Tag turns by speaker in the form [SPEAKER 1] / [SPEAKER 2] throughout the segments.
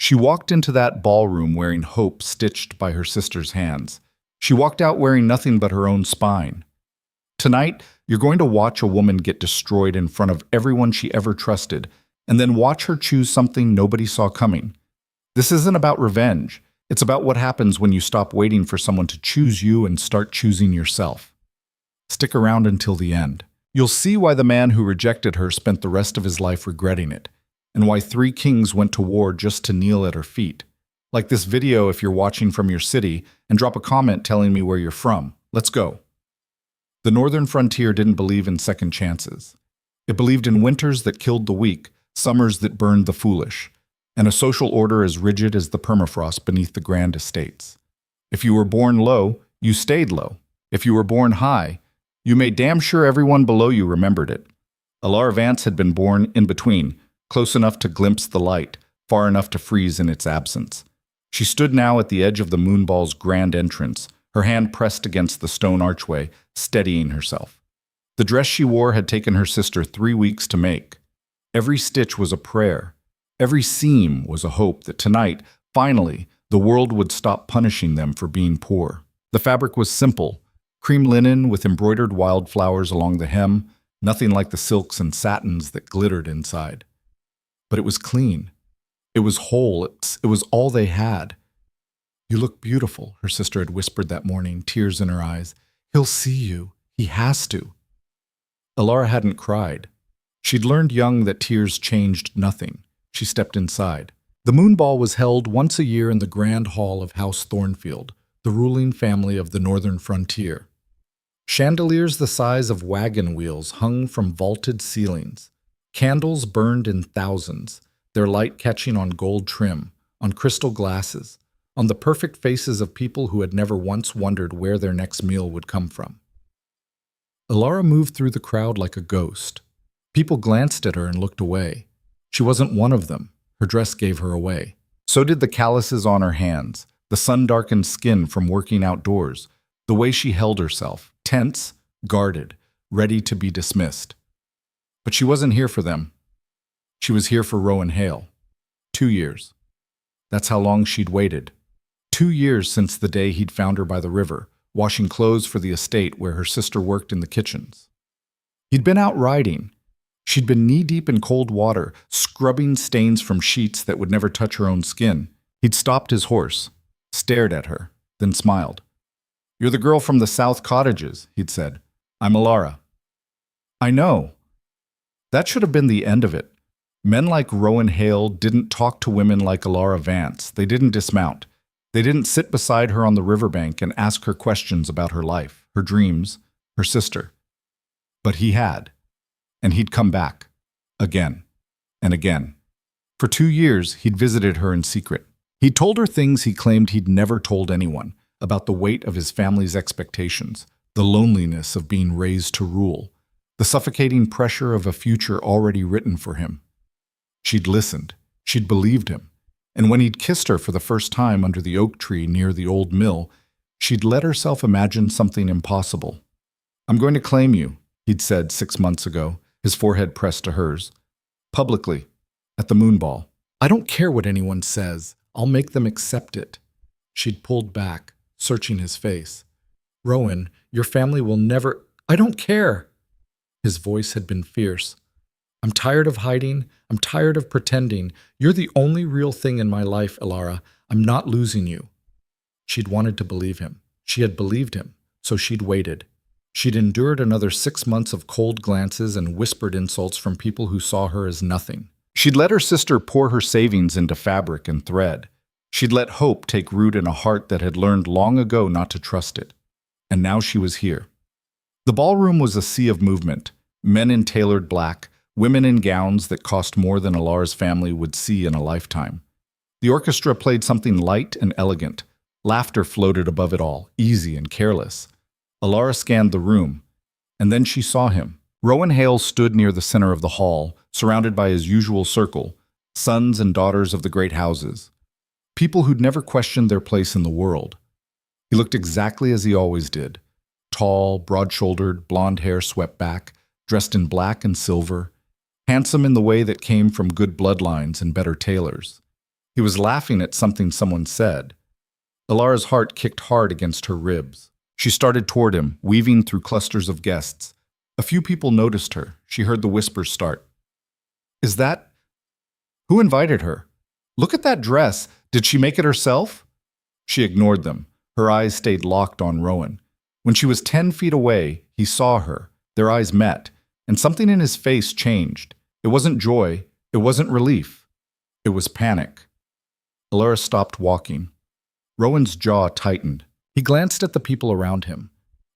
[SPEAKER 1] She walked into that ballroom wearing hope stitched by her sister's hands. She walked out wearing nothing but her own spine. Tonight, you're going to watch a woman get destroyed in front of everyone she ever trusted, and then watch her choose something nobody saw coming. This isn't about revenge. It's about what happens when you stop waiting for someone to choose you and start choosing yourself. Stick around until the end. You'll see why the man who rejected her spent the rest of his life regretting it, and why 3 kings went to war just to kneel at her feet. Like this video if you're watching from your city, and drop a comment telling me where you're from. Let's go. The northern frontier didn't believe in second chances. It believed in winters that killed the weak, summers that burned the foolish, and a social order as rigid as the permafrost beneath the grand estates. If you were born low, you stayed low. If you were born high, you made damn sure everyone below you remembered it. Alara Vance had been born in between, close enough to glimpse the light, far enough to freeze in its absence. She stood now at the edge of the moonball's grand entrance, her hand pressed against the stone archway, steadying herself. The dress she wore had taken her sister 3 weeks to make. Every stitch was a prayer. Every seam was a hope that tonight, finally, the world would stop punishing them for being poor. The fabric was simple, cream linen with embroidered wildflowers along the hem, nothing like the silks and satins that glittered inside. But it was clean. It was whole. It was all they had. "You look beautiful," her sister had whispered that morning, tears in her eyes. "He'll see you. He has to." Alara hadn't cried. She'd learned young that tears changed nothing. She stepped inside. The moonball was held once a year in the grand hall of House Thornfield, the ruling family of the northern frontier. Chandeliers the size of wagon wheels hung from vaulted ceilings. Candles burned in thousands, their light catching on gold trim, on crystal glasses, on the perfect faces of people who had never once wondered where their next meal would come from. Alara moved through the crowd like a ghost. People glanced at her and looked away. She wasn't one of them. Her dress gave her away. So did the calluses on her hands, the sun-darkened skin from working outdoors, the way she held herself, tense, guarded, ready to be dismissed. But she wasn't here for them. She was here for Rowan Hale. 2 years. That's how long she'd waited. 2 years since the day he'd found her by the river, washing clothes for the estate where her sister worked in the kitchens. He'd been out riding. She'd been knee-deep in cold water, scrubbing stains from sheets that would never touch her own skin. He'd stopped his horse, stared at her, then smiled. "You're the girl from the South Cottages," he'd said. "I'm Alara." "I know." That should have been the end of it. Men like Rowan Hale didn't talk to women like Alara Vance. They didn't dismount. They didn't sit beside her on the riverbank and ask her questions about her life, her dreams, her sister. But he had. And he'd come back. Again. And again. For 2 years, he'd visited her in secret. He'd told her things he claimed he'd never told anyone, about the weight of his family's expectations, the loneliness of being raised to rule, the suffocating pressure of a future already written for him. She'd listened. She'd believed him. And when he'd kissed her for the first time under the oak tree near the old mill, she'd let herself imagine something impossible. "I'm going to claim you," he'd said 6 months ago, his forehead pressed to hers. "Publicly. At the moonball. I don't care what anyone says. I'll make them accept it." She'd pulled back, searching his face. "Rowan, your family will never—" "I don't care!" His voice had been fierce. "I'm tired of hiding. I'm tired of pretending. You're the only real thing in my life, Alara. I'm not losing you." She'd wanted to believe him. She had believed him, so she'd waited. She'd endured another 6 months of cold glances and whispered insults from people who saw her as nothing. She'd let her sister pour her savings into fabric and thread. She'd let hope take root in a heart that had learned long ago not to trust it. And now she was here. The ballroom was a sea of movement, men in tailored black, women in gowns that cost more than Alara's family would see in a lifetime. The orchestra played something light and elegant. Laughter floated above it all, easy and careless. Alara scanned the room, and then she saw him. Rowan Hale stood near the center of the hall, surrounded by his usual circle, sons and daughters of the great houses, people who'd never questioned their place in the world. He looked exactly as he always did, tall, broad-shouldered, blonde hair swept back, dressed in black and silver, handsome in the way that came from good bloodlines and better tailors. He was laughing at something someone said. Alara's heart kicked hard against her ribs. She started toward him, weaving through clusters of guests. A few people noticed her. She heard the whispers start. Is that... Who invited her? Look at that dress. Did she make it herself? She ignored them. Her eyes stayed locked on Rowan. When she was 10 feet away, he saw her. Their eyes met, and something in his face changed. It wasn't joy. It wasn't relief. It was panic. Alara stopped walking. Rowan's jaw tightened. He glanced at the people around him,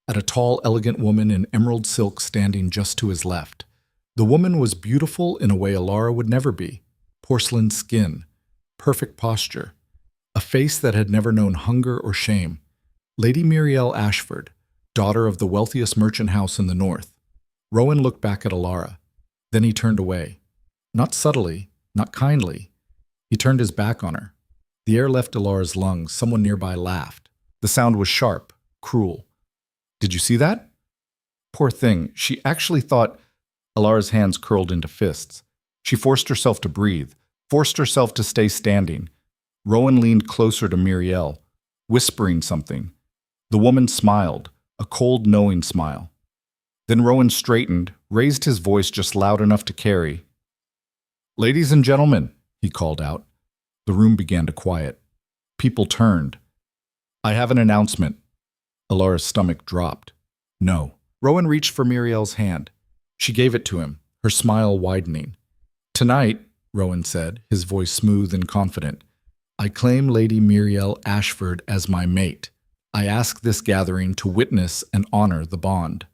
[SPEAKER 1] at a tall, elegant woman in emerald silk standing just to his left. The woman was beautiful in a way Alara would never be. Porcelain skin, perfect posture, a face that had never known hunger or shame. Lady Muriel Ashford, daughter of the wealthiest merchant house in the north. Rowan looked back at Alara. Then he turned away. Not subtly, not kindly. He turned his back on her. The air left Alara's lungs. Someone nearby laughed. The sound was sharp, cruel. Did you see that? Poor thing, she actually thought... Alara's hands curled into fists. She forced herself to breathe, forced herself to stay standing. Rowan leaned closer to Muriel, whispering something. The woman smiled, a cold, knowing smile. Then Rowan straightened, raised his voice just loud enough to carry. "Ladies and gentlemen," he called out. The room began to quiet. People turned. "I have an announcement." Alara's stomach dropped. "No." Rowan reached for Muriel's hand. She gave it to him, her smile widening. "Tonight," Rowan said, his voice smooth and confident, "I claim Lady Muriel Ashford as my mate. I ask this gathering to witness and honor the bond."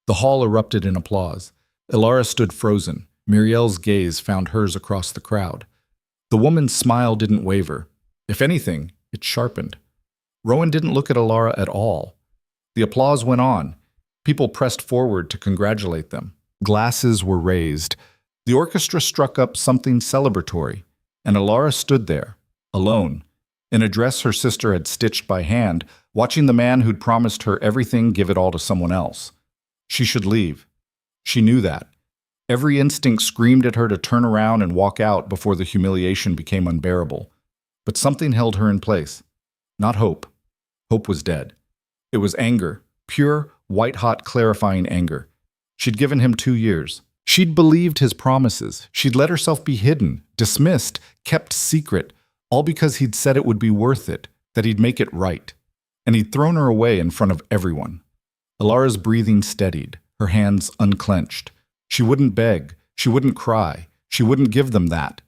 [SPEAKER 1] The hall erupted in applause. Alara stood frozen. Muriel's gaze found hers across the crowd. The woman's smile didn't waver. If anything, it sharpened. Rowan didn't look at Alara at all. The applause went on. People pressed forward to congratulate them. Glasses were raised. The orchestra struck up something celebratory, and Alara stood there, alone, in a dress her sister had stitched by hand, watching the man who'd promised her everything give it all to someone else. She should leave. She knew that. Every instinct screamed at her to turn around and walk out before the humiliation became unbearable. But something held her in place. Not hope. Hope was dead. It was anger, pure, white-hot, clarifying anger. She'd given him 2 years. She'd believed his promises. She'd let herself be hidden, dismissed, kept secret, all because he'd said it would be worth it, that he'd make it right. And he'd thrown her away in front of everyone. Alara's breathing steadied, her hands unclenched. She wouldn't beg. She wouldn't cry. She wouldn't give them that.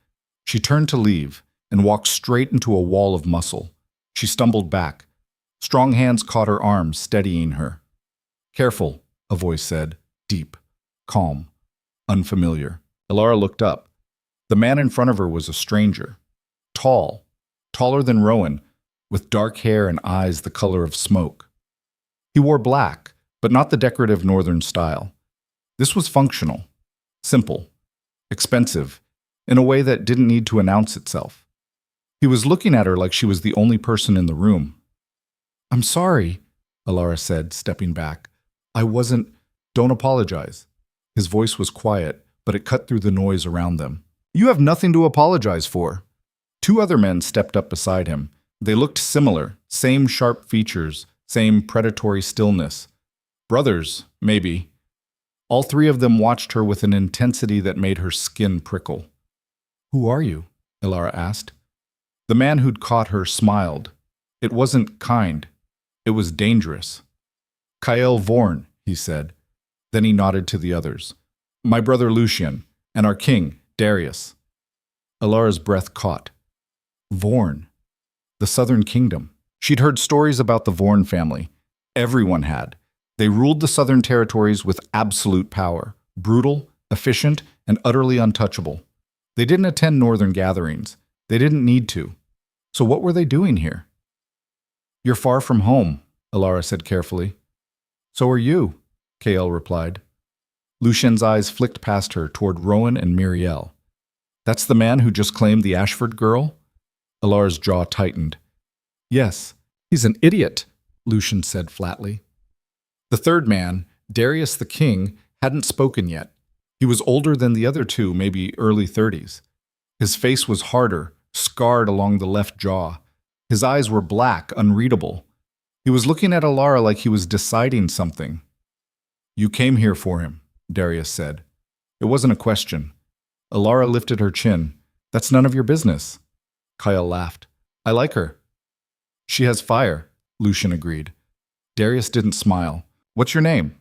[SPEAKER 1] She turned to leave and walked straight into a wall of muscle. She stumbled back. Strong hands caught her arms, steadying her. "Careful," a voice said, deep, calm, unfamiliar. Alara looked up. The man in front of her was a stranger. Tall, taller than Rowan, with dark hair and eyes the color of smoke. He wore black, but not the decorative northern style. This was functional, simple, expensive, in a way that didn't need to announce itself. He was looking at her like she was the only person in the room. "I'm sorry," Alara said, stepping back. Don't apologize." His voice was quiet, but it cut through the noise around them. "You have nothing to apologize for." 2 other men stepped up beside him. They looked similar, same sharp features, same predatory stillness. Brothers, maybe. All 3 of them watched her with an intensity that made her skin prickle. "Who are you?" Alara asked. The man who'd caught her smiled. It wasn't kind. It was dangerous. "Kael Vorn," he said. Then he nodded to the others. "My brother Lucian, and our king, Darius." Alara's breath caught. Vorn. The Southern Kingdom. She'd heard stories about the Vorn family. Everyone had. They ruled the Southern Territories with absolute power, brutal, efficient, and utterly untouchable. They didn't attend Northern gatherings. They didn't need to. So what were they doing here? "You're far from home," Alara said carefully. "So are you," Kael replied. Lucian's eyes flicked past her toward Rowan and Muriel. "That's the man who just claimed the Ashford girl?" Alara's jaw tightened. "Yes, he's an idiot," Lucian said flatly. The third man, Darius the king, hadn't spoken yet. He was older than the other 2, maybe early 30s. His face was harder, scarred along the left jaw. His eyes were black, unreadable. He was looking at Alara like he was deciding something. "You came here for him," Darius said. It wasn't a question. Alara lifted her chin. "That's none of your business." Kyle laughed. "I like her." "She has fire," Lucian agreed. Darius didn't smile. "What's your name?"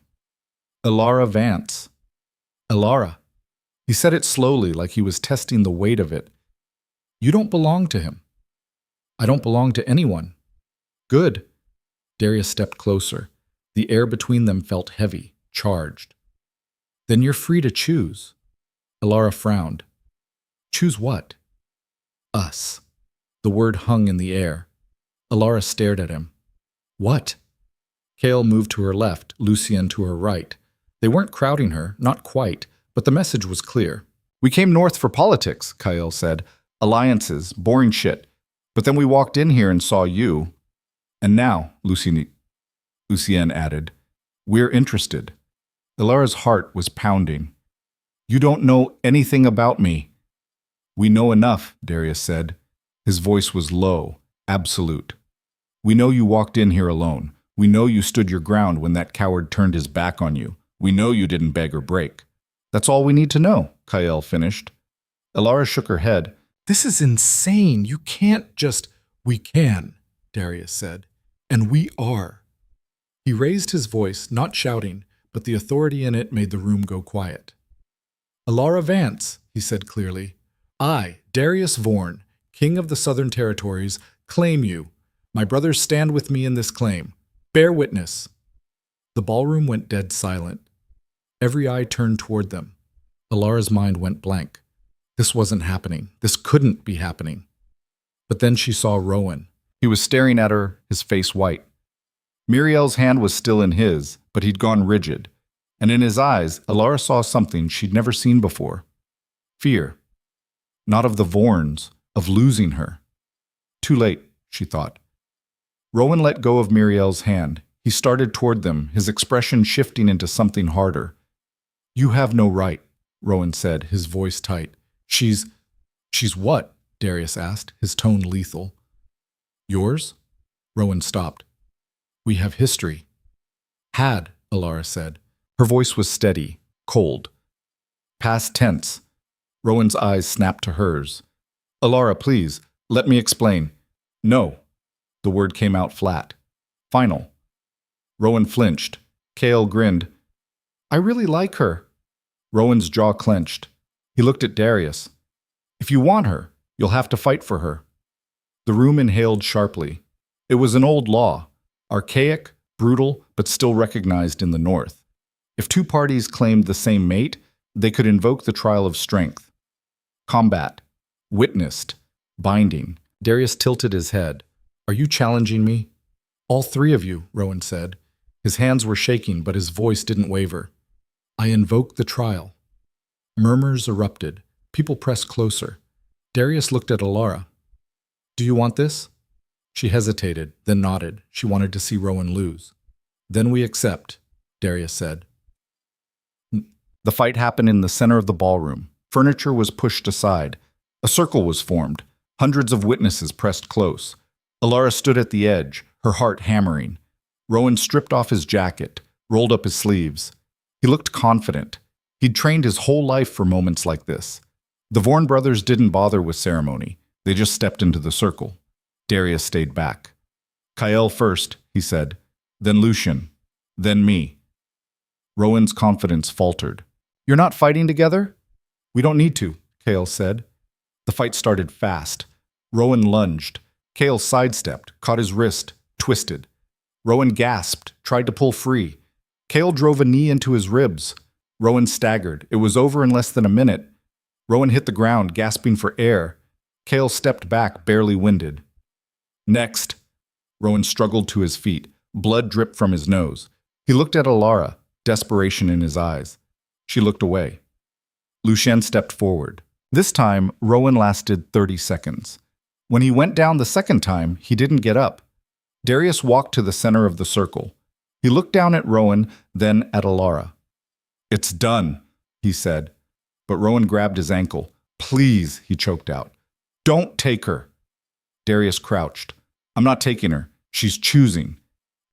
[SPEAKER 1] "Alara Vance." "Alara." He said it slowly, like he was testing the weight of it. "You don't belong to him." "I don't belong to anyone." "Good." Darius stepped closer. The air between them felt heavy, charged. "Then you're free to choose." Alara frowned. "Choose what?" "Us." The word hung in the air. Alara stared at him. "What?" Kale moved to her left, Lucian to her right. They weren't crowding her, not quite, but the message was clear. "We came north for politics," Kyle said. "Alliances, boring shit. But then we walked in here and saw you. And now," Lucienne added, "we're interested." Alara's heart was pounding. "You don't know anything about me." "We know enough," Darius said. His voice was low, absolute. "We know you walked in here alone. We know you stood your ground when that coward turned his back on you. We know you didn't beg or break." "That's all we need to know," Kyle finished. Alara shook her head. "This is insane. You can't just—" "We can," Darius said. "And we are." He raised his voice, not shouting, but the authority in it made the room go quiet. "Alara Vance," he said clearly. "I, Darius Vorn, King of the Southern Territories, claim you. My brothers stand with me in this claim. Bear witness." The ballroom went dead silent. Every eye turned toward them. Alara's mind went blank. This wasn't happening. This couldn't be happening. But then she saw Rowan. He was staring at her, his face white. Muriel's hand was still in his, but he'd gone rigid. And in his eyes, Alara saw something she'd never seen before. Fear. Not of the Vorns, of losing her. Too late, she thought. Rowan let go of Muriel's hand. He started toward them, his expression shifting into something harder. "You have no right," Rowan said, his voice tight. She's what?" Darius asked, his tone lethal. "Yours?" Rowan stopped. "We have history." "Had," Alara said. Her voice was steady, cold. "Past tense." Rowan's eyes snapped to hers. "Alara, please, let me explain." "No." The word came out flat. "Final." Rowan flinched. Kale grinned. "I really like her." Rowan's jaw clenched. He looked at Darius. "If you want her, you'll have to fight for her." The room inhaled sharply. It was an old law, archaic, brutal, but still recognized in the North. If two parties claimed the same mate, they could invoke the trial of strength. Combat. Witnessed. Binding. Darius tilted his head. "Are you challenging me?" "All three of you," Rowan said. His hands were shaking, but his voice didn't waver. "I invoke the trial." Murmurs erupted. People pressed closer. Darius looked at Alara. "Do you want this?" She hesitated, then nodded. She wanted to see Rowan lose. "Then we accept," Darius said. The fight happened in the center of the ballroom. Furniture was pushed aside. A circle was formed. Hundreds of witnesses pressed close. Alara stood at the edge, her heart hammering. Rowan stripped off his jacket, rolled up his sleeves. He looked confident. He'd trained his whole life for moments like this. The Vorn brothers didn't bother with ceremony. They just stepped into the circle. Darius stayed back. "Kyle first," he said. "Then Lucian. Then me." Rowan's confidence faltered. "You're not fighting together?" "We don't need to," Kale said. The fight started fast. Rowan lunged. Kale sidestepped, caught his wrist, twisted. Rowan gasped, tried to pull free. Kale drove a knee into his ribs. Rowan staggered. It was over in less than a minute. Rowan hit the ground, gasping for air. Kale stepped back, barely winded. "Next." Rowan struggled to his feet. Blood dripped from his nose. He looked at Alara, desperation in his eyes. She looked away. Lucian stepped forward. This time, Rowan lasted 30 seconds. When he went down the second time, he didn't get up. Darius walked to the center of the circle. He looked down at Rowan, then at Alara. "It's done," he said. But Rowan grabbed his ankle. "Please," he choked out. Don't take her. Darius crouched. I'm not taking her. She's choosing.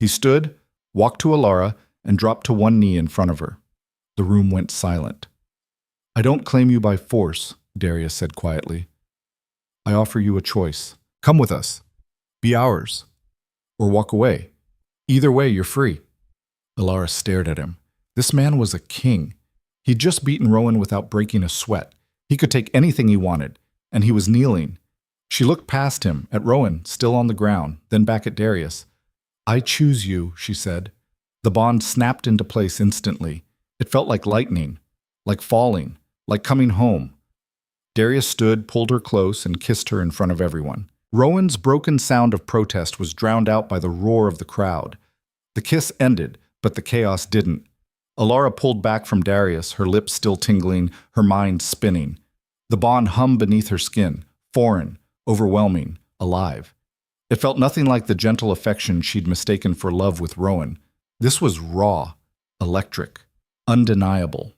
[SPEAKER 1] He stood, walked to Alara, and dropped to one knee in front of her. The room went silent. I don't claim you by force, Darius said quietly. I offer you a choice. Come with us. Be ours. Or walk away. Either way, you're free. Alara stared at him. This man was a king. He'd just beaten Rowan without breaking a sweat. He could take anything he wanted, and he was kneeling. She looked past him, at Rowan, still on the ground, then back at Darius. I choose you, she said. The bond snapped into place instantly. It felt like lightning, like falling, like coming home. Darius stood, pulled her close, and kissed her in front of everyone. Rowan's broken sound of protest was drowned out by the roar of the crowd. The kiss ended, but the chaos didn't. Alara pulled back from Darius, her lips still tingling, her mind spinning. The bond hummed beneath her skin, foreign, overwhelming, alive. It felt nothing like the gentle affection she'd mistaken for love with Rowan. This was raw, electric, undeniable.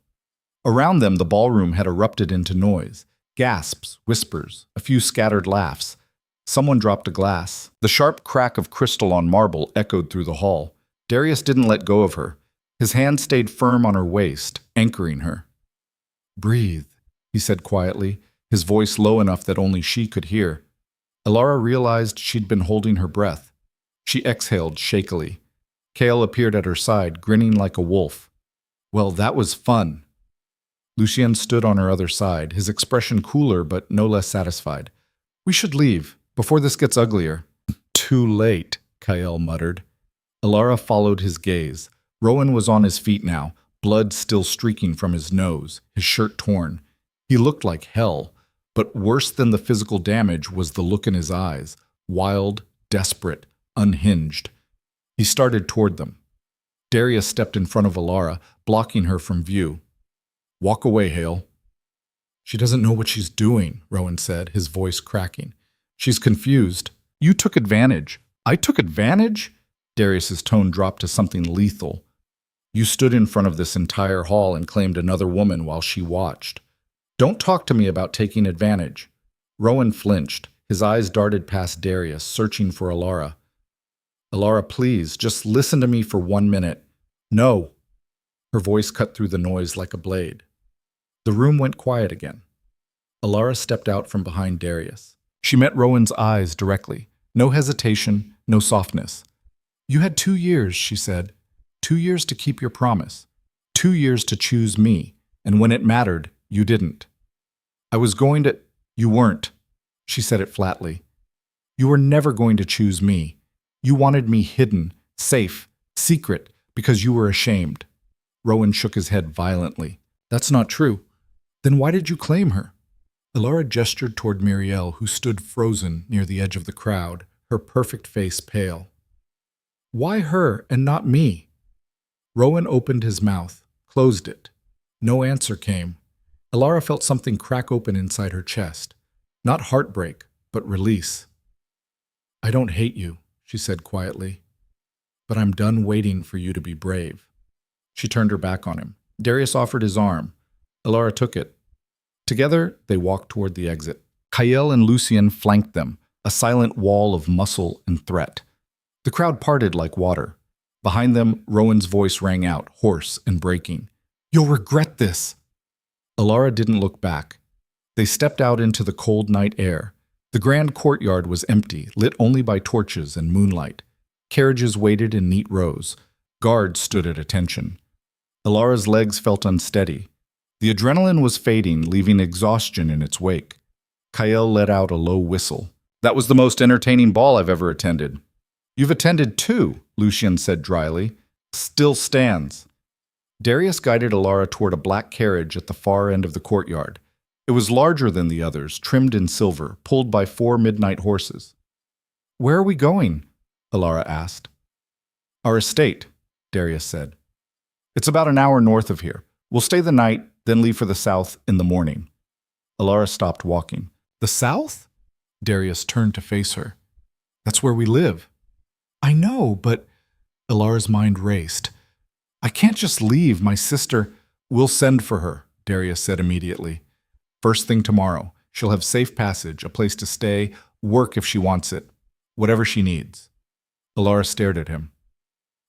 [SPEAKER 1] Around them, the ballroom had erupted into noise. Gasps, whispers, a few scattered laughs. Someone dropped a glass. The sharp crack of crystal on marble echoed through the hall. Darius didn't let go of her. His hand stayed firm on her waist, anchoring her. Breathe, he said quietly, his voice low enough that only she could hear. Alara realized she'd been holding her breath. She exhaled shakily. Kale appeared at her side, grinning like a wolf. Well, that was fun. Lucien stood on her other side, his expression cooler but no less satisfied. We should leave, before this gets uglier. Too late, Kael muttered. Alara followed his gaze. Rowan was on his feet now, blood still streaking from his nose, his shirt torn. He looked like hell, but worse than the physical damage was the look in his eyes, wild, desperate, unhinged. He started toward them. Darius stepped in front of Alara, blocking her from view. Walk away, Hale. She doesn't know what she's doing, Rowan said, his voice cracking. She's confused. You took advantage. I took advantage? Darius's tone dropped to something lethal. You stood in front of this entire hall and claimed another woman while she watched. Don't talk to me about taking advantage. Rowan flinched. His eyes darted past Darius, searching for Alara. Alara, please, just listen to me for 1 minute. No. Her voice cut through the noise like a blade. The room went quiet again. Alara stepped out from behind Darius. She met Rowan's eyes directly. No hesitation, no softness. You had 2 years, she said. 2 years to keep your promise. 2 years to choose me. And when it mattered, you didn't. I was going to... You weren't. She said it flatly. You were never going to choose me. You wanted me hidden, safe, secret, because you were ashamed. Rowan shook his head violently. That's not true. Then why did you claim her? Alara gestured toward Muriel, who stood frozen near the edge of the crowd, her perfect face pale. Why her and not me? Rowan opened his mouth, closed it. No answer came. Alara felt something crack open inside her chest. Not heartbreak, but release. I don't hate you, she said quietly, but I'm done waiting for you to be brave. She turned her back on him. Darius offered his arm. Alara took it. Together, they walked toward the exit. Kael and Lucien flanked them, a silent wall of muscle and threat. The crowd parted like water. Behind them, Rowan's voice rang out, hoarse and breaking. You'll regret this. Alara didn't look back. They stepped out into the cold night air. The grand courtyard was empty, lit only by torches and moonlight. Carriages waited in neat rows. Guards stood at attention. Alara's legs felt unsteady. The adrenaline was fading, leaving exhaustion in its wake. Kael let out a low whistle. That was the most entertaining ball I've ever attended. You've attended 2, Lucien said dryly. Still stands. Darius guided Alara toward a black carriage at the far end of the courtyard. It was larger than the others, trimmed in silver, pulled by 4 midnight horses. Where are we going? Alara asked. Our estate, Darius said. It's about an hour north of here. We'll stay the night, then leave for the south in the morning. Alara stopped walking. The south? Darius turned to face her. That's where we live. I know, but... Alara's mind raced. I can't just leave. My sister... We'll send for her, Darius said immediately. First thing tomorrow. She'll have safe passage, a place to stay, work if she wants it, whatever she needs. Alara stared at him.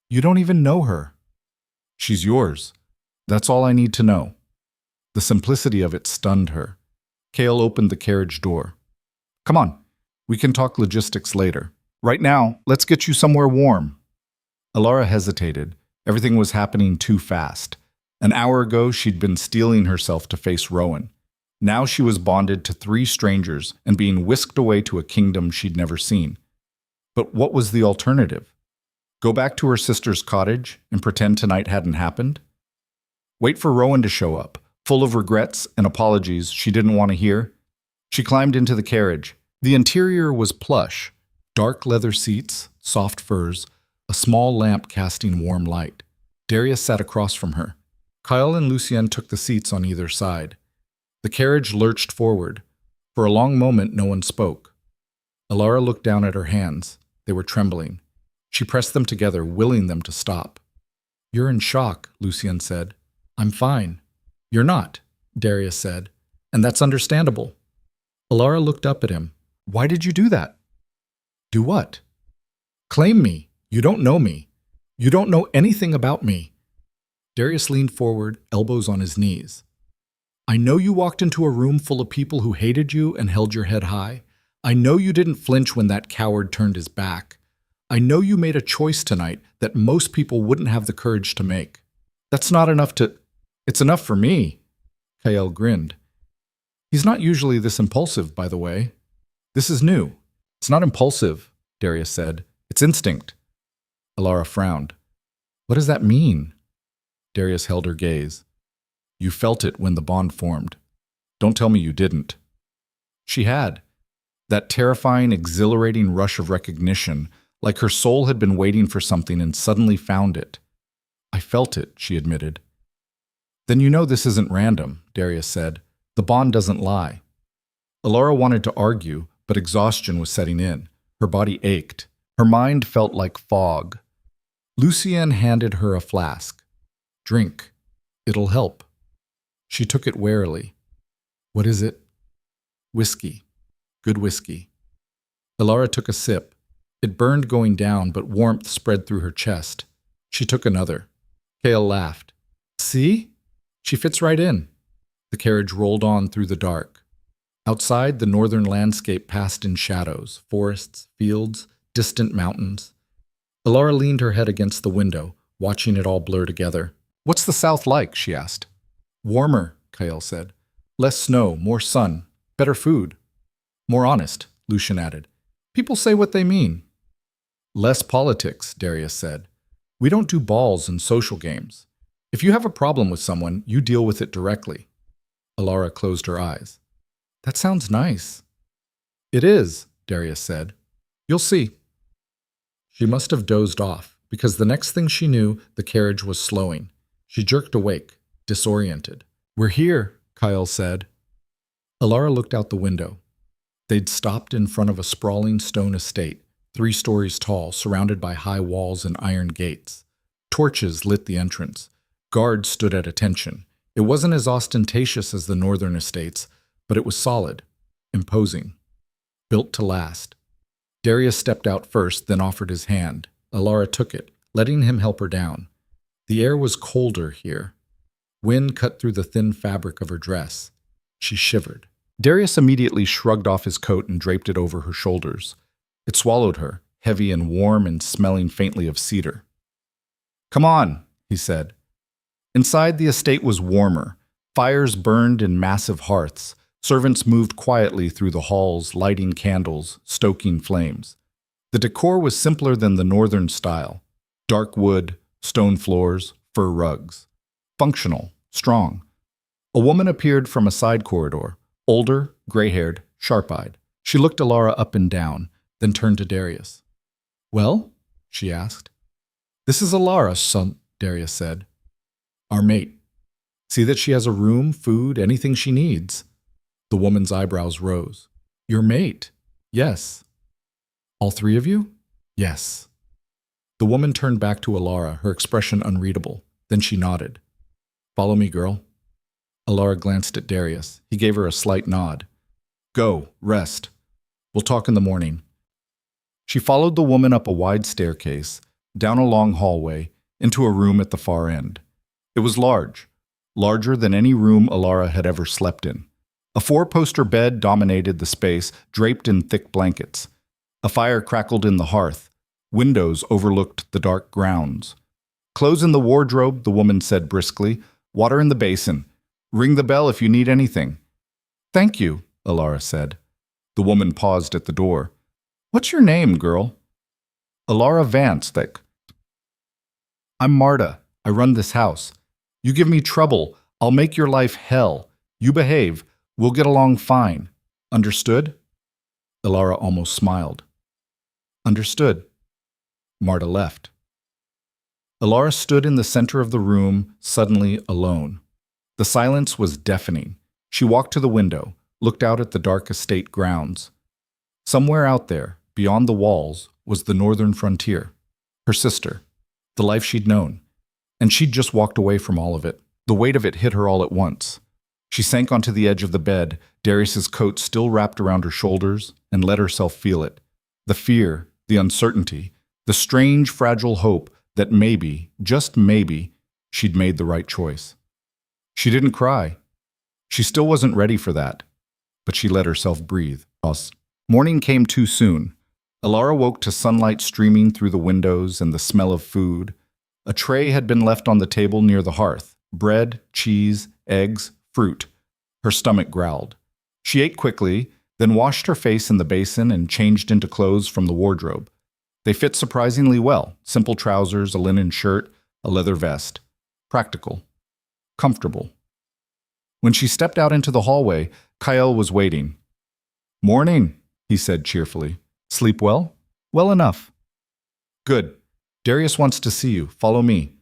[SPEAKER 1] You don't even know her. She's yours. That's all I need to know. The simplicity of it stunned her. Cale opened the carriage door. Come on, we can talk logistics later. Right now, let's get you somewhere warm. Alara hesitated. Everything was happening too fast. An hour ago, she'd been steeling herself to face Rowan. Now she was bonded to 3 strangers and being whisked away to a kingdom she'd never seen. But what was the alternative? Go back to her sister's cottage and pretend tonight hadn't happened? Wait for Rowan to show up, full of regrets and apologies she didn't want to hear? She climbed into the carriage. The interior was plush, dark leather seats, soft furs, a small lamp casting warm light. Darius sat across from her. Kyle and Lucien took the seats on either side. The carriage lurched forward. For a long moment, no one spoke. Alara looked down at her hands. They were trembling. She pressed them together, willing them to stop. You're in shock, Lucien said. I'm fine. You're not, Darius said. And that's understandable. Alara looked up at him. Why did you do that? Do what? Claim me. You don't know me. You don't know anything about me. Darius leaned forward, elbows on his knees. I know you walked into a room full of people who hated you and held your head high. I know you didn't flinch when that coward turned his back. I know you made a choice tonight that most people wouldn't have the courage to make. That's not enough to... It's enough for me. Kyle grinned. He's not usually this impulsive, by the way. This is new. It's not impulsive, Darius said. It's instinct. Alara frowned. What does that mean? Darius held her gaze. You felt it when the bond formed. Don't tell me you didn't. She had. That terrifying, exhilarating rush of recognition, like her soul had been waiting for something and suddenly found it. I felt it, she admitted. Then you know this isn't random, Darius said. The bond doesn't lie. Alara wanted to argue, but exhaustion was setting in. Her body ached. Her mind felt like fog. Lucien handed her a flask. Drink. It'll help. She took it warily. What is it? Whiskey. Good whiskey. Alara took a sip. It burned going down, but warmth spread through her chest. She took another. Cale laughed. See? She fits right in. The carriage rolled on through the dark. Outside, the northern landscape passed in shadows, forests, fields, distant mountains. Alara leaned her head against the window, watching it all blur together. What's the south like? She asked. Warmer, Kyle said. Less snow, more sun, better food. More honest, Lucien added. People say what they mean. Less politics, Darius said. We don't do balls and social games. If you have a problem with someone, you deal with it directly. Alara closed her eyes. That sounds nice. It is, Darius said. You'll see. She must have dozed off, because the next thing she knew, the carriage was slowing. She jerked awake, disoriented. We're here, Kyle said. Alara looked out the window. They'd stopped in front of a sprawling stone estate, 3 stories tall, surrounded by high walls and iron gates. Torches lit the entrance. Guards stood at attention. It wasn't as ostentatious as the northern estates, but it was solid, imposing, built to last. Darius stepped out first, then offered his hand. Alara took it, letting him help her down. The air was colder here. Wind cut through the thin fabric of her dress. She shivered. Darius immediately shrugged off his coat and draped it over her shoulders. It swallowed her, heavy and warm and smelling faintly of cedar. Come on, he said. Inside, the estate was warmer. Fires burned in massive hearths. Servants moved quietly through the halls, lighting candles, stoking flames. The decor was simpler than the northern style. Dark wood, stone floors, fur rugs. Functional, strong. A woman appeared from a side corridor, older, gray-haired, sharp-eyed. She looked Alara up and down, then turned to Darius. Well? She asked. This is Alara, son, Darius said. Our mate. See that she has a room, food, anything she needs. The woman's eyebrows rose. Your mate? Yes. All 3 of you? Yes. The woman turned back to Alara, her expression unreadable. Then she nodded. Follow me, girl. Alara glanced at Darius. He gave her a slight nod. Go, rest. We'll talk in the morning. She followed the woman up a wide staircase, down a long hallway, into a room at the far end. It was large, larger than any room Alara had ever slept in. A four-poster bed dominated the space, draped in thick blankets. A fire crackled in the hearth. Windows overlooked the dark grounds. Clothes in the wardrobe, the woman said briskly. Water in the basin. Ring the bell if you need anything. Thank you, Alara said. The woman paused at the door. What's your name, girl? Alara Vance. I'm Marta. I run this house. You give me trouble, I'll make your life hell. You behave, we'll get along fine. Understood? Alara almost smiled. Understood. Marta left. Alara stood in the center of the room, suddenly alone. The silence was deafening. She walked to the window, looked out at the dark estate grounds. Somewhere out there, beyond the walls, was the northern frontier. Her sister. The life she'd known. And she'd just walked away from all of it. The weight of it hit her all at once. She sank onto the edge of the bed, Darius's coat still wrapped around her shoulders, and let herself feel it. The fear, the uncertainty, the strange, fragile hope that maybe, just maybe, she'd made the right choice. She didn't cry. She still wasn't ready for that. But she let herself breathe. Morning came too soon. Alara woke to sunlight streaming through the windows and the smell of food. A tray had been left on the table near the hearth. Bread, cheese, eggs, fruit. Her stomach growled. She ate quickly, then washed her face in the basin and changed into clothes from the wardrobe. They fit surprisingly well. Simple trousers, a linen shirt, a leather vest. Practical. Comfortable. When she stepped out into the hallway, Kyle was waiting. Morning, he said cheerfully. Sleep well? Well enough. Good. Darius wants to see you. Follow me.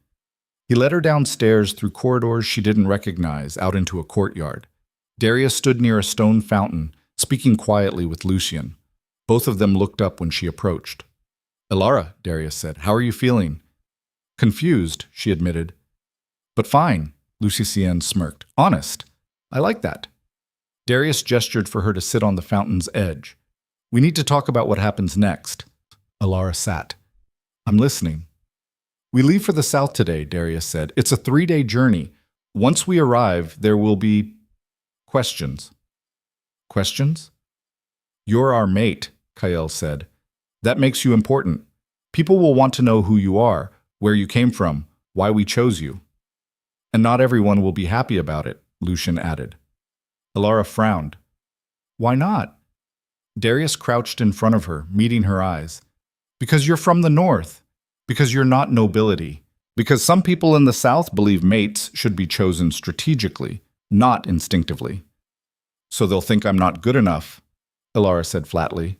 [SPEAKER 1] He led her downstairs through corridors she didn't recognize, out into a courtyard. Darius stood near a stone fountain, speaking quietly with Lucian. Both of them looked up when she approached. Alara, Darius said, how are you feeling? Confused, she admitted. But fine, Lucien smirked. Honest. I like that. Darius gestured for her to sit on the fountain's edge. We need to talk about what happens next. Alara sat. I'm listening. We leave for the south today, Darius said. It's a 3-day journey. Once we arrive, there will be questions. Questions? You're our mate, Kyle said. That makes you important. People will want to know who you are, where you came from, why we chose you. And not everyone will be happy about it, Lucian added. Alara frowned. Why not? Darius crouched in front of her, meeting her eyes. Because you're from the north. Because you're not nobility. Because some people in the south believe mates should be chosen strategically, not instinctively. So they'll think I'm not good enough, Alara said flatly.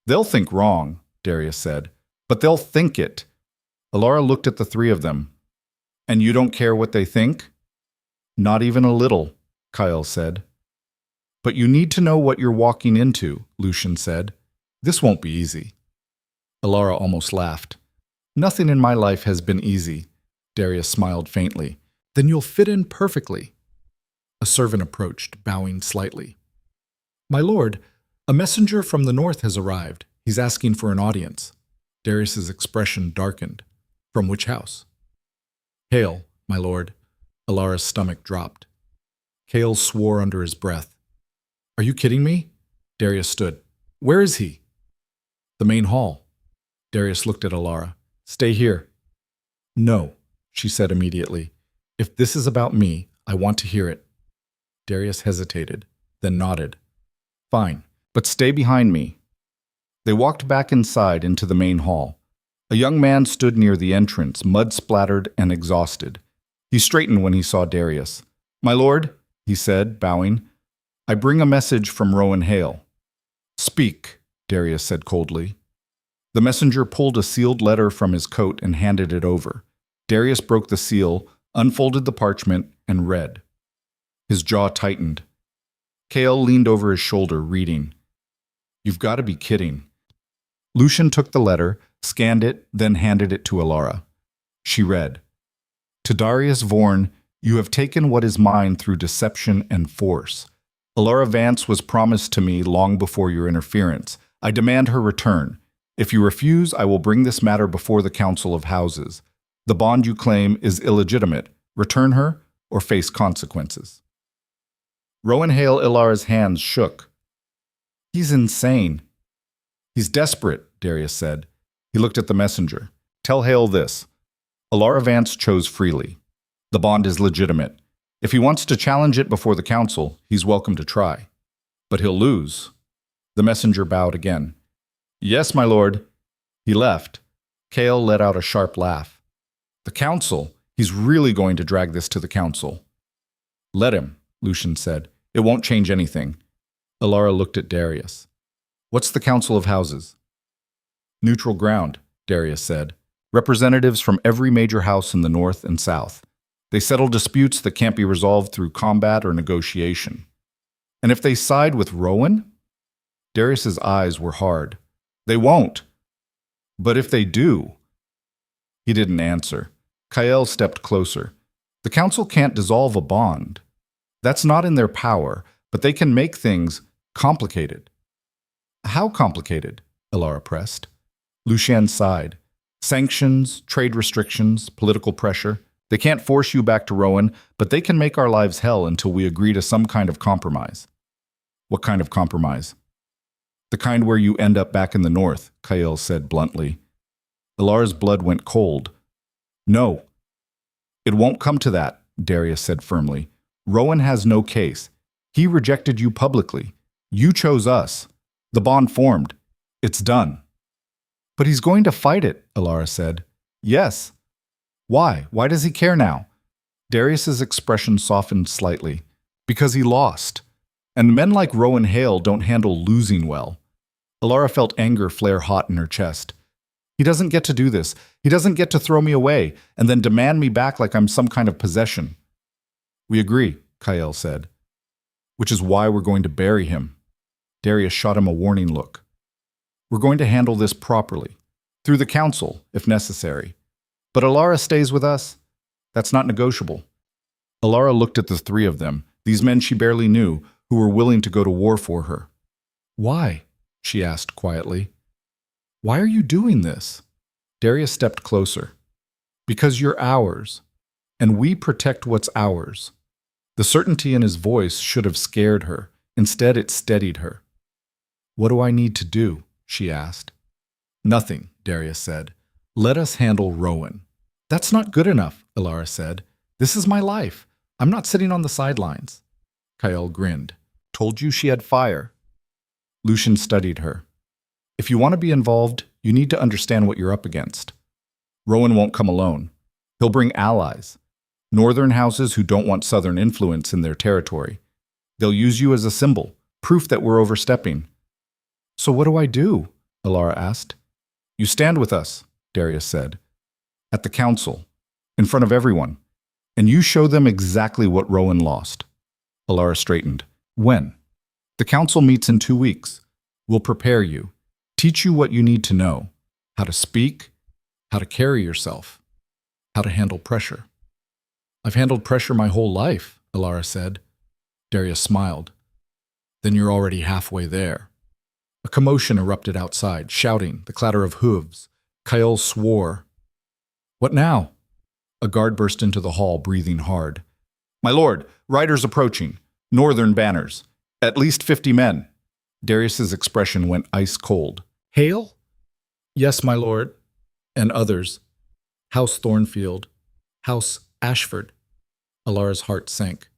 [SPEAKER 1] They'll think wrong, Darius said, but they'll think it. Alara looked at the three of them. And you don't care what they think? Not even a little, Kyle said. But you need to know what you're walking into, Lucian said. This won't be easy. Alara almost laughed. Nothing in my life has been easy, Darius smiled faintly. Then you'll fit in perfectly. A servant approached, bowing slightly. My lord, a messenger from the north has arrived. He's asking for an audience. Darius's expression darkened. From which house? Hail, my lord. Alara's stomach dropped. Kale swore under his breath. Are you kidding me? Darius stood. Where is he? The main hall. Darius looked at Alara. Stay here. No, she said immediately. If this is about me, I want to hear it. Darius hesitated, then nodded. Fine, but stay behind me. They walked back inside into the main hall. A young man stood near the entrance, mud-splattered and exhausted. He straightened when he saw Darius. My lord, he said, bowing, I bring a message from Rowan Hale. Speak, Darius said coldly. The messenger pulled a sealed letter from his coat and handed it over. Darius broke the seal, unfolded the parchment, and read. His jaw tightened. Kale leaned over his shoulder, reading. You've got to be kidding. Lucian took the letter, scanned it, then handed it to Alara. She read, To Darius Vorn, you have taken what is mine through deception and force. Alara Vance was promised to me long before your interference. I demand her return. If you refuse, I will bring this matter before the Council of Houses. The bond you claim is illegitimate. Return her or face consequences. Rowan Hale Ilara's hands shook. He's insane. He's desperate, Darius said. He looked at the messenger. Tell Hale this. Alara Vance chose freely. The bond is legitimate. If he wants to challenge it before the council, he's welcome to try. But he'll lose. The messenger bowed again. Yes, my lord. He left. Kale let out a sharp laugh. The council? He's really going to drag this to the council. Let him, Lucian said. It won't change anything. Alara looked at Darius. What's the Council of Houses? Neutral ground, Darius said. Representatives from every major house in the north and south. They settle disputes that can't be resolved through combat or negotiation. And if they side with Rowan? Darius's eyes were hard. They won't. But if they do? He didn't answer. Kael stepped closer. The council can't dissolve a bond. That's not in their power, but they can make things complicated. How complicated? Alara pressed. Lucian sighed. Sanctions, trade restrictions, political pressure. They can't force you back to Rowan, but they can make our lives hell until we agree to some kind of compromise. What kind of compromise? The kind where you end up back in the north, Kael said bluntly. Alara's blood went cold. No. It won't come to that, Darius said firmly. Rowan has no case. He rejected you publicly. You chose us. The bond formed. It's done. But he's going to fight it, Alara said. Yes. Why? Why does he care now? Darius's expression softened slightly. Because he lost. And men like Rowan Hale don't handle losing well. Alara felt anger flare hot in her chest. He doesn't get to do this. He doesn't get to throw me away and then demand me back like I'm some kind of possession. We agree, Kael said. Which is why we're going to bury him. Darius shot him a warning look. We're going to handle this properly. Through the council, if necessary. But Alara stays with us. That's not negotiable. Alara looked at the three of them, these men she barely knew, who were willing to go to war for her. Why? She asked quietly. Why are you doing this? Darius stepped closer. Because you're ours, and we protect what's ours. The certainty in his voice should have scared her. Instead, it steadied her. What do I need to do? She asked. Nothing, Darius said. Let us handle Rowan. That's not good enough, Alara said. This is my life. I'm not sitting on the sidelines. Kael grinned. Told you she had fire. Lucian studied her. If you want to be involved, you need to understand what you're up against. Rowan won't come alone. He'll bring allies. Northern houses who don't want southern influence in their territory. They'll use you as a symbol, proof that we're overstepping. So what do I do? Alara asked. You stand with us, Darius said. At the council, in front of everyone. And you show them exactly what Rowan lost. Alara straightened. When? The council meets in 2 weeks. We'll prepare you. Teach you what you need to know. How to speak. How to carry yourself. How to handle pressure. I've handled pressure my whole life, Alara said. Darius smiled. Then you're already halfway there. A commotion erupted outside, shouting, the clatter of hooves. Kael swore. What now? A guard burst into the hall, breathing hard. My lord, riders approaching. Northern banners. At least 50 men. Darius's expression went ice cold. Hale? Yes, my lord. And others. House Thornfield. House Ashford. Alara's heart sank.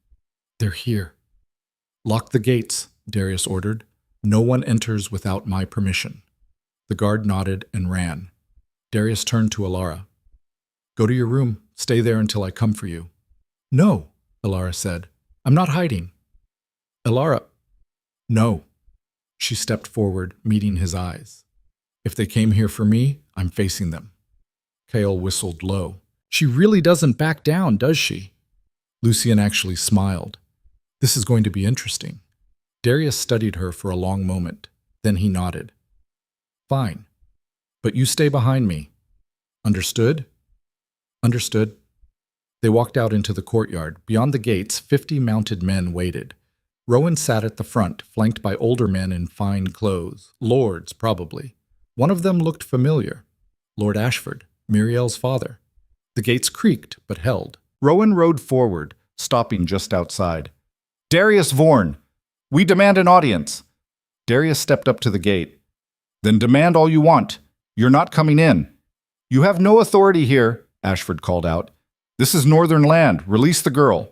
[SPEAKER 1] They're here. Lock the gates, Darius ordered. No one enters without my permission. The guard nodded and ran. Darius turned to Alara. Go to your room. Stay there until I come for you. No, Alara said. I'm not hiding. Alara. No. She stepped forward, meeting his eyes. If they came here for me, I'm facing them. Kael whistled low. She really doesn't back down, does she? Lucian actually smiled. This is going to be interesting. Darius studied her for a long moment. Then he nodded. Fine. But you stay behind me. Understood? Understood. They walked out into the courtyard. Beyond the gates, 50 mounted men waited. Rowan sat at the front, flanked by older men in fine clothes, lords probably. One of them looked familiar. Lord Ashford, Muriel's father. The gates creaked, but held. Rowan rode forward, stopping just outside. "Darius Vaughan, we demand an audience." Darius stepped up to the gate. "Then demand all you want. You're not coming in." "You have no authority here," Ashford called out. "This is Northern land. Release the girl."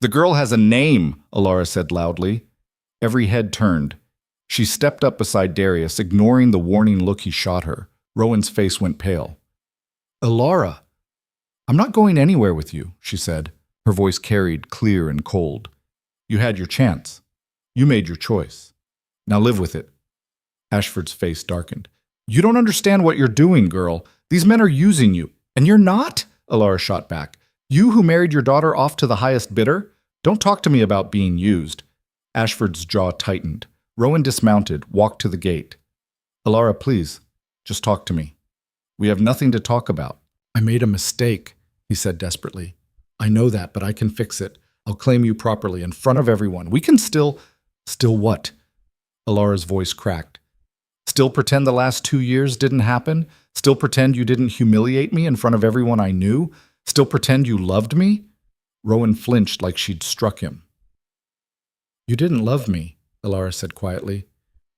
[SPEAKER 1] "The girl has a name," Alara said loudly. Every head turned. She stepped up beside Darius, ignoring the warning look he shot her. Rowan's face went pale. "Alara, I'm not going anywhere with you," she said. Her voice carried, clear and cold. "You had your chance. You made your choice. Now live with it." Ashford's face darkened. "You don't understand what you're doing, girl. These men are using you. And you're not?" Alara shot back. "You who married your daughter off to the highest bidder? Don't talk to me about being used." Ashford's jaw tightened. Rowan dismounted, walked to the gate. "Alara, please, just talk to me. We have nothing to talk about." "I made a mistake," he said desperately. "I know that, but I can fix it. I'll claim you properly in front of everyone. We can still..." "Still what?" Alara's voice cracked. "Still pretend the last 2 years didn't happen? Still pretend you didn't humiliate me in front of everyone I knew? Still pretend you loved me?" Rowan flinched like she'd struck him. "You didn't love me," Alara said quietly.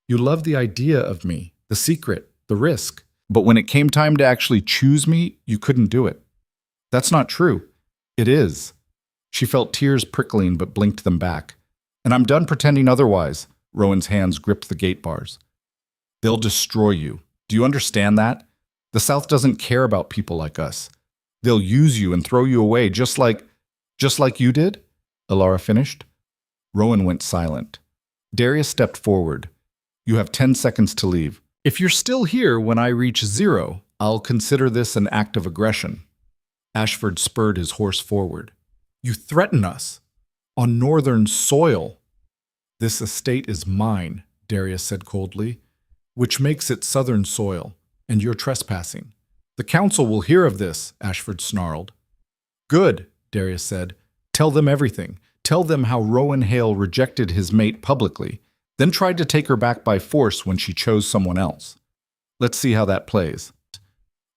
[SPEAKER 1] "You loved the idea of me, the secret, the risk. But when it came time to actually choose me, you couldn't do it." "That's not true." "It is." She felt tears prickling but blinked them back. "And I'm done pretending otherwise." Rowan's hands gripped the gate bars. "They'll destroy you. Do you understand that? The South doesn't care about people like us. They'll use you and throw you away just like you did?" Alara finished. Rowan went silent. Darius stepped forward. "You have 10 seconds to leave. If you're still here when I reach 0, I'll consider this an act of aggression." Ashford spurred his horse forward. "You threaten us. On Northern soil." "This estate is mine," Darius said coldly, "which makes it Southern soil, and you're trespassing." "The council will hear of this," Ashford snarled. "Good," Darius said. "Tell them everything. Tell them how Rowan Hale rejected his mate publicly, then tried to take her back by force when she chose someone else. Let's see how that plays."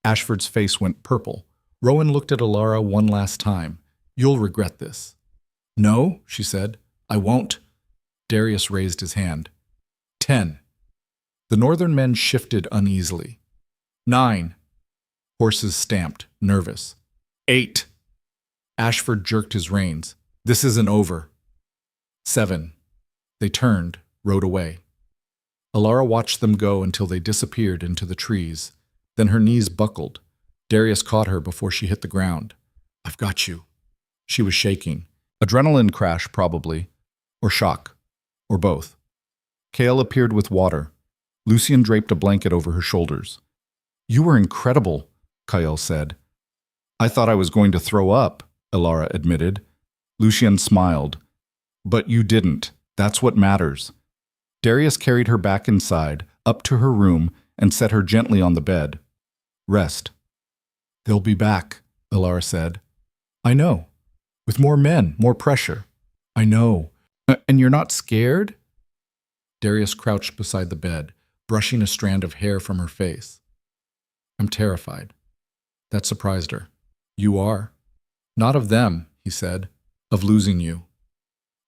[SPEAKER 1] Ashford's face went purple. Rowan looked at Alara one last time. "You'll regret this." "No," she said. "I won't." Darius raised his hand. 10. The northern men shifted uneasily. 9. Horses stamped, nervous. 8. Ashford jerked his reins. "This isn't over." 7. They turned, rode away. Alara watched them go until they disappeared into the trees. Then her knees buckled. Darius caught her before she hit the ground. "I've got you." She was shaking. Adrenaline crash, probably. Or shock. Or both. Kale appeared with water. Lucian draped a blanket over her shoulders. "You were incredible," Kyle said. "I thought I was going to throw up," Alara admitted. Lucian smiled. "But you didn't. That's what matters." Darius carried her back inside, up to her room, and set her gently on the bed. "Rest." "They'll be back," Alara said. "I know. With more men, more pressure." "I know. And you're not scared?" Darius crouched beside the bed, brushing a strand of hair from her face. "I'm terrified." That surprised her. "You are?" "Not of them," he said. "Of losing you."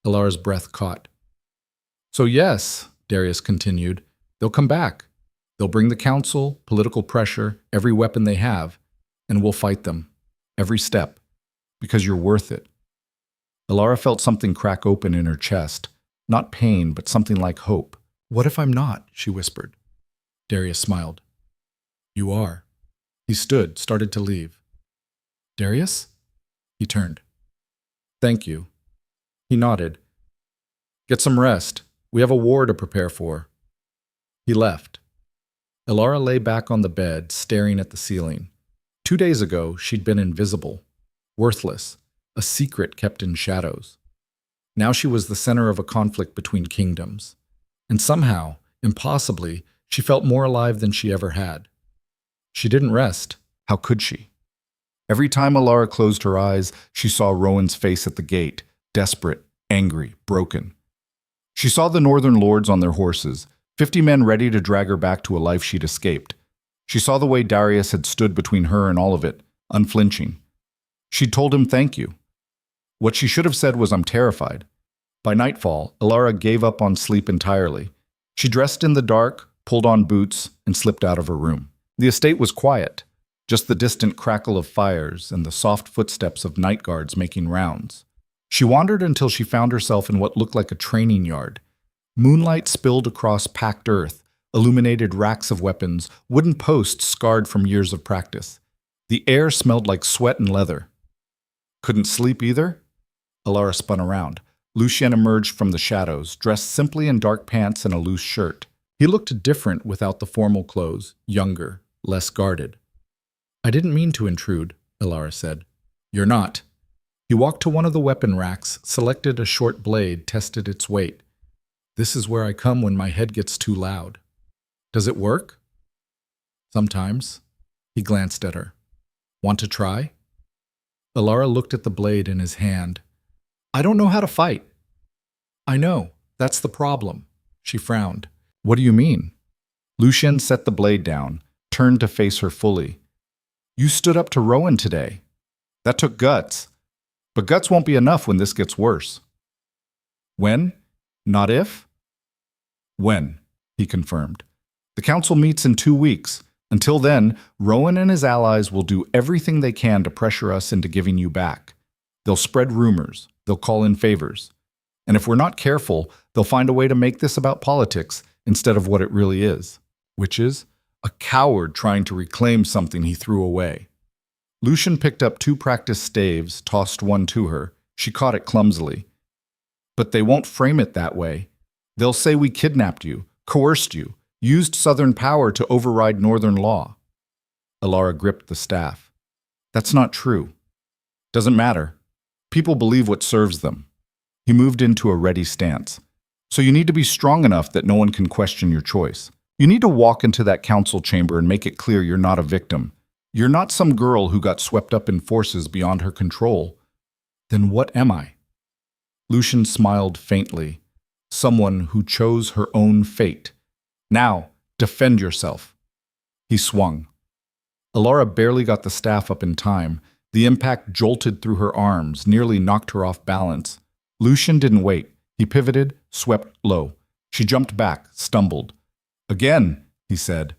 [SPEAKER 1] Alara's breath caught. "So yes," Darius continued, "they'll come back. They'll bring the council, political pressure, every weapon they have, and we'll fight them. Every step. Because you're worth it." Alara felt something crack open in her chest. Not pain, but something like hope. "What if I'm not?" she whispered. Darius smiled. "You are." He stood, started to leave. "Darius?" He turned. "Thank you." He nodded. "Get some rest. We have a war to prepare for." He left. Alara lay back on the bed, staring at the ceiling. 2 days ago, she'd been invisible, worthless, a secret kept in shadows. Now she was the center of a conflict between kingdoms. And somehow, impossibly, she felt more alive than she ever had. She didn't rest. How could she? Every time Alara closed her eyes, she saw Rowan's face at the gate, desperate, angry, broken. She saw the northern lords on their horses, 50 men ready to drag her back to a life she'd escaped. She saw the way Darius had stood between her and all of it, unflinching. She'd told him thank you. What she should have said was, I'm terrified. By nightfall, Elara gave up on sleep entirely. She dressed in the dark, pulled on boots, and slipped out of her room. The estate was quiet, just the distant crackle of fires and the soft footsteps of night guards making rounds. She wandered until she found herself in what looked like a training yard. Moonlight spilled across packed earth, illuminated racks of weapons, wooden posts scarred from years of practice. The air smelled like sweat and leather. Couldn't sleep either? Elara spun around. Lucien emerged from the shadows, dressed simply in dark pants and a loose shirt. He looked different without the formal clothes, younger, less guarded. I didn't mean to intrude, Elara said. You're not. He walked to one of the weapon racks, selected a short blade, tested its weight. This is where I come when my head gets too loud. Does it work? Sometimes. He glanced at her. Want to try? Elara looked at the blade in his hand. I don't know how to fight. I know. That's the problem. She frowned. What do you mean? Lucien set the blade down, turned to face her fully. You stood up to Rowan today. That took guts. But guts won't be enough when this gets worse. When? Not if? When, he confirmed. The council meets in 2 weeks. Until then, Rowan and his allies will do everything they can to pressure us into giving you back. They'll spread rumors. They'll call in favors. And if we're not careful, they'll find a way to make this about politics instead of what it really is, which is a coward trying to reclaim something he threw away. Lucien picked up 2 practiced staves, tossed one to her. She caught it clumsily. But they won't frame it that way. They'll say we kidnapped you, coerced you, used Southern power to override Northern law. Elara gripped the staff. That's not true. Doesn't matter. People believe what serves them. He moved into a ready stance. So you need to be strong enough that no one can question your choice. You need to walk into that council chamber and make it clear you're not a victim. You're not some girl who got swept up in forces beyond her control. Then what am I? Lucien smiled faintly. Someone who chose her own fate. Now, defend yourself. He swung. Elara barely got the staff up in time. The impact jolted through her arms, nearly knocked her off balance. Lucien didn't wait. He pivoted, swept low. She jumped back, stumbled. Again, he said.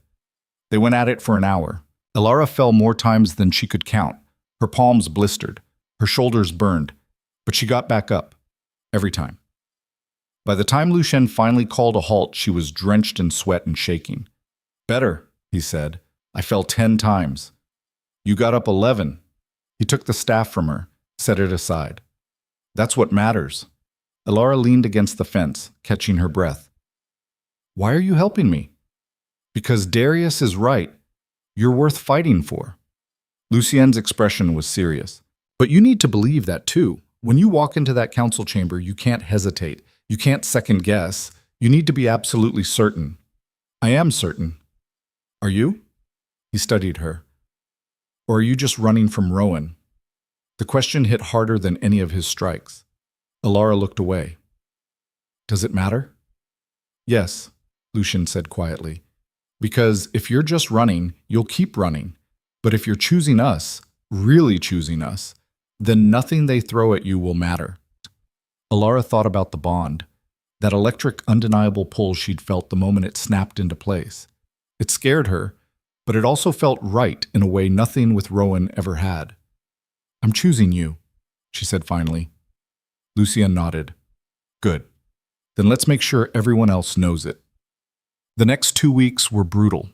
[SPEAKER 1] They went at it for an hour. Elara fell more times than she could count. Her palms blistered. Her shoulders burned. But she got back up. Every time. By the time Lucien finally called a halt, she was drenched in sweat and shaking. Better, he said. I fell 10 times. You got up 11. He took the staff from her, set it aside. That's what matters. Elara leaned against the fence, catching her breath. Why are you helping me? Because Darius is right. You're worth fighting for. Lucien's expression was serious. But you need to believe that too. When you walk into that council chamber, you can't hesitate. You can't second guess. You need to be absolutely certain. I am certain. Are you? He studied her. Or are you just running from Rowan? The question hit harder than any of his strikes. Elara looked away. Does it matter? Yes, Lucien said quietly. Because if you're just running, you'll keep running. But if you're choosing us, really choosing us, then nothing they throw at you will matter. Elara thought about the bond, that electric, undeniable pull she'd felt the moment it snapped into place. It scared her, but it also felt right in a way nothing with Rowan ever had. I'm choosing you, she said finally. Lucien nodded. Good. Then let's make sure everyone else knows it. The next 2 weeks were brutal.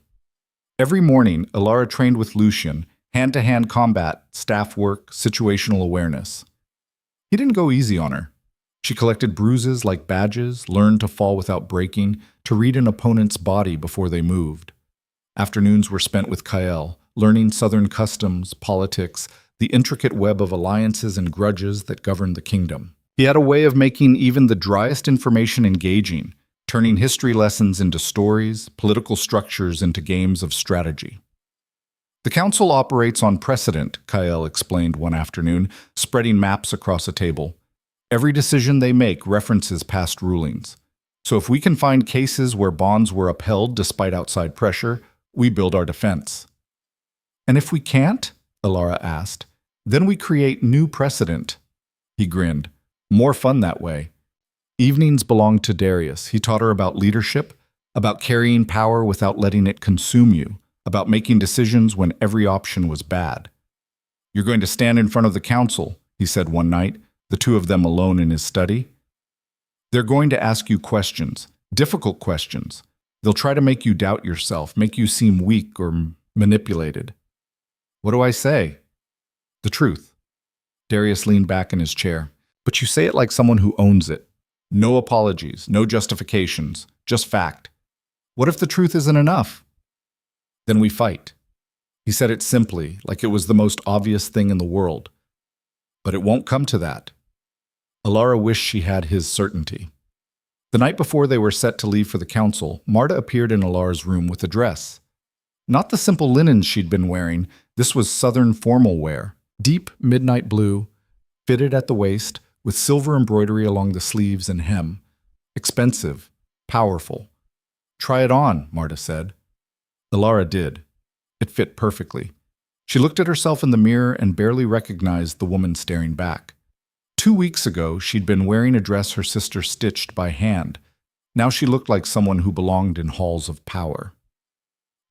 [SPEAKER 1] Every morning, Elara trained with Lucien, hand-to-hand combat, staff work, situational awareness. He didn't go easy on her. She collected bruises like badges, learned to fall without breaking, to read an opponent's body before they moved. Afternoons were spent with Kael, learning Southern customs, politics, the intricate web of alliances and grudges that governed the kingdom. He had a way of making even the driest information engaging, turning history lessons into stories, political structures into games of strategy. The council operates on precedent, Kael explained one afternoon, spreading maps across a table. Every decision they make references past rulings. So if we can find cases where bonds were upheld despite outside pressure, we build our defense. And if we can't, Alara asked, then we create new precedent. He grinned. More fun that way. Evenings belonged to Darius. He taught her about leadership, about carrying power without letting it consume you, about making decisions when every option was bad. You're going to stand in front of the council, he said one night, the two of them alone in his study. They're going to ask you questions, difficult questions. They'll try to make you doubt yourself, make you seem weak or manipulated. What do I say? The truth. Darius leaned back in his chair. But you say it like someone who owns it. No apologies, no justifications, just fact. What if the truth isn't enough? Then we fight. He said it simply, like it was the most obvious thing in the world. But it won't come to that. Alara wished she had his certainty. The night before they were set to leave for the council, Marta appeared in Alara's room with a dress. Not the simple linens she'd been wearing, this was southern formal wear, deep midnight blue, fitted at the waist, with silver embroidery along the sleeves and hem. Expensive, powerful. Try it on, Marta said. Alara did. It fit perfectly. She looked at herself in the mirror and barely recognized the woman staring back. 2 weeks ago, she'd been wearing a dress her sister stitched by hand. Now she looked like someone who belonged in halls of power.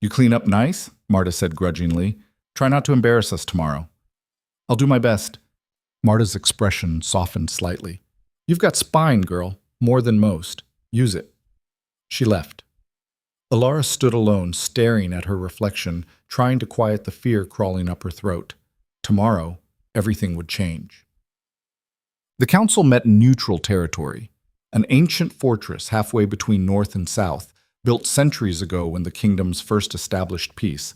[SPEAKER 1] You clean up nice? Marta said grudgingly. Try not to embarrass us tomorrow. I'll do my best. Marta's expression softened slightly. You've got spine, girl, more than most. Use it. She left. Alara stood alone, staring at her reflection, trying to quiet the fear crawling up her throat. Tomorrow, everything would change. The council met in neutral territory, an ancient fortress halfway between north and south, built centuries ago when the kingdoms first established peace.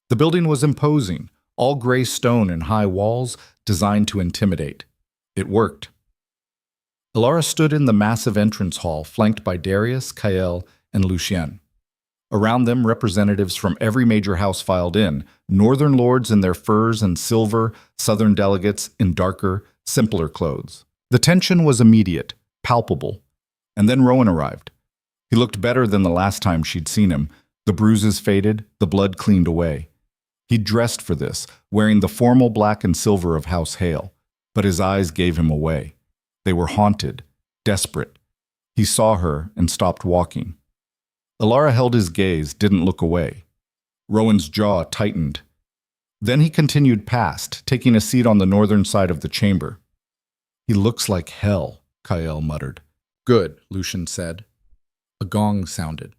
[SPEAKER 1] The building was imposing, all gray stone and high walls designed to intimidate. It worked. Alara stood in the massive entrance hall, flanked by Darius, Kael, and Lucien. Around them, representatives from every major house filed in, northern lords in their furs and silver, southern delegates in darker, simpler clothes. The tension was immediate, palpable. And then Rowan arrived. He looked better than the last time she'd seen him. The bruises faded, the blood cleaned away. He'd dressed for this, wearing the formal black and silver of House Hale, but his eyes gave him away. They were haunted, desperate. He saw her and stopped walking. Alara held his gaze, didn't look away. Rowan's jaw tightened. Then he continued past, taking a seat on the northern side of the chamber. He looks like hell, Kael muttered. Good, Lucien said. A gong sounded.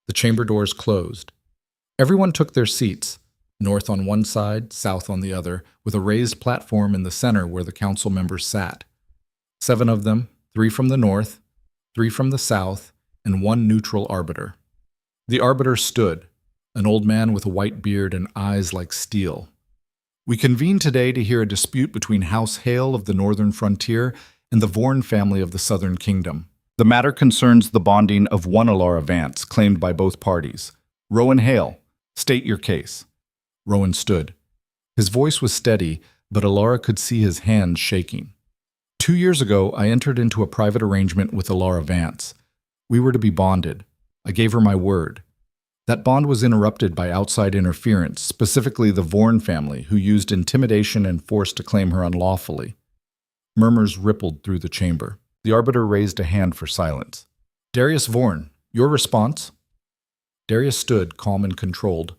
[SPEAKER 1] The chamber doors closed. Everyone took their seats, north on one side, south on the other, with a raised platform in the center where the council members sat. 7 of them, 3 from the north, 3 from the south, and 1 neutral arbiter. The arbiter stood, an old man with a white beard and eyes like steel. We convene today to hear a dispute between House Hale of the northern frontier and the Vorn family of the southern kingdom. The matter concerns the bonding of one Alara Vance, claimed by both parties. Rowan Hale, state your case. Rowan stood. His voice was steady, but Alara could see his hands shaking. 2 years ago, I entered into a private arrangement with Alara Vance. We were to be bonded. I gave her my word. That bond was interrupted by outside interference, specifically the Vorn family, who used intimidation and force to claim her unlawfully. Murmurs rippled through the chamber. The arbiter raised a hand for silence. Darius Vorn, your response? Darius stood, calm and controlled.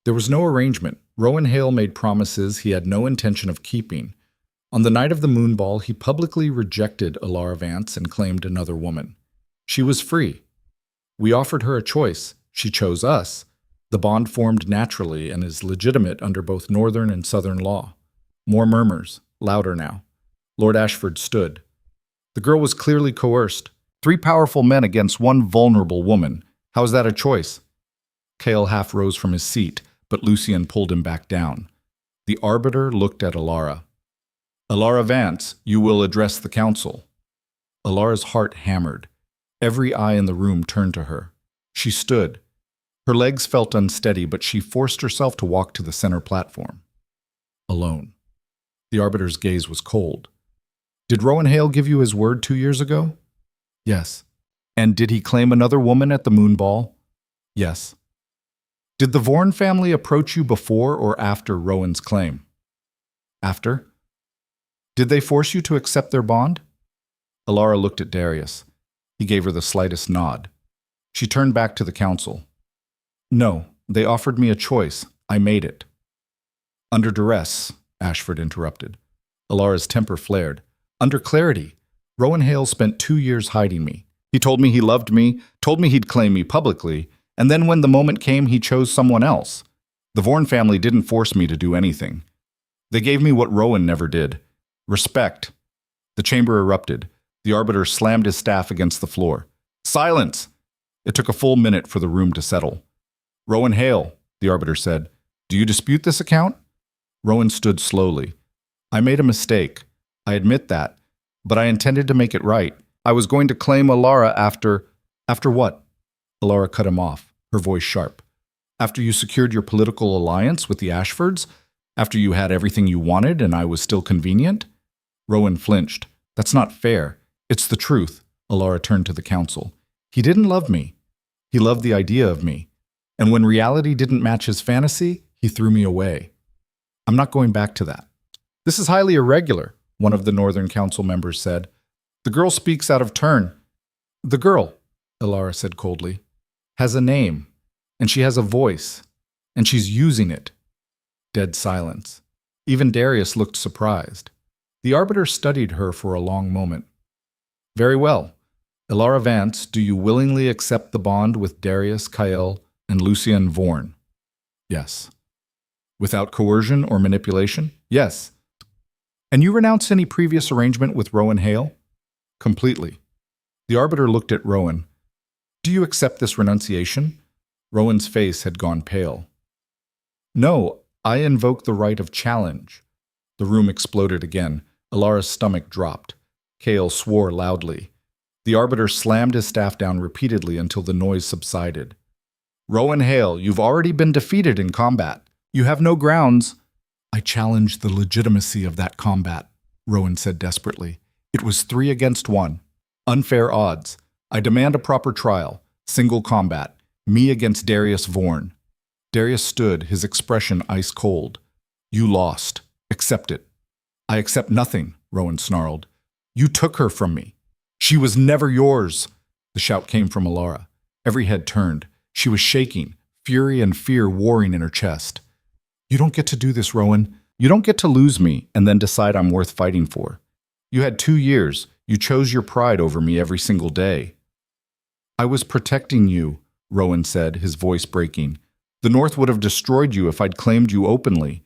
[SPEAKER 1] There was no arrangement. Rowan Hale made promises he had no intention of keeping. On the night of the moon ball, he publicly rejected Alara Vance and claimed another woman. She was free. We offered her a choice. She chose us. The bond formed naturally and is legitimate under both northern and southern law. More murmurs, louder now. Lord Ashford stood. The girl was clearly coerced. 3 powerful men against 1 vulnerable woman. How is that a choice? Kael half rose from his seat, but Lucien pulled him back down. The arbiter looked at Alara. Alara Vance, you will address the council. Alara's heart hammered. Every eye in the room turned to her. She stood. Her legs felt unsteady, but she forced herself to walk to the center platform. Alone. The arbiter's gaze was cold. Did Rowan Hale give you his word 2 years ago? Yes. And did he claim another woman at the moon ball? Yes. Did the Vorn family approach you before or after Rowan's claim? After. Did they force you to accept their bond? Alara looked at Darius. He gave her the slightest nod. She turned back to the council. No, they offered me a choice. I made it. Under duress, Ashford interrupted. Alara's temper flared. Under clarity, Rowan Hale spent 2 years hiding me. He told me he loved me, told me he'd claim me publicly, and then when the moment came, he chose someone else. The Vorn family didn't force me to do anything. They gave me what Rowan never did. Respect. The chamber erupted. The arbiter slammed his staff against the floor. Silence! It took a full minute for the room to settle. Rowan Hale, the arbiter said, do you dispute this account? Rowan stood slowly. I made a mistake. I admit that. But I intended to make it right. I was going to claim Alara after... After what? Alara cut him off, her voice sharp. After you secured your political alliance with the Ashfords? After you had everything you wanted and I was still convenient? Rowan flinched. That's not fair. It's the truth. Alara turned to the council. He didn't love me. He loved the idea of me. And when reality didn't match his fantasy, he threw me away. I'm not going back to that. This is highly irregular, one of the Northern Council members said. The girl speaks out of turn. The girl, Alara said coldly, has a name, and she has a voice, and she's using it. Dead silence. Even Darius looked surprised. The arbiter studied her for a long moment. Very well. Alara Vance, do you willingly accept the bond with Darius Kyle and Lucien Vorn? Yes. Without coercion or manipulation? Yes. And you renounce any previous arrangement with Rowan Hale? Completely. The arbiter looked at Rowan. Do you accept this renunciation? Rowan's face had gone pale. No, I invoke the right of challenge. The room exploded again. Alara's stomach dropped. Kale swore loudly. The arbiter slammed his staff down repeatedly until the noise subsided. Rowan Hale, you've already been defeated in combat. You have no grounds. I challenge the legitimacy of that combat, Rowan said desperately. It was 3 against 1. Unfair odds. I demand a proper trial. Single combat. Me against Darius Vorn. Darius stood, his expression ice cold. You lost. Accept it. I accept nothing, Rowan snarled. You took her from me. She was never yours. The shout came from Alara. Every head turned. She was shaking, fury and fear warring in her chest. You don't get to do this, Rowan. You don't get to lose me and then decide I'm worth fighting for. You had 2 years. You chose your pride over me every single day. I was protecting you, Rowan said, his voice breaking. The North would have destroyed you if I'd claimed you openly.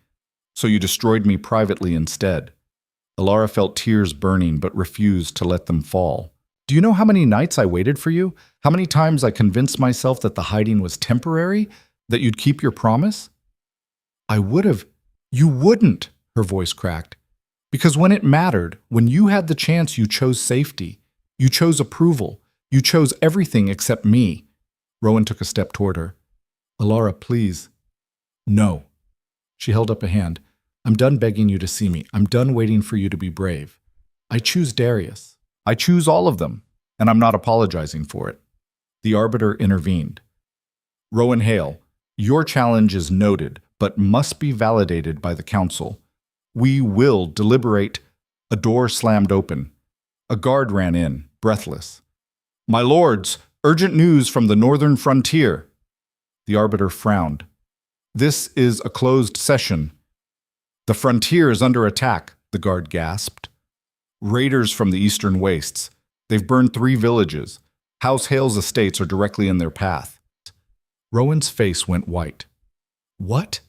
[SPEAKER 1] So you destroyed me privately instead. Alara felt tears burning but refused to let them fall. Do you know how many nights I waited for you? How many times I convinced myself that the hiding was temporary? That you'd keep your promise? I would have. You wouldn't, her voice cracked. Because when it mattered, when you had the chance, you chose safety. You chose approval. You chose everything except me. Rowan took a step toward her. Alara, please. No. She held up a hand. I'm done begging you to see me. I'm done waiting for you to be brave. I choose Darius. I choose all of them, and I'm not apologizing for it. The arbiter intervened. Rowan Hale, your challenge is noted, but must be validated by the council. We will deliberate. A door slammed open. A guard ran in, breathless. My lords, urgent news from the northern frontier. The arbiter frowned. This is a closed session. The frontier is under attack, the guard gasped. Raiders from the eastern wastes. They've burned 3 villages. House Hale's estates are directly in their path. Rowan's face went white. What?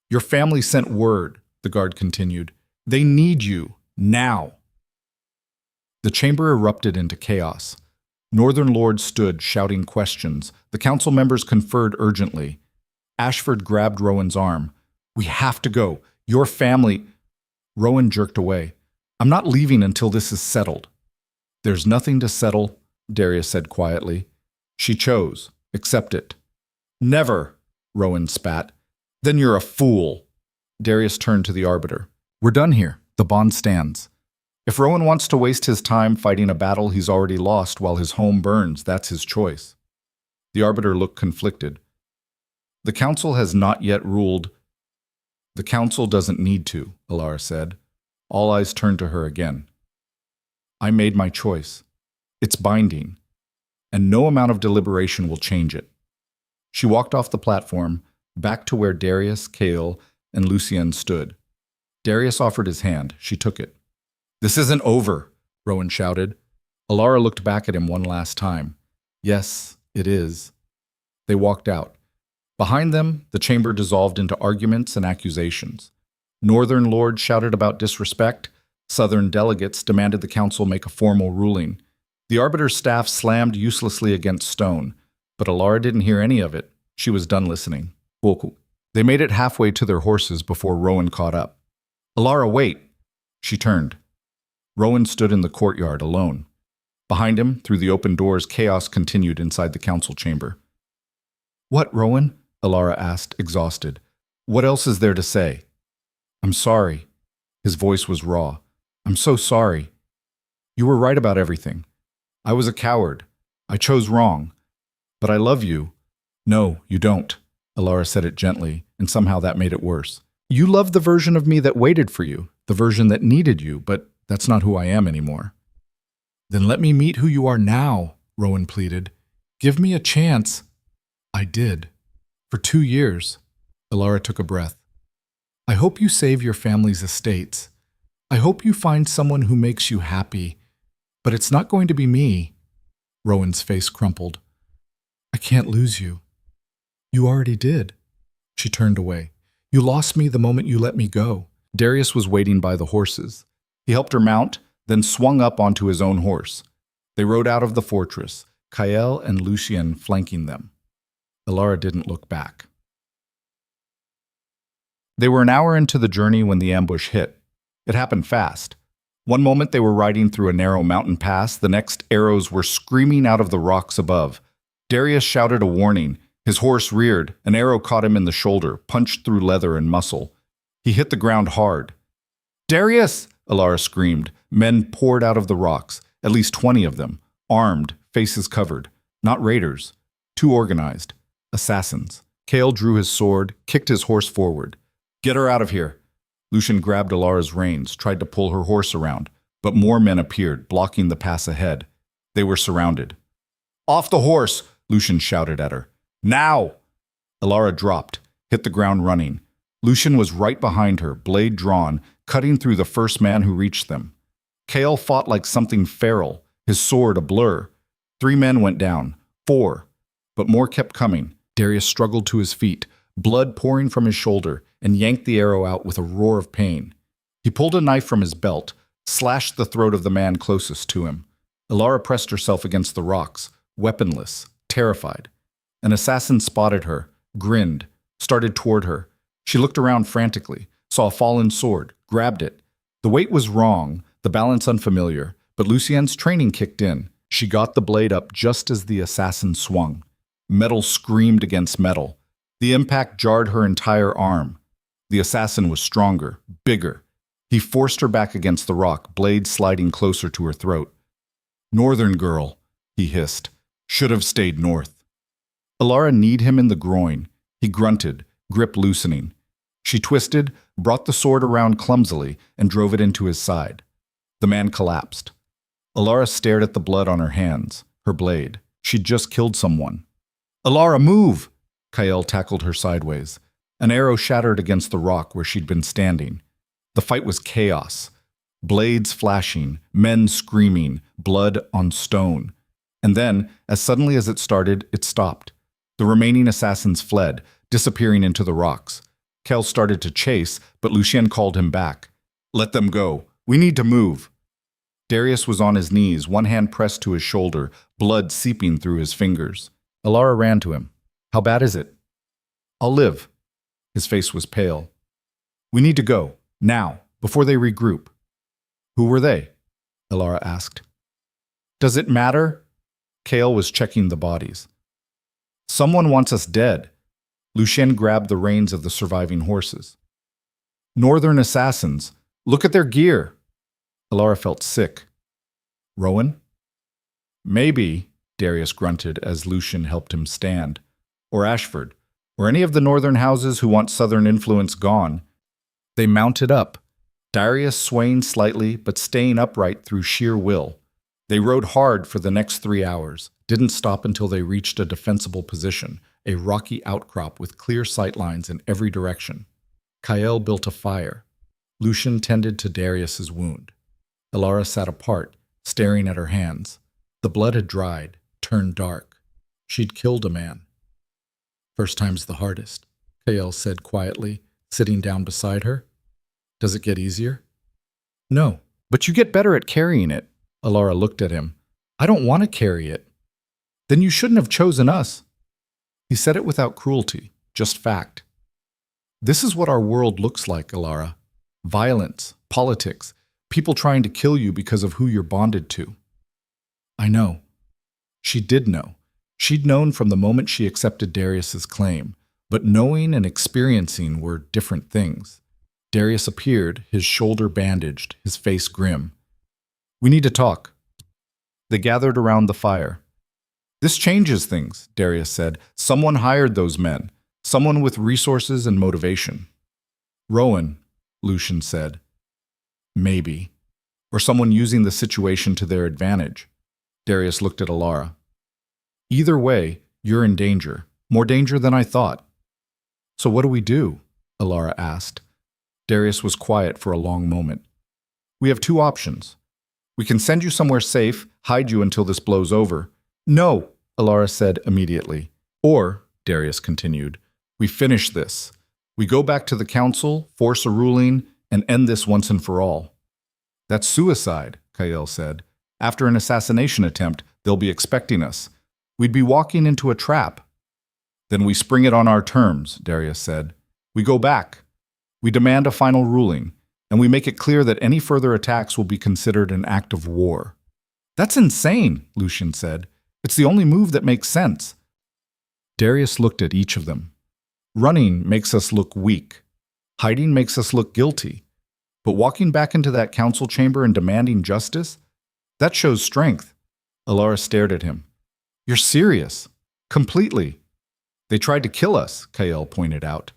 [SPEAKER 1] Your family sent word, the guard continued. They need you, now. The chamber erupted into chaos. Northern lords stood, shouting questions. The council members conferred urgently. Ashford grabbed Rowan's arm. We have to go. Your family... Rowan jerked away. I'm not leaving until this is settled. There's nothing to settle, Darius said quietly. She chose. Accept it. Never, Rowan spat. Then you're a fool. Darius turned to the arbiter. We're done here. The bond stands. If Rowan wants to waste his time fighting a battle he's already lost while his home burns, that's his choice. The arbiter looked conflicted. The council has not yet ruled. The council doesn't need to, Alara said. All eyes turned to her again. I made my choice. It's binding, and no amount of deliberation will change it. She walked off the platform, back to where Darius, Kale, and Lucien stood. Darius offered his hand. She took it. This isn't over, Rowan shouted. Alara looked back at him one last time. Yes, it is. They walked out. Behind them, the chamber dissolved into arguments and accusations. Northern lords shouted about disrespect. Southern delegates demanded the council make a formal ruling. The arbiter's staff slammed uselessly against stone, but Alara didn't hear any of it. She was done listening. They made it halfway to their horses before Rowan caught up. Alara, wait! She turned. Rowan stood in the courtyard alone. Behind him, through the open doors, chaos continued inside the council chamber. What, Rowan? Alara asked, exhausted. What else is there to say? I'm sorry. His voice was raw. I'm so sorry. You were right about everything. I was a coward. I chose wrong. But I love you. No, you don't. Alara said it gently, and somehow that made it worse. You loved the version of me that waited for you, the version that needed you, but that's not who I am anymore. Then let me meet who you are now, Rowan pleaded. Give me a chance. I did. For 2 years. Alara took a breath. I hope you save your family's estates. I hope you find someone who makes you happy. But it's not going to be me. Rowan's face crumpled. I can't lose you. You already did. She turned away. You lost me the moment you let me go. Darius was waiting by the horses. He helped her mount, then swung up onto his own horse. They rode out of the fortress, Kael and Lucien flanking them. Alara didn't look back. They were an hour into the journey when the ambush hit. It happened fast. One moment they were riding through a narrow mountain pass, the next arrows were screaming out of the rocks above. Darius shouted a warning. His horse reared. An arrow caught him in the shoulder, punched through leather and muscle. He hit the ground hard. Darius! Alara screamed. Men poured out of the rocks, at least 20 of them, armed, faces covered. Not raiders. Too organized. Assassins. Kale drew his sword, kicked his horse forward. Get her out of here. Lucien grabbed Alara's reins, tried to pull her horse around, but more men appeared, blocking the pass ahead. They were surrounded. Off the horse! Lucien shouted at her. Now! Alara dropped, hit the ground running. Lucien was right behind her, blade drawn, cutting through the first man who reached them. Kale fought like something feral, his sword a blur. 3 men went down, 4, but more kept coming. Darius struggled to his feet, blood pouring from his shoulder, and yanked the arrow out with a roar of pain. He pulled a knife from his belt, slashed the throat of the man closest to him. Alara pressed herself against the rocks, weaponless, terrified. An assassin spotted her, grinned, started toward her. She looked around frantically, saw a fallen sword, grabbed it. The weight was wrong, the balance unfamiliar, but Lucien's training kicked in. She got the blade up just as the assassin swung. Metal screamed against metal. The impact jarred her entire arm. The assassin was stronger, bigger. He forced her back against the rock, blade sliding closer to her throat. Northern girl, he hissed. Should have stayed north. Alara kneed him in the groin. He grunted, grip loosening. She twisted, brought the sword around clumsily, and drove it into his side. The man collapsed. Alara stared at the blood on her hands, her blade. She'd just killed someone. Alara, move! Kael tackled her sideways. An arrow shattered against the rock where she'd been standing. The fight was chaos. Blades flashing, men screaming, blood on stone. And then, as suddenly as it started, it stopped. The remaining assassins fled, disappearing into the rocks. Kael started to chase, but Lucien called him back. Let them go. We need to move. Darius was on his knees, one hand pressed to his shoulder, blood seeping through his fingers. Alara ran to him. How bad is it? I'll live. His face was pale. We need to go, now, before they regroup. Who were they? Alara asked. Does it matter? Kael was checking the bodies. Someone wants us dead. Lucien grabbed the reins of the surviving horses. Northern assassins. Look at their gear. Alara felt sick. Rowan? Maybe, Darius grunted as Lucian helped him stand. Or Ashford. Or any of the northern houses who want southern influence gone. They mounted up, Darius swaying slightly but staying upright through sheer will. They rode hard for the next 3 hours, didn't stop until they reached a defensible position, a rocky outcrop with clear sightlines in every direction. Kael built a fire. Lucian tended to Darius's wound. Alara sat apart, staring at her hands. The blood had dried, turned dark. She'd killed a man. First time's the hardest, Kael said quietly, sitting down beside her. Does it get easier? No, but you get better at carrying it. Alara looked at him. I don't want to carry it. Then you shouldn't have chosen us. He said it without cruelty, just fact. This is what our world looks like, Alara. Violence, politics, people trying to kill you because of who you're bonded to. I know. She did know. She'd known from the moment she accepted Darius's claim, but knowing and experiencing were different things. Darius appeared, his shoulder bandaged, his face grim. We need to talk. They gathered around the fire. This changes things, Darius said. Someone hired those men. Someone with resources and motivation. Rowan, Lucian said. Maybe. Or someone using the situation to their advantage. Darius looked at Alara. Either way, you're in danger. More danger than I thought. So what do we do? Alara asked. Darius was quiet for a long moment. We have 2 options. We can send you somewhere safe, hide you until this blows over. No, Alara said immediately. Or, Darius continued, we finish this. We go back to the council, force a ruling, and end this once and for all. That's suicide, Kael said. After an assassination attempt, they'll be expecting us. We'd be walking into a trap. Then we spring it on our terms, Darius said. We go back. We demand a final ruling, and we make it clear that any further attacks will be considered an act of war. That's insane, Lucian said. It's the only move that makes sense. Darius looked at each of them. Running makes us look weak. Hiding makes us look guilty. But walking back into that council chamber and demanding justice? That shows strength. Alara stared at him. You're serious. Completely. They tried to kill us, Kael pointed out.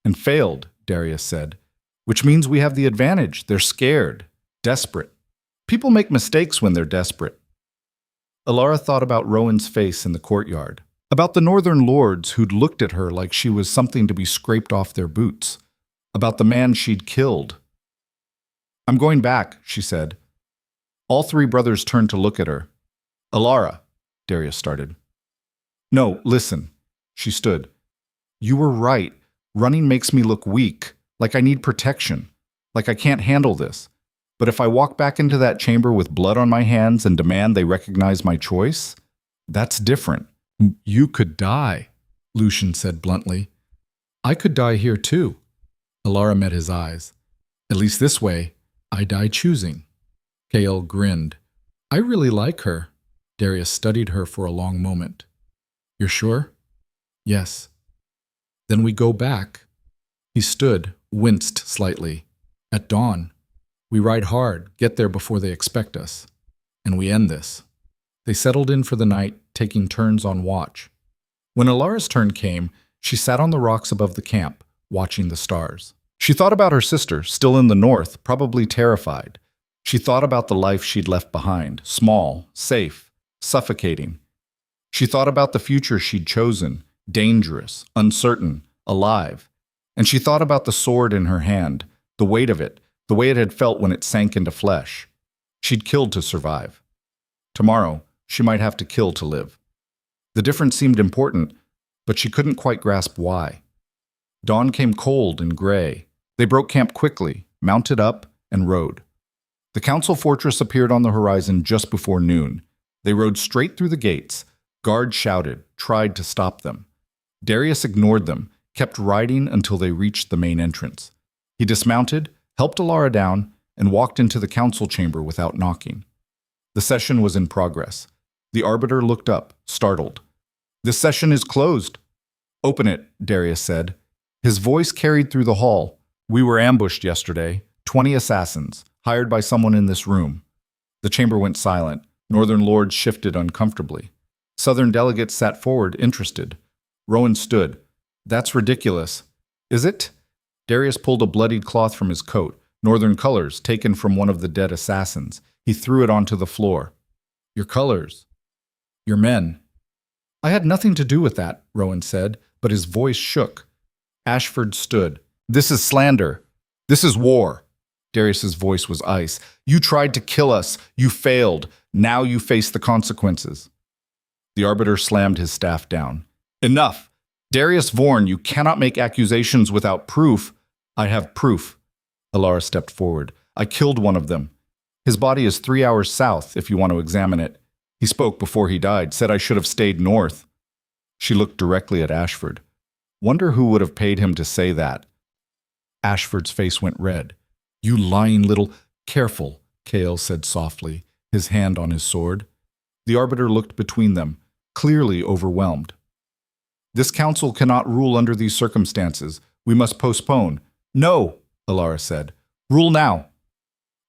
[SPEAKER 1] And failed, Darius said. Which means we have the advantage. They're scared. Desperate. People make mistakes when they're desperate. Alara thought about Rowan's face in the courtyard. About the northern lords who'd looked at her like she was something to be scraped off their boots. About the man she'd killed. I'm going back, she said. All 3 brothers turned to look at her. Alara, Darius started. No, listen. She stood. You were right. Running makes me look weak, like I need protection, like I can't handle this. But if I walk back into that chamber with blood on my hands and demand they recognize my choice, that's different. You could die, Lucian said bluntly. I could die here too. Alara met his eyes. At least this way, I die choosing. Kael grinned. I really like her. Darius studied her for a long moment. You're sure? Yes. Then we go back. He stood, winced slightly. At dawn. We ride hard, get there before they expect us. And we end this. They settled in for the night, taking turns on watch. When Alara's turn came, she sat on the rocks above the camp, watching the stars. She thought about her sister, still in the north, probably terrified. She thought about the life she'd left behind, small, safe, suffocating. She thought about the future she'd chosen, dangerous, uncertain, alive. And she thought about the sword in her hand, the weight of it, the way it had felt when it sank into flesh. She'd killed to survive. Tomorrow, she might have to kill to live. The difference seemed important, but she couldn't quite grasp why. Dawn came cold and gray. They broke camp quickly, mounted up, and rode. The council fortress appeared on the horizon just before noon. They rode straight through the gates. Guards shouted, tried to stop them. Darius ignored them, kept riding until they reached the main entrance. He dismounted, helped Alara down, and walked into the council chamber without knocking. The session was in progress. The arbiter looked up, startled. "This session is closed." "Open it," Darius said. His voice carried through the hall. "We were ambushed yesterday. 20 assassins. Hired by someone in this room. The chamber went silent. Northern lords shifted uncomfortably. Southern delegates sat forward, interested. Rowan stood. That's ridiculous. Is it? Darius pulled a bloodied cloth from his coat, Northern colors taken from one of the dead assassins. He threw it onto the floor. Your colors. Your men. I had nothing to do with that, Rowan said, but his voice shook. Ashford stood. This is slander. This is war. Darius's voice was ice. You tried to kill us. You failed. Now you face the consequences. The arbiter slammed his staff down. Enough! Darius Vorn, you cannot make accusations without proof. I have proof. Alara stepped forward. I killed one of them. His body is 3 hours south, if you want to examine it. He spoke before he died, said I should have stayed north. She looked directly at Ashford. Wonder who would have paid him to say that. Ashford's face went red. You lying little... Careful, Cale said softly, his hand on his sword. The arbiter looked between them, clearly overwhelmed. This council cannot rule under these circumstances. We must postpone. No, Alara said. Rule now.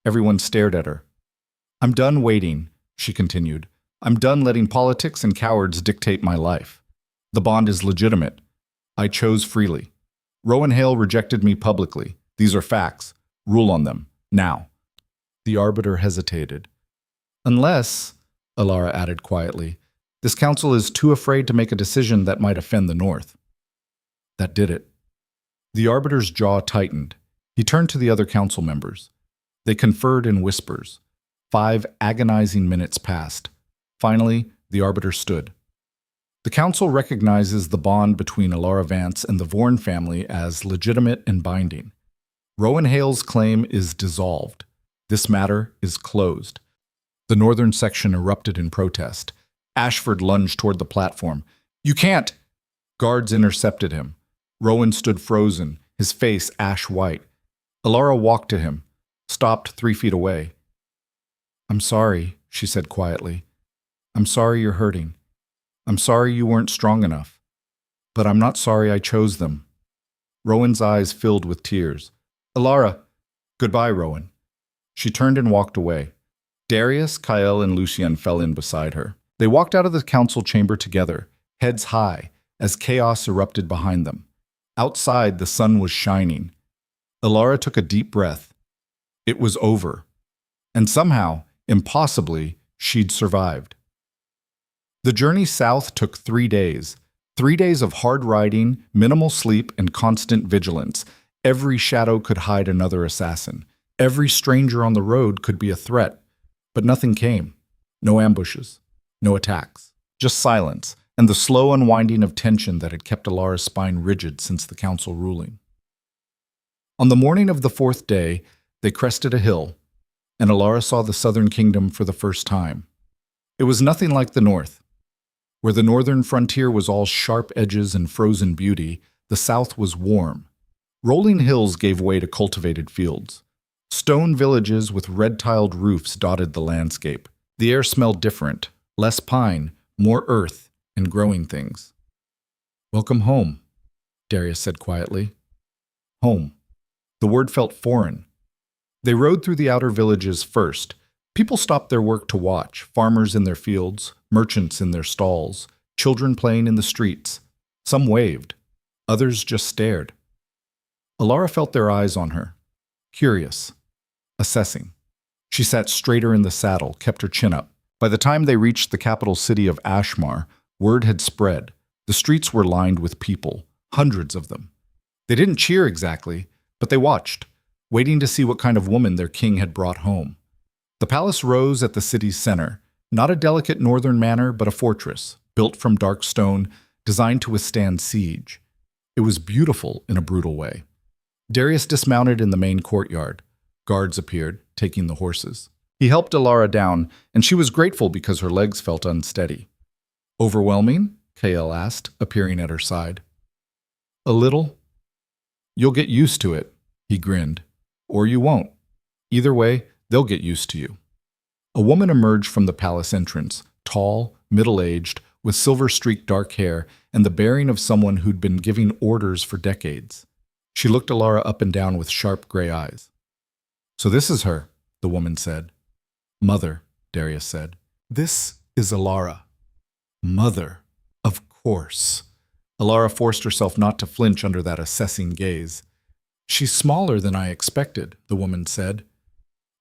[SPEAKER 1] Everyone stared at her. I'm done waiting, she continued. I'm done letting politics and cowards dictate my life. The bond is legitimate. I chose freely. Rowan Hale rejected me publicly. These are facts. Rule on them. Now. The arbiter hesitated. Unless, Alara added quietly, this council is too afraid to make a decision that might offend the North. That did it. The arbiter's jaw tightened. He turned to the other council members. They conferred in whispers. 5 agonizing minutes passed. Finally, the arbiter stood. The council recognizes the bond between Alara Vance and the Vorn family as legitimate and binding. Rowan Hale's claim is dissolved. This matter is closed. The northern section erupted in protest. Ashford lunged toward the platform. You can't! Guards intercepted him. Rowan stood frozen, his face ash-white. Alara walked to him, stopped 3 feet away. I'm sorry, she said quietly. I'm sorry you're hurting. I'm sorry you weren't strong enough. But I'm not sorry I chose them. Rowan's eyes filled with tears. Alara! Goodbye, Rowan. She turned and walked away. Darius, Kyle, and Lucien fell in beside her. They walked out of the council chamber together, heads high, as chaos erupted behind them. Outside, the sun was shining. Alara took a deep breath. It was over. And somehow, impossibly, she'd survived. The journey south took 3 days. 3 days of hard riding, minimal sleep, and constant vigilance. Every shadow could hide another assassin. Every stranger on the road could be a threat. But nothing came. No ambushes. No attacks. Just silence, and the slow unwinding of tension that had kept Alara's spine rigid since the council ruling. On the morning of the 4th day, they crested a hill, and Alara saw the southern kingdom for the first time. It was nothing like the north. Where the northern frontier was all sharp edges and frozen beauty, the south was warm. Rolling hills gave way to cultivated fields. Stone villages with red-tiled roofs dotted the landscape. The air smelled different, less pine, more earth, and growing things. Welcome home, Darius said quietly. Home. The word felt foreign. They rode through the outer villages first. People stopped their work to watch, farmers in their fields, merchants in their stalls, children playing in the streets. Some waved. Others just stared. Alara felt their eyes on her. Curious. Assessing. She sat straighter in the saddle, kept her chin up. By the time they reached the capital city of Ashmar, word had spread. The streets were lined with people, hundreds of them. They didn't cheer exactly, but they watched, waiting to see what kind of woman their king had brought home. The palace rose at the city's center, not a delicate northern manor, but a fortress, built from dark stone, designed to withstand siege. It was beautiful in a brutal way. Darius dismounted in the main courtyard. Guards appeared, taking the horses. He helped Alara down, and she was grateful because her legs felt unsteady. Overwhelming? Kael asked, appearing at her side. A little. You'll get used to it, he grinned. Or you won't. Either way, they'll get used to you. A woman emerged from the palace entrance, tall, middle-aged, with silver-streaked dark hair and the bearing of someone who'd been giving orders for decades. She looked Alara up and down with sharp gray eyes. So this is her. the woman said. Mother, Darius said. This is Alara. Mother, of course. Alara forced herself not to flinch under that assessing gaze. She's smaller than I expected, the woman said.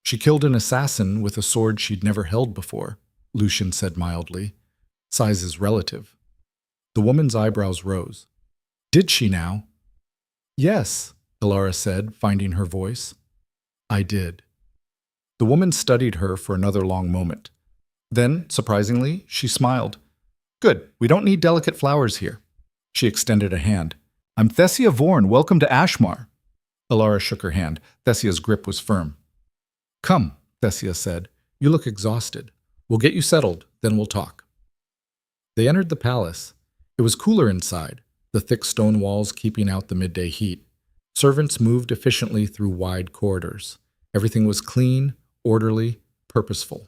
[SPEAKER 1] She killed an assassin with a sword she'd never held before, Lucian said mildly. Size is relative. The woman's eyebrows rose. Did she now? Yes, Alara said, finding her voice. I did. The woman studied her for another long moment. Then, surprisingly, she smiled. Good, we don't need delicate flowers here. She extended a hand. I'm Thessia Vorn, welcome to Ashmar. Alara shook her hand. Thessia's grip was firm. Come, Thessia said. You look exhausted. We'll get you settled, then we'll talk. They entered the palace. It was cooler inside, the thick stone walls keeping out the midday heat. Servants moved efficiently through wide corridors. Everything was clean, orderly, purposeful.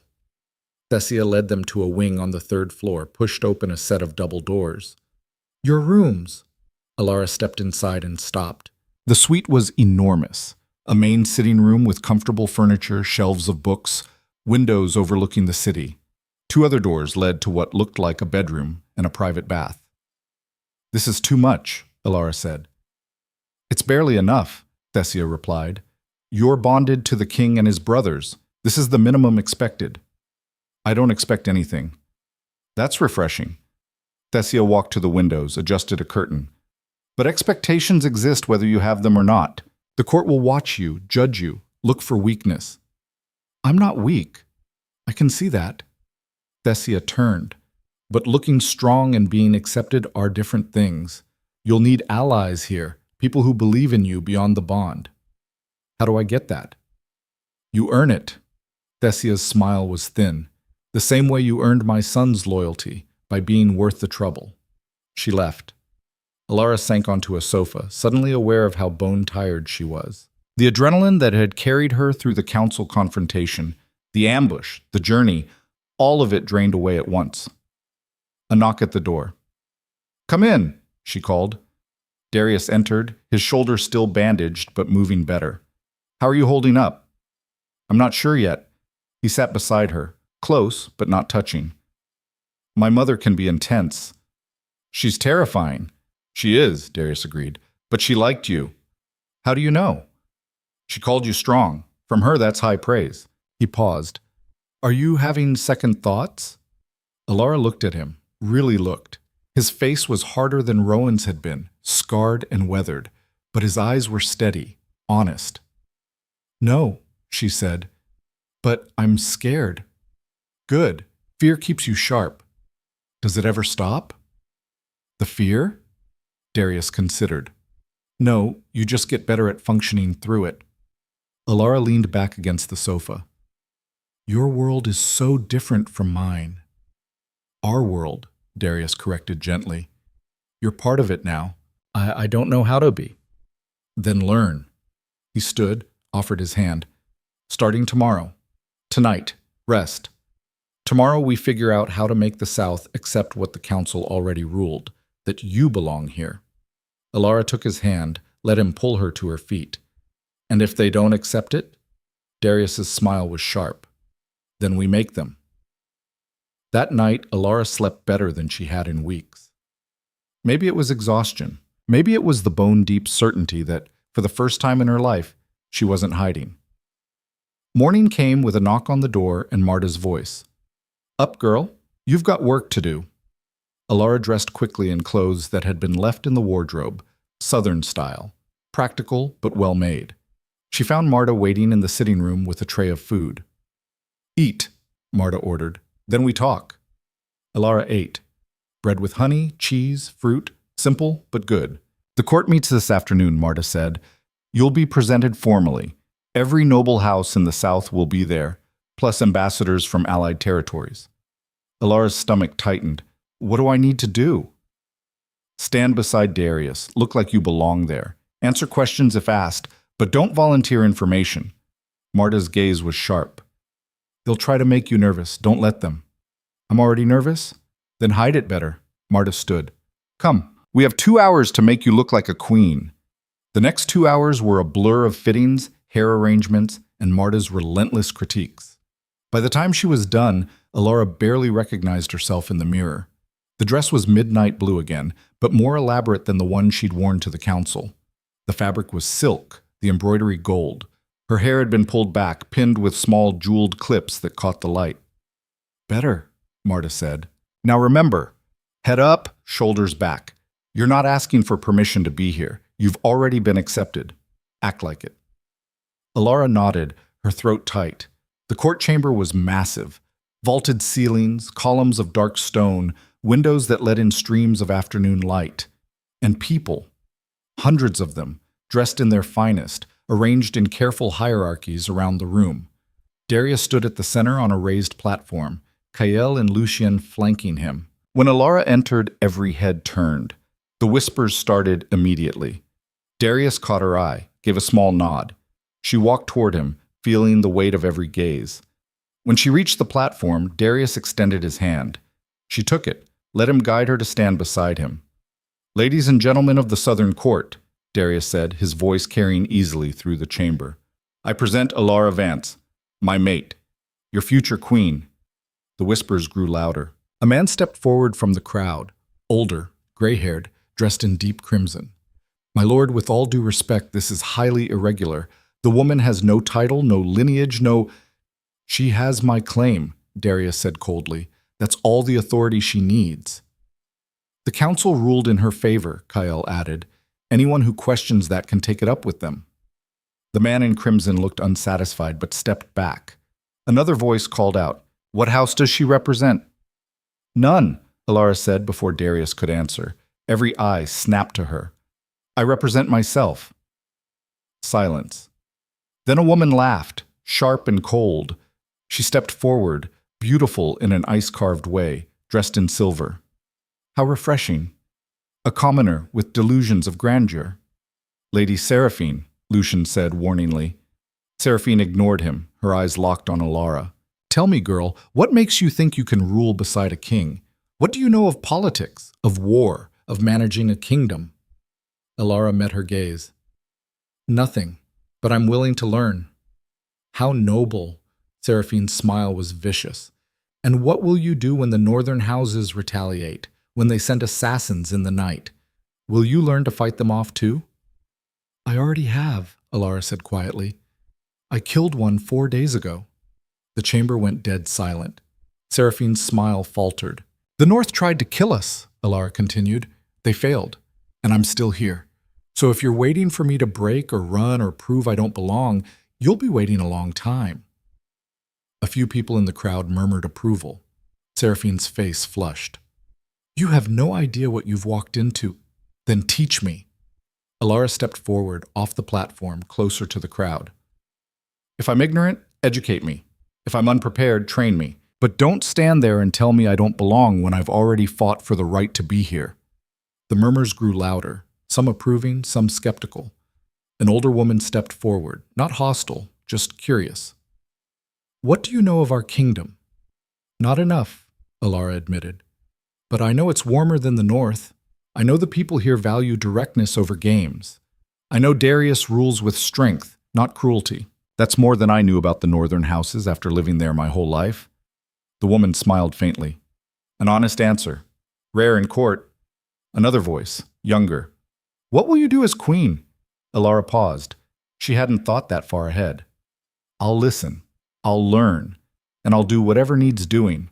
[SPEAKER 1] Thessia led them to a wing on the third floor, pushed open a set of double doors. Your rooms. Alara stepped inside and stopped. The suite was enormous. A main sitting room with comfortable furniture, shelves of books, windows overlooking the city. 2 other doors led to what looked like a bedroom and a private bath. This is too much, Alara said. It's barely enough, Thessia replied. You're bonded to the king and his brothers. This is the minimum expected. I don't expect anything. That's refreshing. Thessia walked to the windows, adjusted a curtain. But expectations exist whether you have them or not. The court will watch you, judge you, look for weakness. I'm not weak. I can see that. Thessia turned. But looking strong and being accepted are different things. You'll need allies here, people who believe in you beyond the bond. How do I get that? You earn it. Thessia's smile was thin. The same way you earned my son's loyalty, by being worth the trouble. She left. Alara sank onto a sofa, suddenly aware of how bone-tired she was. The adrenaline that had carried her through the council confrontation, the ambush, the journey, all of it drained away at once. A knock at the door. Come in, she called. Darius entered, his shoulder still bandaged but moving better. How are you holding up? I'm not sure yet. He sat beside her, close but not touching. My mother can be intense. She's terrifying. She is, Darius agreed, but she liked you. How do you know? She called you strong. From her, that's high praise. He paused. Are you having second thoughts? Alara looked at him, really looked. His face was harder than Rowan's had been, scarred and weathered, but his eyes were steady, honest. No, she said, but I'm scared. Good. Fear keeps you sharp. Does it ever stop? The fear? Darius considered. No, you just get better at functioning through it. Alara leaned back against the sofa. Your world is so different from mine. Our world, Darius corrected gently. You're part of it now. I don't know how to be. Then learn. He stood, offered his hand. Starting tomorrow. Tonight. Rest. Tomorrow we figure out how to make the South accept what the council already ruled, that you belong here. Alara took his hand, let him pull her to her feet. And if they don't accept it? Darius's smile was sharp. Then we make them. That night, Alara slept better than she had in weeks. Maybe it was exhaustion. Maybe it was the bone-deep certainty that, for the first time in her life, she wasn't hiding. Morning came with a knock on the door and Marta's voice. Up, girl. You've got work to do. Alara dressed quickly in clothes that had been left in the wardrobe, Southern style, practical but well-made. She found Marta waiting in the sitting room with a tray of food. Eat, Marta ordered. Then we talk. Alara ate. Bread with honey, cheese, fruit, simple but good. The court meets this afternoon, Marta said. You'll be presented formally. Every noble house in the South will be there, plus ambassadors from allied territories. Alara's stomach tightened. What do I need to do? Stand beside Darius. Look like you belong there. Answer questions if asked, but don't volunteer information. Marta's gaze was sharp. They'll try to make you nervous. Don't let them. I'm already nervous? Then hide it better. Marta stood. Come, we have 2 hours to make you look like a queen. The next 2 hours were a blur of fittings, hair arrangements, and Marta's relentless critiques. By the time she was done, Alara barely recognized herself in the mirror. The dress was midnight blue again, but more elaborate than the one she'd worn to the council. The fabric was silk, the embroidery gold. Her hair had been pulled back, pinned with small jeweled clips that caught the light. "Better," Marta said. "Now remember, head up, shoulders back. You're not asking for permission to be here. You've already been accepted. Act like it." Alara nodded, her throat tight. The court chamber was massive. Vaulted ceilings, columns of dark stone, windows that let in streams of afternoon light. And people. Hundreds of them, dressed in their finest, arranged in careful hierarchies around the room. Darius stood at the center on a raised platform, Kael and Lucien flanking him. When Alara entered, every head turned. The whispers started immediately. Darius caught her eye, gave a small nod. She walked toward him, feeling the weight of every gaze. When she reached the platform, Darius extended his hand. She took it, let him guide her to stand beside him. "Ladies and gentlemen of the Southern Court," Darius said, his voice carrying easily through the chamber, "I present Alara Vance, my mate, your future queen." The whispers grew louder. A man stepped forward from the crowd, older, gray-haired, dressed in deep crimson. "My lord, with all due respect, this is highly irregular. The woman has no title, no lineage, no—" "She has my claim," Darius said coldly. "That's all the authority she needs." "The council ruled in her favor," Kael added. "Anyone who questions that can take it up with them." The man in crimson looked unsatisfied but stepped back. Another voice called out, "What house does she represent?" "None," Alara said before Darius could answer. Every eye snapped to her. "I represent myself." Silence. Then a woman laughed, sharp and cold. She stepped forward, beautiful in an ice-carved way, dressed in silver. How refreshing. A commoner with delusions of grandeur. "Lady Seraphine," Lucien said warningly. Seraphine ignored him, her eyes locked on Alara. "Tell me, girl, what makes you think you can rule beside a king? What do you know of politics, of war, of managing a kingdom?" Alara met her gaze. "Nothing, but I'm willing to learn." "How noble!" Seraphine's smile was vicious. "And what will you do when the northern houses retaliate, when they send assassins in the night? Will you learn to fight them off too?" "I already have," Alara said quietly. "I killed one 4 days ago." The chamber went dead silent. Seraphine's smile faltered. "The North tried to kill us," Alara continued. "They failed, and I'm still here. So if you're waiting for me to break or run or prove I don't belong, you'll be waiting a long time." A few people in the crowd murmured approval. Seraphine's face flushed. "You have no idea what you've walked into. Then teach me." Alara stepped forward, off the platform, closer to the crowd. "If I'm ignorant, educate me. If I'm unprepared, train me. But don't stand there and tell me I don't belong when I've already fought for the right to be here." The murmurs grew louder, some approving, some skeptical. An older woman stepped forward, not hostile, just curious. "What do you know of our kingdom?" "Not enough," Alara admitted. "But I know it's warmer than the North. I know the people here value directness over games. I know Darius rules with strength, not cruelty. That's more than I knew about the northern houses after living there my whole life." The woman smiled faintly. "An honest answer. Rare in court." Another voice, younger. "What will you do as queen?" Alara paused. She hadn't thought that far ahead. "I'll listen. I'll learn. And I'll do whatever needs doing."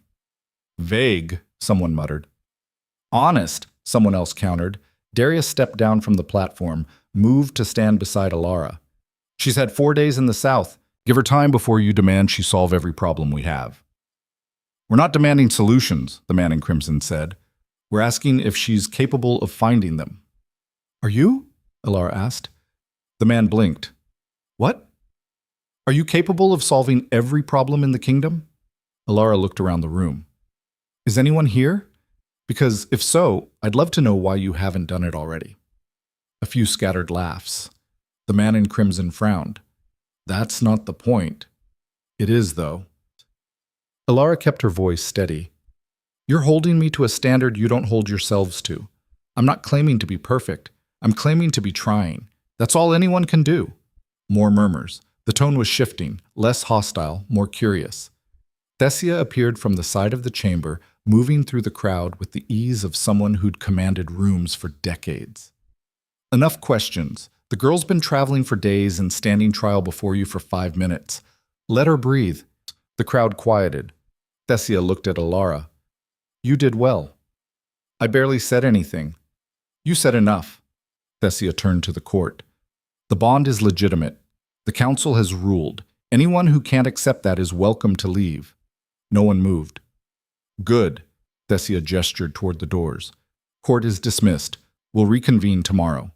[SPEAKER 1] "Vague," someone muttered. "Honest," someone else countered. Darius stepped down from the platform, moved to stand beside Alara. "She's had 4 days in the South. Give her time before you demand she solve every problem we have." "We're not demanding solutions," the man in crimson said. "We're asking if she's capable of finding them." "Are you?" Alara asked. The man blinked. "What? Are you capable of solving every problem in the kingdom?" Alara looked around the room. "Is anyone here? Because if so, I'd love to know why you haven't done it already." A few scattered laughs. The man in crimson frowned. "That's not the point." "It is, though." Alara kept her voice steady. "You're holding me to a standard you don't hold yourselves to. I'm not claiming to be perfect. I'm claiming to be trying. That's all anyone can do." More murmurs. The tone was shifting, less hostile, more curious. Thesia appeared from the side of the chamber, moving through the crowd with the ease of someone who'd commanded rooms for decades. Enough questions. The girl's been traveling for days and standing trial before you for 5 minutes. Let her breathe. The crowd quieted. Thesia looked at Alara. You did well. I barely said anything. You said enough. Thesia turned to the court. The bond is legitimate. The council has ruled. Anyone who can't accept that is welcome to leave. No one moved. Good. Thesia gestured toward the doors. Court is dismissed. We'll reconvene tomorrow.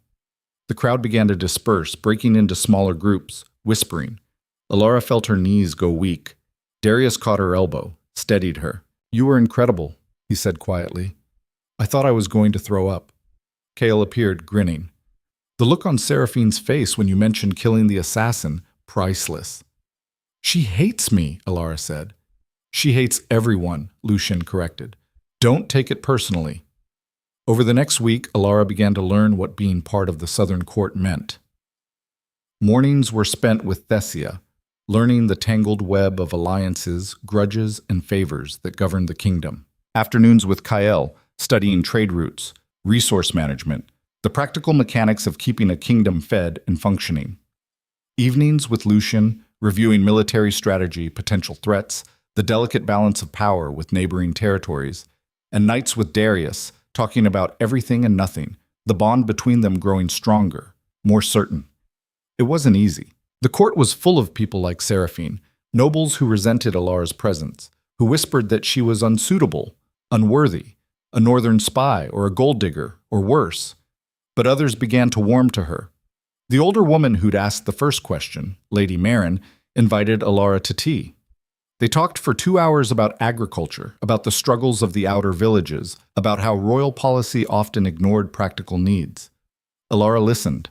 [SPEAKER 1] The crowd began to disperse, breaking into smaller groups, whispering. Alara felt her knees go weak. Darius caught her elbow, steadied her. You were incredible, he said quietly. I thought I was going to throw up. Kale appeared, grinning. The look on Seraphine's face when you mentioned killing the assassin, priceless. She hates me, Alara said. She hates everyone, Lucian corrected. Don't take it personally. Over the next week, Alara began to learn what being part of the Southern Court meant. Mornings were spent with Thesia, learning the tangled web of alliances, grudges, and favors that governed the kingdom. Afternoons with Kael, studying trade routes, resource management, the practical mechanics of keeping a kingdom fed and functioning. Evenings with Lucian, reviewing military strategy, potential threats, the delicate balance of power with neighboring territories, and nights with Darius, talking about everything and nothing, the bond between them growing stronger, more certain. It wasn't easy. The court was full of people like Seraphine, nobles who resented Alara's presence, who whispered that she was unsuitable, unworthy, a northern spy or a gold digger, or worse. But others began to warm to her. The older woman who'd asked the first question, Lady Marin, invited Alara to tea. They talked for 2 hours about agriculture, about the struggles of the outer villages, about how royal policy often ignored practical needs. Alara listened,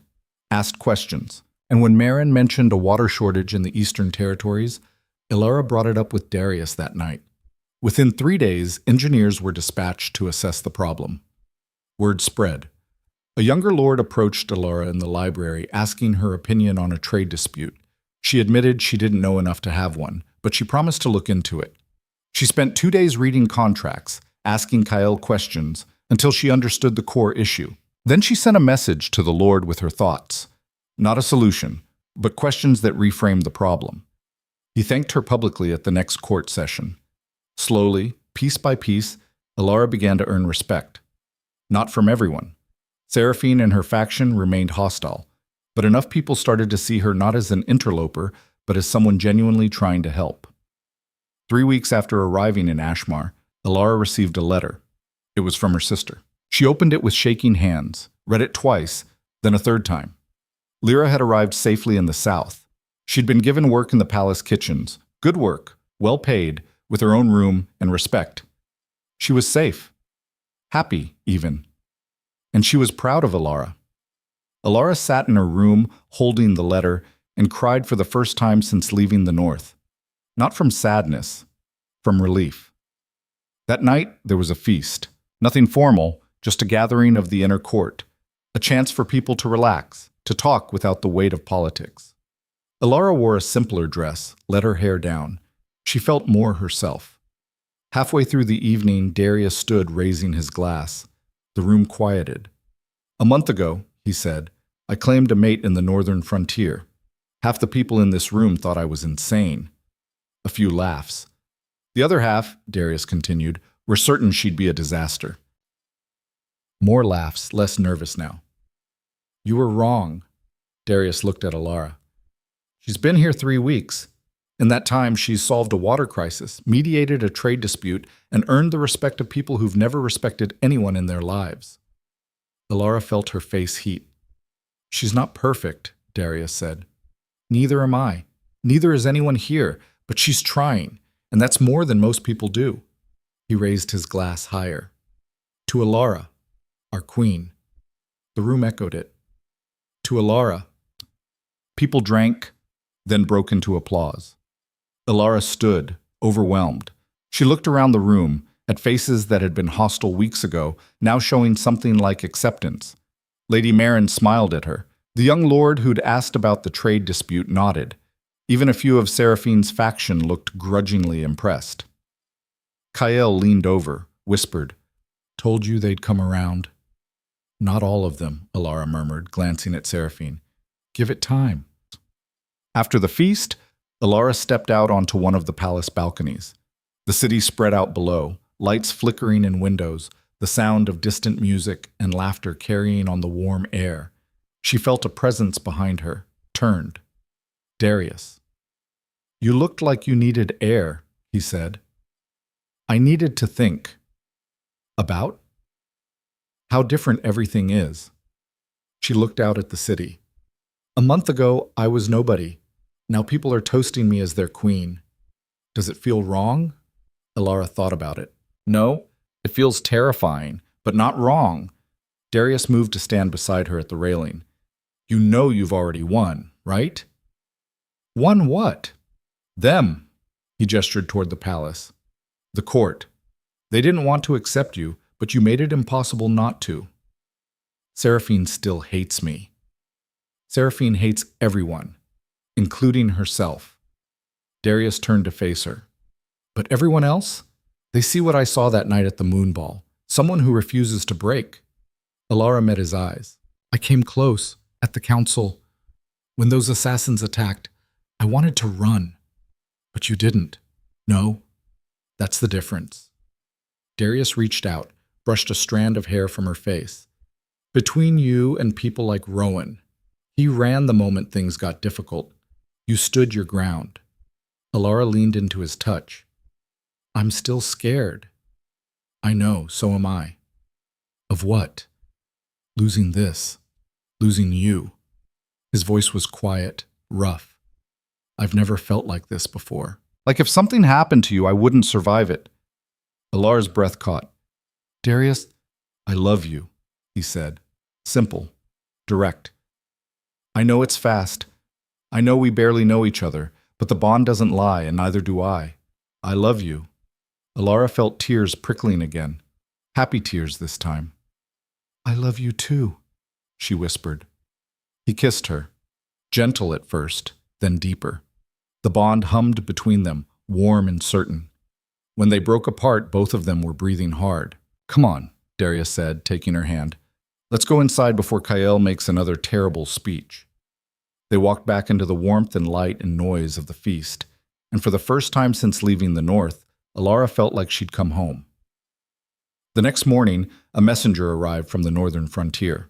[SPEAKER 1] asked questions, and when Marin mentioned a water shortage in the eastern territories, Alara brought it up with Darius that night. Within 3 days, engineers were dispatched to assess the problem. Word spread. A younger lord approached Alara in the library, asking her opinion on a trade dispute. She admitted she didn't know enough to have one, but she promised to look into it. She spent 2 days reading contracts, asking Kael questions, until she understood the core issue. Then she sent a message to the Lord with her thoughts. Not a solution, but questions that reframed the problem. He thanked her publicly at the next court session. Slowly, piece by piece, Alara began to earn respect. Not from everyone. Seraphine and her faction remained hostile, but enough people started to see her not as an interloper, but as someone genuinely trying to help. 3 weeks after arriving in Ashmar, Alara received a letter. It was from her sister. She opened it with shaking hands, read it twice, then a third time. Lyra had arrived safely in the south. She'd been given work in the palace kitchens, good work, well paid, with her own room and respect. She was safe, happy even, and she was proud of Alara. Alara sat in her room holding the letter and cried for the first time since leaving the north. Not from sadness, from relief. That night, there was a feast. Nothing formal, just a gathering of the inner court. A chance for people to relax, to talk without the weight of politics. Alara wore a simpler dress, let her hair down. She felt more herself. Halfway through the evening, Darius stood raising his glass. The room quieted. A month ago, he said, I claimed a mate in the northern frontier. Half the people in this room thought I was insane. A few laughs. The other half, Darius continued, were certain she'd be a disaster. More laughs, less nervous now. You were wrong. Darius looked at Alara. She's been here 3 weeks. In that time, she's solved a water crisis, mediated a trade dispute, and earned the respect of people who've never respected anyone in their lives. Alara felt her face heat. She's not perfect, Darius said. Neither am I. Neither is anyone here, but she's trying, and that's more than most people do. He raised his glass higher. To Alara, our queen. The room echoed it. To Alara. People drank, then broke into applause. Alara stood, overwhelmed. She looked around the room, at faces that had been hostile weeks ago, now showing something like acceptance. Lady Marin smiled at her. The young lord who'd asked about the trade dispute nodded. Even a few of Seraphine's faction looked grudgingly impressed. Kael leaned over, whispered, "Told you they'd come around." "Not all of them," Alara murmured, glancing at Seraphine. "Give it time." After the feast, Alara stepped out onto one of the palace balconies. The city spread out below, lights flickering in windows, the sound of distant music and laughter carrying on the warm air. She felt a presence behind her, turned. Darius. "You looked like you needed air," he said. "I needed to think." "About?" "How different everything is." She looked out at the city. "A month ago, I was nobody. Now people are toasting me as their queen. Does it feel wrong?" Alara thought about it. "No, it feels terrifying, but not wrong." Darius moved to stand beside her at the railing. "You know you've already won, right?" "Won what?" "Them." He gestured toward the palace. "The court. They didn't want to accept you, but you made it impossible not to." "Seraphine still hates me." "Seraphine hates everyone, including herself." Darius turned to face her. "But everyone else? They see what I saw that night at the moon ball. Someone who refuses to break." Alara met his eyes. "I came close, at the council. When those assassins attacked, I wanted to run. But you didn't. No, that's the difference." Darius reached out, brushed a strand of hair from her face. "Between you and people like Rowan, he ran the moment things got difficult. You stood your ground." Alara leaned into his touch. "I'm still scared." "I know, so am I." "Of what?" "Losing this. Losing you." His voice was quiet, rough. "I've never felt like this before. Like if something happened to you, I wouldn't survive it." Alara's breath caught. "Darius, I love you," he said. Simple, direct. "I know it's fast. I know we barely know each other, but the bond doesn't lie, and neither do I. I love you." Alara felt tears prickling again. Happy tears this time. "I love you too," she whispered. He kissed her, gentle at first, then deeper. The bond hummed between them, warm and certain. When they broke apart, both of them were breathing hard. "Come on," Darius said, taking her hand. "Let's go inside before Kael makes another terrible speech." They walked back into the warmth and light and noise of the feast, and for the first time since leaving the north, Alara felt like she'd come home. The next morning, a messenger arrived from the northern frontier.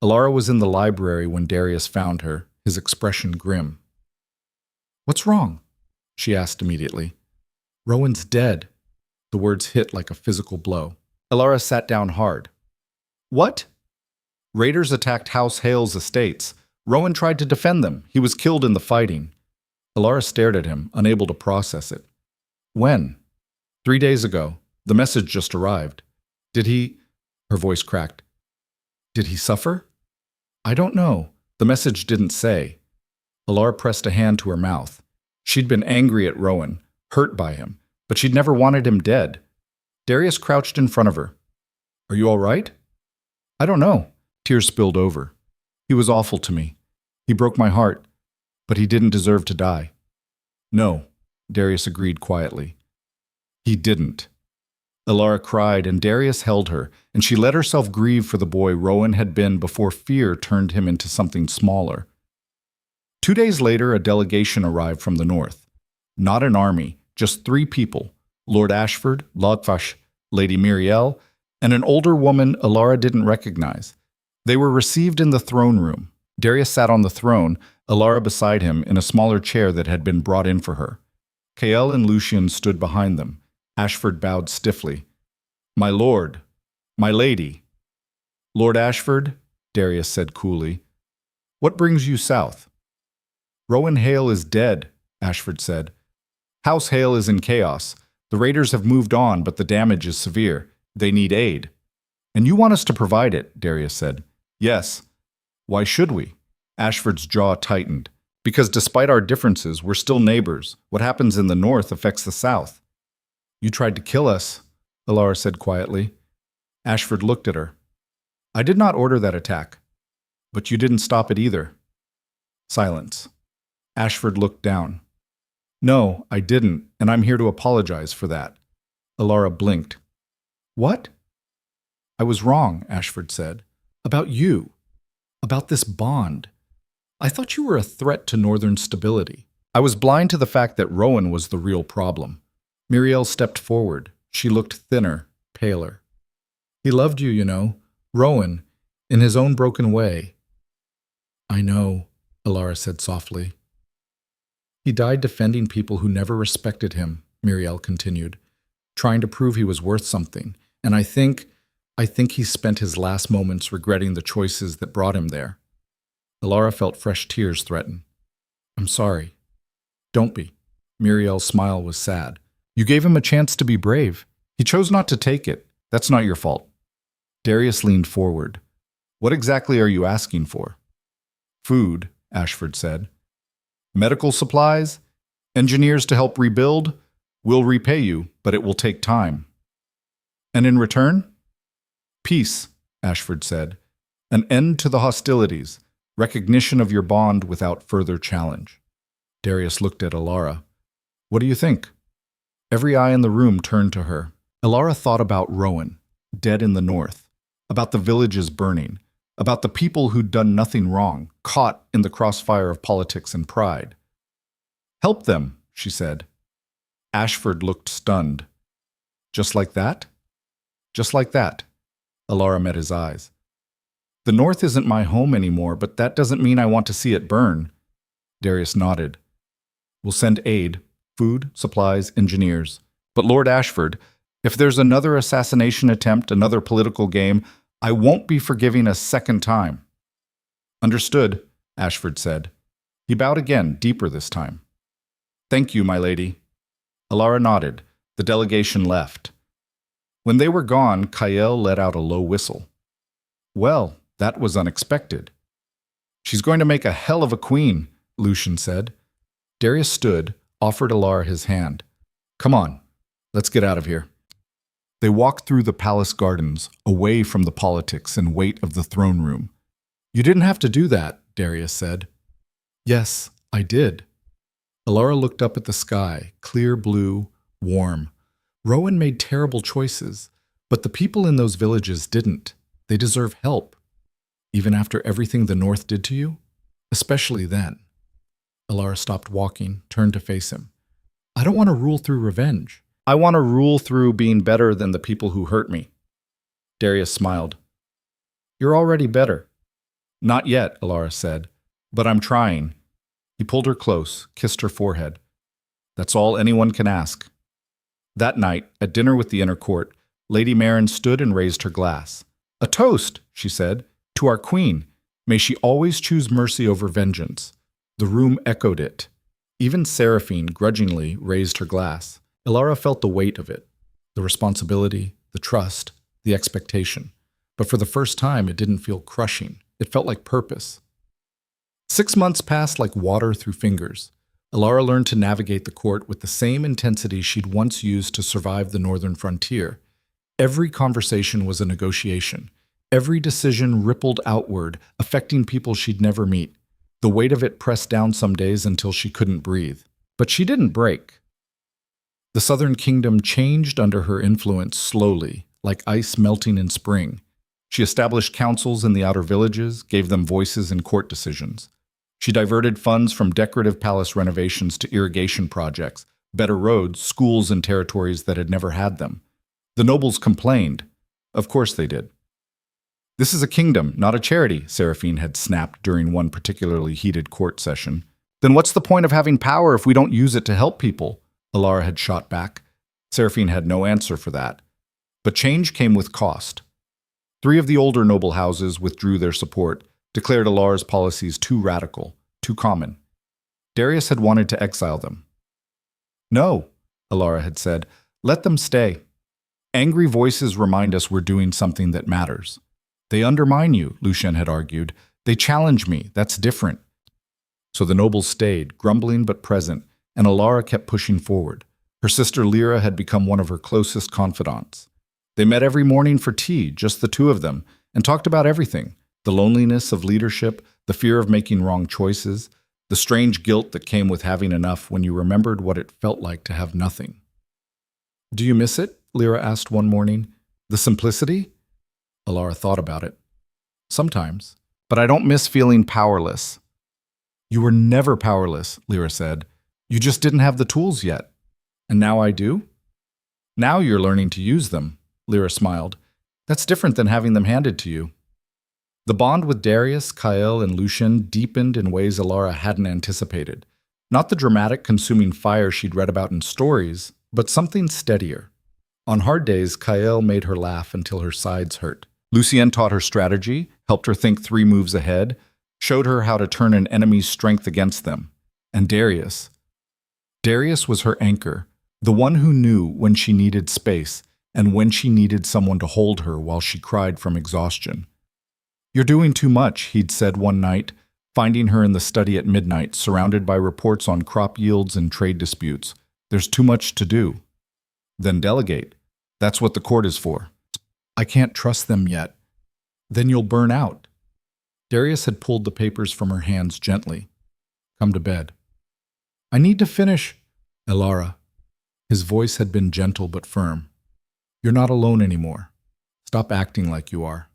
[SPEAKER 1] Alara was in the library when Darius found her, his expression grim. "What's wrong?" she asked immediately. "Rowan's dead." The words hit like a physical blow. Alara sat down hard. "What?" "Raiders attacked House Hale's estates. Rowan tried to defend them. He was killed in the fighting." Alara stared at him, unable to process it. "When?" 3 days ago. The message just arrived." "Did he—" Her voice cracked. "Did he suffer?" "I don't know. The message didn't say." Alara pressed a hand to her mouth. She'd been angry at Rowan, hurt by him, but she'd never wanted him dead. Darius crouched in front of her. "Are you all right?" "I don't know." Tears spilled over. "He was awful to me. He broke my heart, but he didn't deserve to die." "No," Darius agreed quietly. "He didn't." Alara cried, and Darius held her, and she let herself grieve for the boy Rowan had been before fear turned him into something smaller. 2 days later, a delegation arrived from the north. Not an army, just 3 people: Lord Ashford, Lodfash, Lady Miriel, and an older woman Alara didn't recognize. They were received in the throne room. Darius sat on the throne, Alara beside him in a smaller chair that had been brought in for her. Kael and Lucian stood behind them. Ashford bowed stiffly. "My lord, my lady." "Lord Ashford," Darius said coolly, "what brings you south?" "Rowan Hale is dead," Ashford said. "House Hale is in chaos. The raiders have moved on, but the damage is severe. They need aid." "And you want us to provide it," Darius said. "Yes." "Why should we?" Ashford's jaw tightened. "Because despite our differences, we're still neighbors. What happens in the north affects the south." "You tried to kill us," Alara said quietly. Ashford looked at her. "I did not order that attack. But you didn't stop it either." Silence. Ashford looked down. No, I didn't, and I'm here to apologize for that. Alara blinked. What? I was wrong, Ashford said. About you. About this bond. I thought you were a threat to Northern stability. I was blind to the fact that Rowan was the real problem. Muriel stepped forward. She looked thinner, paler. He loved you, you know. Rowan, in his own broken way. I know, Alara said softly. He died defending people who never respected him, Muriel continued, trying to prove he was worth something. And I think he spent his last moments regretting the choices that brought him there. Alara felt fresh tears threaten. I'm sorry. Don't be. Muriel's smile was sad. You gave him a chance to be brave. He chose not to take it. That's not your fault. Darius leaned forward. What exactly are you asking for? Food, Ashford said. Medical supplies? Engineers to help rebuild? We'll repay you, but it will take time. And in return? Peace, Ashford said. An end to the hostilities. Recognition of your bond without further challenge. Darius looked at Alara. What do you think? Every eye in the room turned to her. Alara thought about Rowan, dead in the north, about the villages burning, about the people who'd done nothing wrong, caught in the crossfire of politics and pride. Help them, she said. Ashford looked stunned. Just like that? Just like that. Alara met his eyes. The north isn't my home anymore, but that doesn't mean I want to see it burn. Darius nodded. We'll send aid, food, supplies, engineers. But Lord Ashford, if there's another assassination attempt, another political game, I won't be forgiving a second time. Understood, Ashford said. He bowed again, deeper this time. Thank you, my lady. Alara nodded. The delegation left. When they were gone, Kael let out a low whistle. Well, that was unexpected. She's going to make a hell of a queen, Lucian said. Darius stood, offered Alara his hand. Come on, let's get out of here. They walked through the palace gardens, away from the politics and weight of the throne room. You didn't have to do that, Darius said. Yes, I did. Alara looked up at the sky, clear blue, warm. Rowan made terrible choices, but the people in those villages didn't. They deserve help. Even after everything the North did to you? Especially then. Alara stopped walking, turned to face him. I don't want to rule through revenge. I want to rule through being better than the people who hurt me. Darius smiled. You're already better. Not yet, Alara said, but I'm trying. He pulled her close, kissed her forehead. That's all anyone can ask. That night, at dinner with the inner court, Lady Marin stood and raised her glass. A toast, she said, to our queen. May she always choose mercy over vengeance. The room echoed it. Even Seraphine grudgingly raised her glass. Alara felt the weight of it, the responsibility, the trust, the expectation. But for the first time, it didn't feel crushing. It felt like purpose. 6 months passed like water through fingers. Alara learned to navigate the court with the same intensity she'd once used to survive the northern frontier. Every conversation was a negotiation. Every decision rippled outward, affecting people she'd never meet. The weight of it pressed down some days until she couldn't breathe. But she didn't break. The southern kingdom changed under her influence slowly, like ice melting in spring. She established councils in the outer villages, gave them voices in court decisions. She diverted funds from decorative palace renovations to irrigation projects, better roads, schools in territories that had never had them. The nobles complained. Of course they did. This is a kingdom, not a charity, Seraphine had snapped during one particularly heated court session. Then what's the point of having power if we don't use it to help people? Alara had shot back. Seraphine had no answer for that. But change came with cost. 3 of the older noble houses withdrew their support, declared Alara's policies too radical, too common. Darius had wanted to exile them. No, Alara had said, let them stay. Angry voices remind us we're doing something that matters. They undermine you, Lucian had argued. They challenge me, that's different. So the nobles stayed, grumbling but present, and Alara kept pushing forward. Her sister Lyra had become one of her closest confidants. They met every morning for tea, just the two of them, and talked about everything. The loneliness of leadership, the fear of making wrong choices, the strange guilt that came with having enough when you remembered what it felt like to have nothing. "Do you miss it?" Lyra asked one morning. "The simplicity?" Alara thought about it. "Sometimes, but I don't miss feeling powerless." "You were never powerless," Lyra said. "You just didn't have the tools yet. And now I do?" "Now you're learning to use them," Lyra smiled. "That's different than having them handed to you." The bond with Darius, Kael, and Lucien deepened in ways Alara hadn't anticipated. Not the dramatic, consuming fire she'd read about in stories, but something steadier. On hard days, Kael made her laugh until her sides hurt. Lucien taught her strategy, helped her think 3 moves ahead, showed her how to turn an enemy's strength against them. And Darius was her anchor, the one who knew when she needed space and when she needed someone to hold her while she cried from exhaustion. "You're doing too much," he'd said one night, finding her in the study at midnight, surrounded by reports on crop yields and trade disputes. "There's too much to do." "Then delegate. That's what the court is for." "I can't trust them yet." "Then you'll burn out." Darius had pulled the papers from her hands gently. "Come to bed." "I need to finish." "Alara." His voice had been gentle but firm. "You're not alone anymore. Stop acting like you are."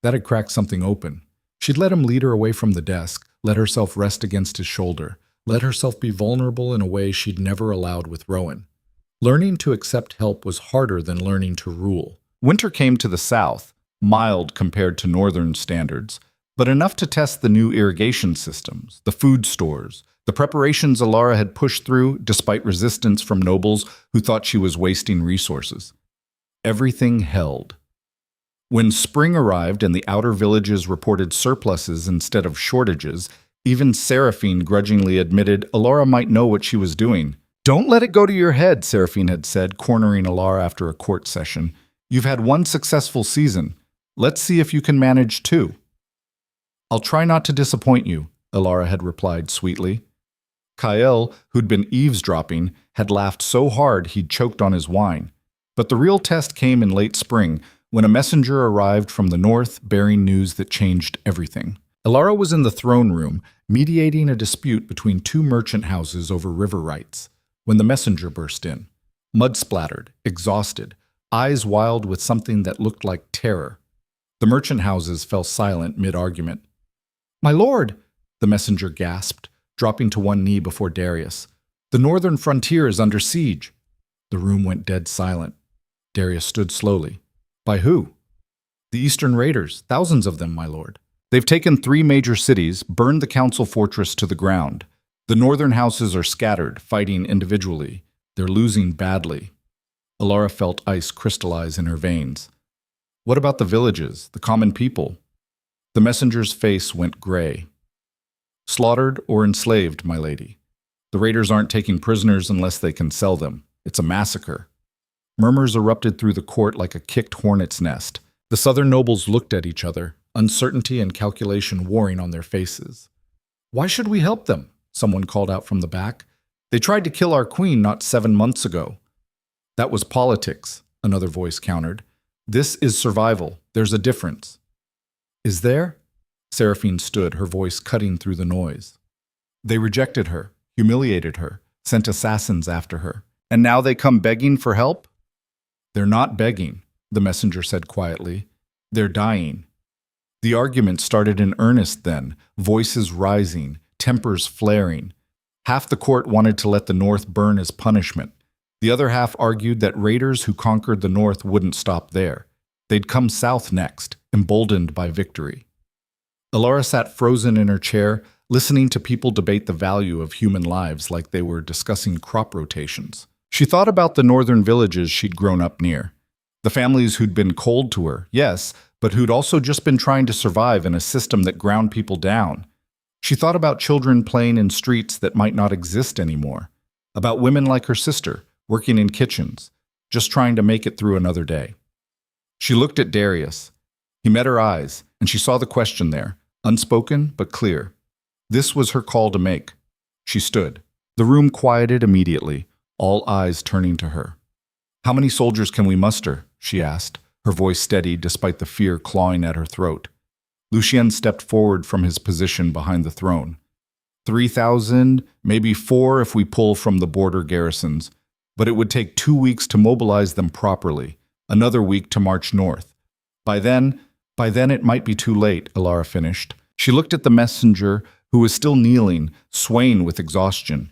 [SPEAKER 1] That had cracked something open. She'd let him lead her away from the desk, let herself rest against his shoulder, let herself be vulnerable in a way she'd never allowed with Rowan. Learning to accept help was harder than learning to rule. Winter came to the south, mild compared to northern standards, but enough to test the new irrigation systems, the food stores, the preparations Alara had pushed through despite resistance from nobles who thought she was wasting resources. Everything held. When spring arrived and the outer villages reported surpluses instead of shortages, even Seraphine grudgingly admitted Alara might know what she was doing. "Don't let it go to your head," Seraphine had said, cornering Alara after a court session. "You've had one successful season. Let's see if you can manage 2. "I'll try not to disappoint you," Alara had replied sweetly. Kael, who'd been eavesdropping, had laughed so hard he'd choked on his wine. But the real test came in late spring, when a messenger arrived from the north bearing news that changed everything. Alara was in the throne room, mediating a dispute between 2 merchant houses over river rights, when the messenger burst in. Mud-splattered, exhausted, eyes wild with something that looked like terror. The merchant houses fell silent mid-argument. "My lord," the messenger gasped, dropping to one knee before Darius. "The northern frontier is under siege." The room went dead silent. Darius stood slowly. "By who?" "The Eastern Raiders, thousands of them, my lord. They've taken 3 major cities, burned the council fortress to the ground. The northern houses are scattered, fighting individually. They're losing badly." Alara felt ice crystallize in her veins. "What about the villages, the common people?" The messenger's face went gray. "Slaughtered or enslaved, my lady. The raiders aren't taking prisoners unless they can sell them. It's a massacre." Murmurs erupted through the court like a kicked hornet's nest. The southern nobles looked at each other, uncertainty and calculation warring on their faces. "Why should we help them?" someone called out from the back. "They tried to kill our queen not 7 months ago." "That was politics," another voice countered. "This is survival. There's a difference." "Is there?" Seraphine stood, her voice cutting through the noise. "They rejected her, humiliated her, sent assassins after her. And now they come begging for help?" "They're not begging," the messenger said quietly. "They're dying." The argument started in earnest then, voices rising, tempers flaring. Half the court wanted to let the North burn as punishment. The other half argued that raiders who conquered the North wouldn't stop there. They'd come south next, emboldened by victory. Alara sat frozen in her chair, listening to people debate the value of human lives like they were discussing crop rotations. She thought about the northern villages she'd grown up near. The families who'd been cold to her, yes, but who'd also just been trying to survive in a system that ground people down. She thought about children playing in streets that might not exist anymore. About women like her sister, working in kitchens, just trying to make it through another day. She looked at Darius. He met her eyes, and she saw the question there, unspoken but clear. This was her call to make. She stood. The room quieted immediately, all eyes turning to her. "How many soldiers can we muster?" she asked, her voice steady despite the fear clawing at her throat. Lucien stepped forward from his position behind the throne. 3,000, maybe 4 if we pull from the border garrisons. But it would take 2 weeks to mobilize them properly, another week to march north. By then it might be too late, Alara finished. She looked at the messenger, who was still kneeling, swaying with exhaustion.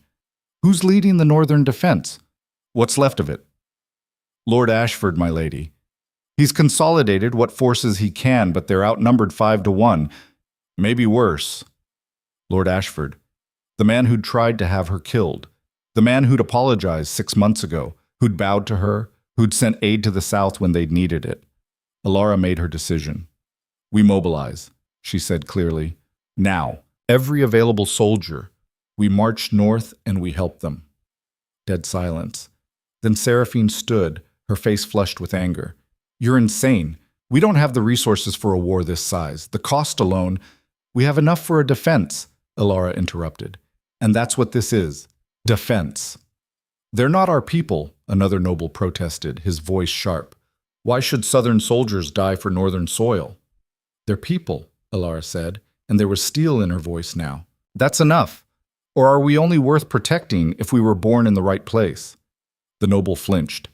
[SPEAKER 1] Who's leading the northern defense? What's left of it? Lord Ashford, my lady. He's consolidated what forces he can, but they're outnumbered 5-1. Maybe worse. Lord Ashford, the man who'd tried to have her killed, the man who'd apologized 6 months ago, who'd bowed to her, who'd sent aid to the south when they'd needed it. Alara made her decision. We mobilize, she said clearly. Now, every available soldier. We march north and we help them. Dead silence. Then Seraphine stood, her face flushed with anger. You're insane. We don't have the resources for a war this size. The cost alone. We have enough for a defense, Alara interrupted. And that's what this is. Defense. They're not our people, another noble protested, his voice sharp. Why should southern soldiers die for northern soil? They're people, Alara said, and there was steel in her voice now. That's enough. Or are we only worth protecting if we were born in the right place? The noble flinched.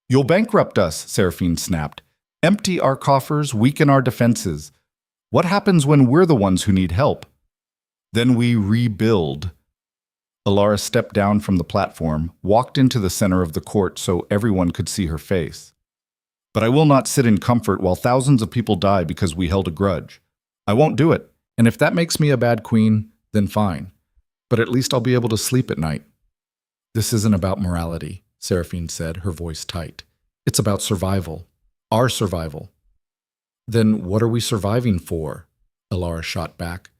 [SPEAKER 1] You'll bankrupt us, Seraphine snapped. Empty our coffers, weaken our defenses. What happens when we're the ones who need help? Then we rebuild. Alara stepped down from the platform, walked into the center of the court so everyone could see her face. But I will not sit in comfort while thousands of people die because we held a grudge. I won't do it, and if that makes me a bad queen, then fine. But at least I'll be able to sleep at night. This isn't about morality, Seraphine said, her voice tight. It's about survival. Our survival. Then what are we surviving for? Alara shot back.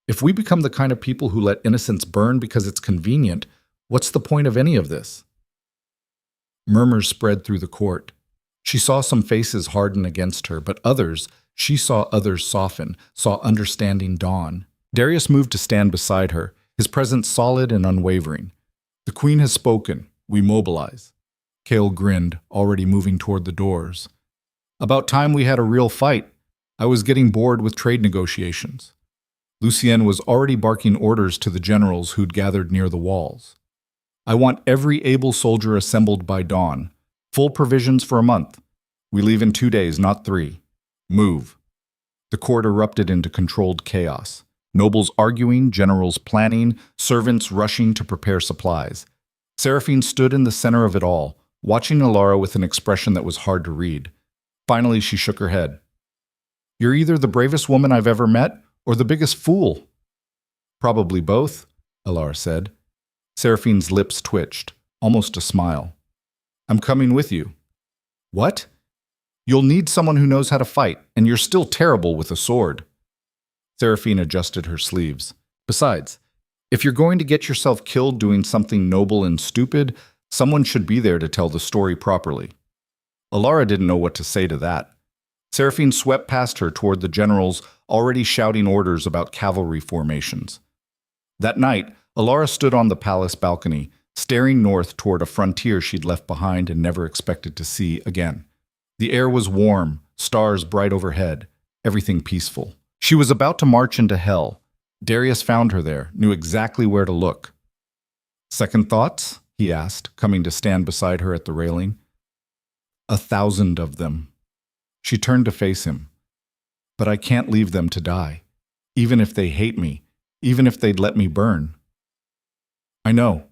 [SPEAKER 1] If we become the kind of people who let innocence burn because it's convenient, what's the point of any of this? Murmurs spread through the court. She saw some faces harden against her, but she saw others soften, saw understanding dawn. Darius moved to stand beside her, his presence solid and unwavering. The queen has spoken. We mobilize. Cale grinned, already moving toward the doors. About time we had a real fight. I was getting bored with trade negotiations. Lucienne was already barking orders to the generals who'd gathered near the walls. I want every able soldier assembled by dawn. Full provisions for a month. We leave in 2 days, not 3. Move. The court erupted into controlled chaos. Nobles arguing, generals planning, servants rushing to prepare supplies. Seraphine stood in the center of it all, watching Alara with an expression that was hard to read. Finally, she shook her head. You're either the bravest woman I've ever met, or the biggest fool. Probably both, Alara said. Seraphine's lips twitched, almost a smile. I'm coming with you. What? You'll need someone who knows how to fight, and you're still terrible with a sword. Seraphine adjusted her sleeves. Besides, if you're going to get yourself killed doing something noble and stupid, someone should be there to tell the story properly. Alara didn't know what to say to that. Seraphine swept past her toward the generals already shouting orders about cavalry formations. That night, Alara stood on the palace balcony, staring north toward a frontier she'd left behind and never expected to see again. The air was warm, stars bright overhead, everything peaceful. She was about to march into hell. Darius found her there, knew exactly where to look. Second thoughts? He asked, coming to stand beside her at the railing. 1,000 of them. She turned to face him. But I can't leave them to die, even if they hate me, even if they'd let me burn. I know.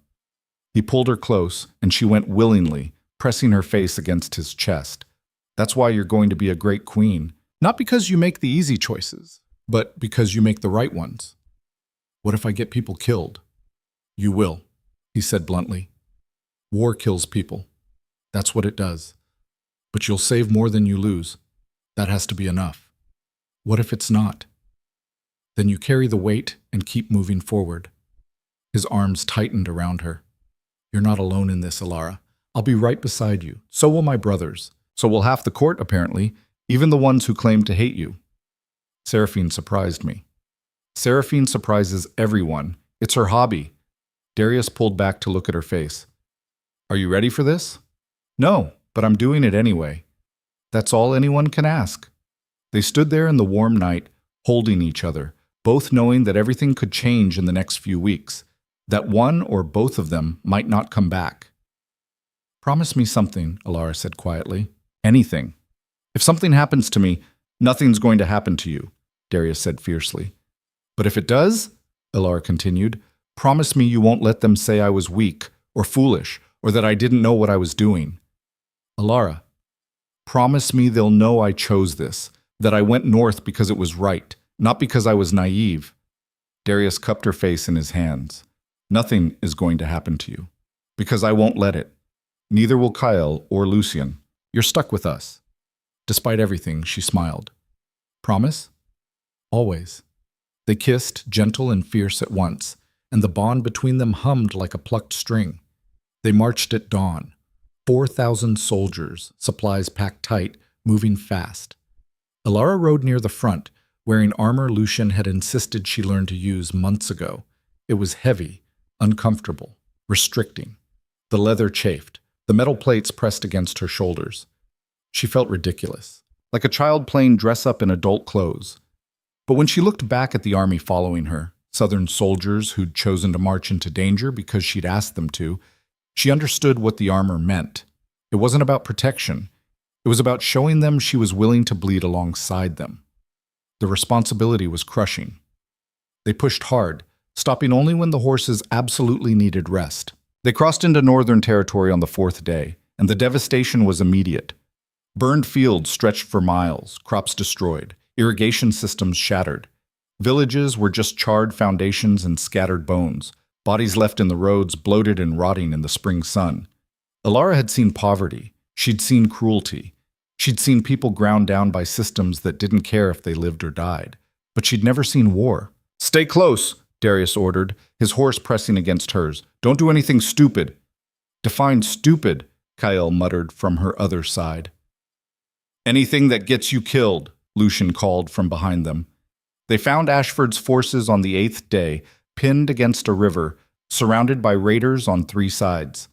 [SPEAKER 1] He pulled her close, and she went willingly, pressing her face against his chest. That's why you're going to be a great queen. Not because you make the easy choices, but because you make the right ones. What if I get people killed? You will, he said bluntly. War kills people. That's what it does. But you'll save more than you lose. That has to be enough. What if it's not? Then you carry the weight and keep moving forward. His arms tightened around her. You're not alone in this, Alara. I'll be right beside you. So will my brothers. So will half the court, apparently, even the ones who claim to hate you. Seraphine surprised me. Seraphine surprises everyone. It's her hobby. Darius pulled back to look at her face. Are you ready for this? No, but I'm doing it anyway. That's all anyone can ask. They stood there in the warm night, holding each other, both knowing that everything could change in the next few weeks, that one or both of them might not come back. "Promise me something," Alara said quietly. "Anything. If something happens to me, nothing's going to happen to you," Darius said fiercely. "But if it does," Alara continued, "promise me you won't let them say I was weak or foolish or that I didn't know what I was doing. Alara, promise me they'll know I chose this, that I went north because it was right, not because I was naive." Darius cupped her face in his hands. "Nothing is going to happen to you, because I won't let it. Neither will Kyle or Lucian. You're stuck with us." Despite everything, she smiled. "Promise?" "Always." They kissed, gentle and fierce at once, and the bond between them hummed like a plucked string. They marched at dawn. 4,000 soldiers, supplies packed tight, moving fast. Alara rode near the front, wearing armor Lucian had insisted she learn to use months ago. It was heavy, uncomfortable, restricting. The leather chafed, the metal plates pressed against her shoulders. She felt ridiculous, like a child playing dress-up in adult clothes. But when she looked back at the army following her, Southern soldiers who'd chosen to march into danger because she'd asked them to, she understood what the armor meant. It wasn't about protection. It was about showing them she was willing to bleed alongside them. The responsibility was crushing. They pushed hard, stopping only when the horses absolutely needed rest. They crossed into northern territory on the 4th day, and the devastation was immediate. Burned fields stretched for miles, crops destroyed, irrigation systems shattered. Villages were just charred foundations and scattered bones, bodies left in the roads bloated and rotting in the spring sun. Alara had seen poverty. She'd seen cruelty. She'd seen people ground down by systems that didn't care if they lived or died. But she'd never seen war. "Stay close," Darius ordered, his horse pressing against hers. "Don't do anything stupid." "Define stupid," Kyle muttered from her other side. "Anything that gets you killed," Lucian called from behind them. They found Ashford's forces on the 8th day, pinned against a river, surrounded by raiders on 3 sides.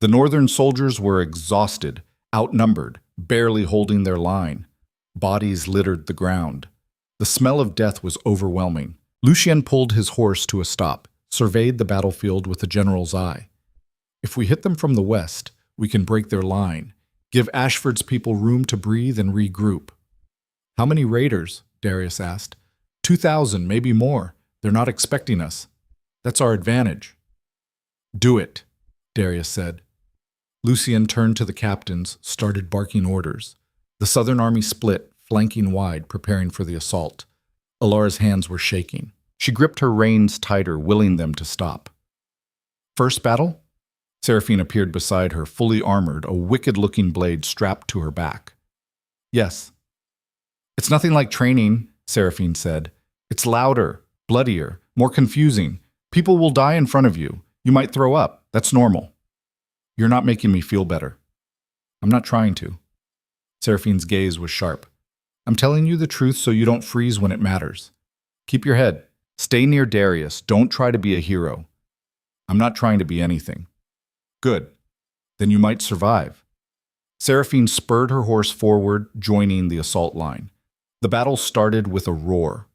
[SPEAKER 1] The northern soldiers were exhausted, outnumbered, barely holding their line. Bodies littered the ground. The smell of death was overwhelming. Lucien pulled his horse to a stop, surveyed the battlefield with a general's eye. "If we hit them from the west, we can break their line, give Ashford's people room to breathe and regroup." "How many raiders?" Darius asked. 2,000, maybe more. They're not expecting us. That's our advantage." "Do it," Darius said. Lucien turned to the captains, started barking orders. The Southern Army split, flanking wide, preparing for the assault. Alara's hands were shaking. She gripped her reins tighter, willing them to stop. "First battle?" Seraphine appeared beside her, fully armored, a wicked-looking blade strapped to her back. "Yes." "It's nothing like training," Seraphine said. "It's louder, bloodier, more confusing. People will die in front of you. You might throw up. That's normal." "You're not making me feel better." "I'm not trying to." Seraphine's gaze was sharp. "I'm telling you the truth so you don't freeze when it matters. Keep your head. Stay near Darius. Don't try to be a hero." "I'm not trying to be anything." "Good. Then you might survive." Seraphine spurred her horse forward, joining the assault line. The battle started with a roar.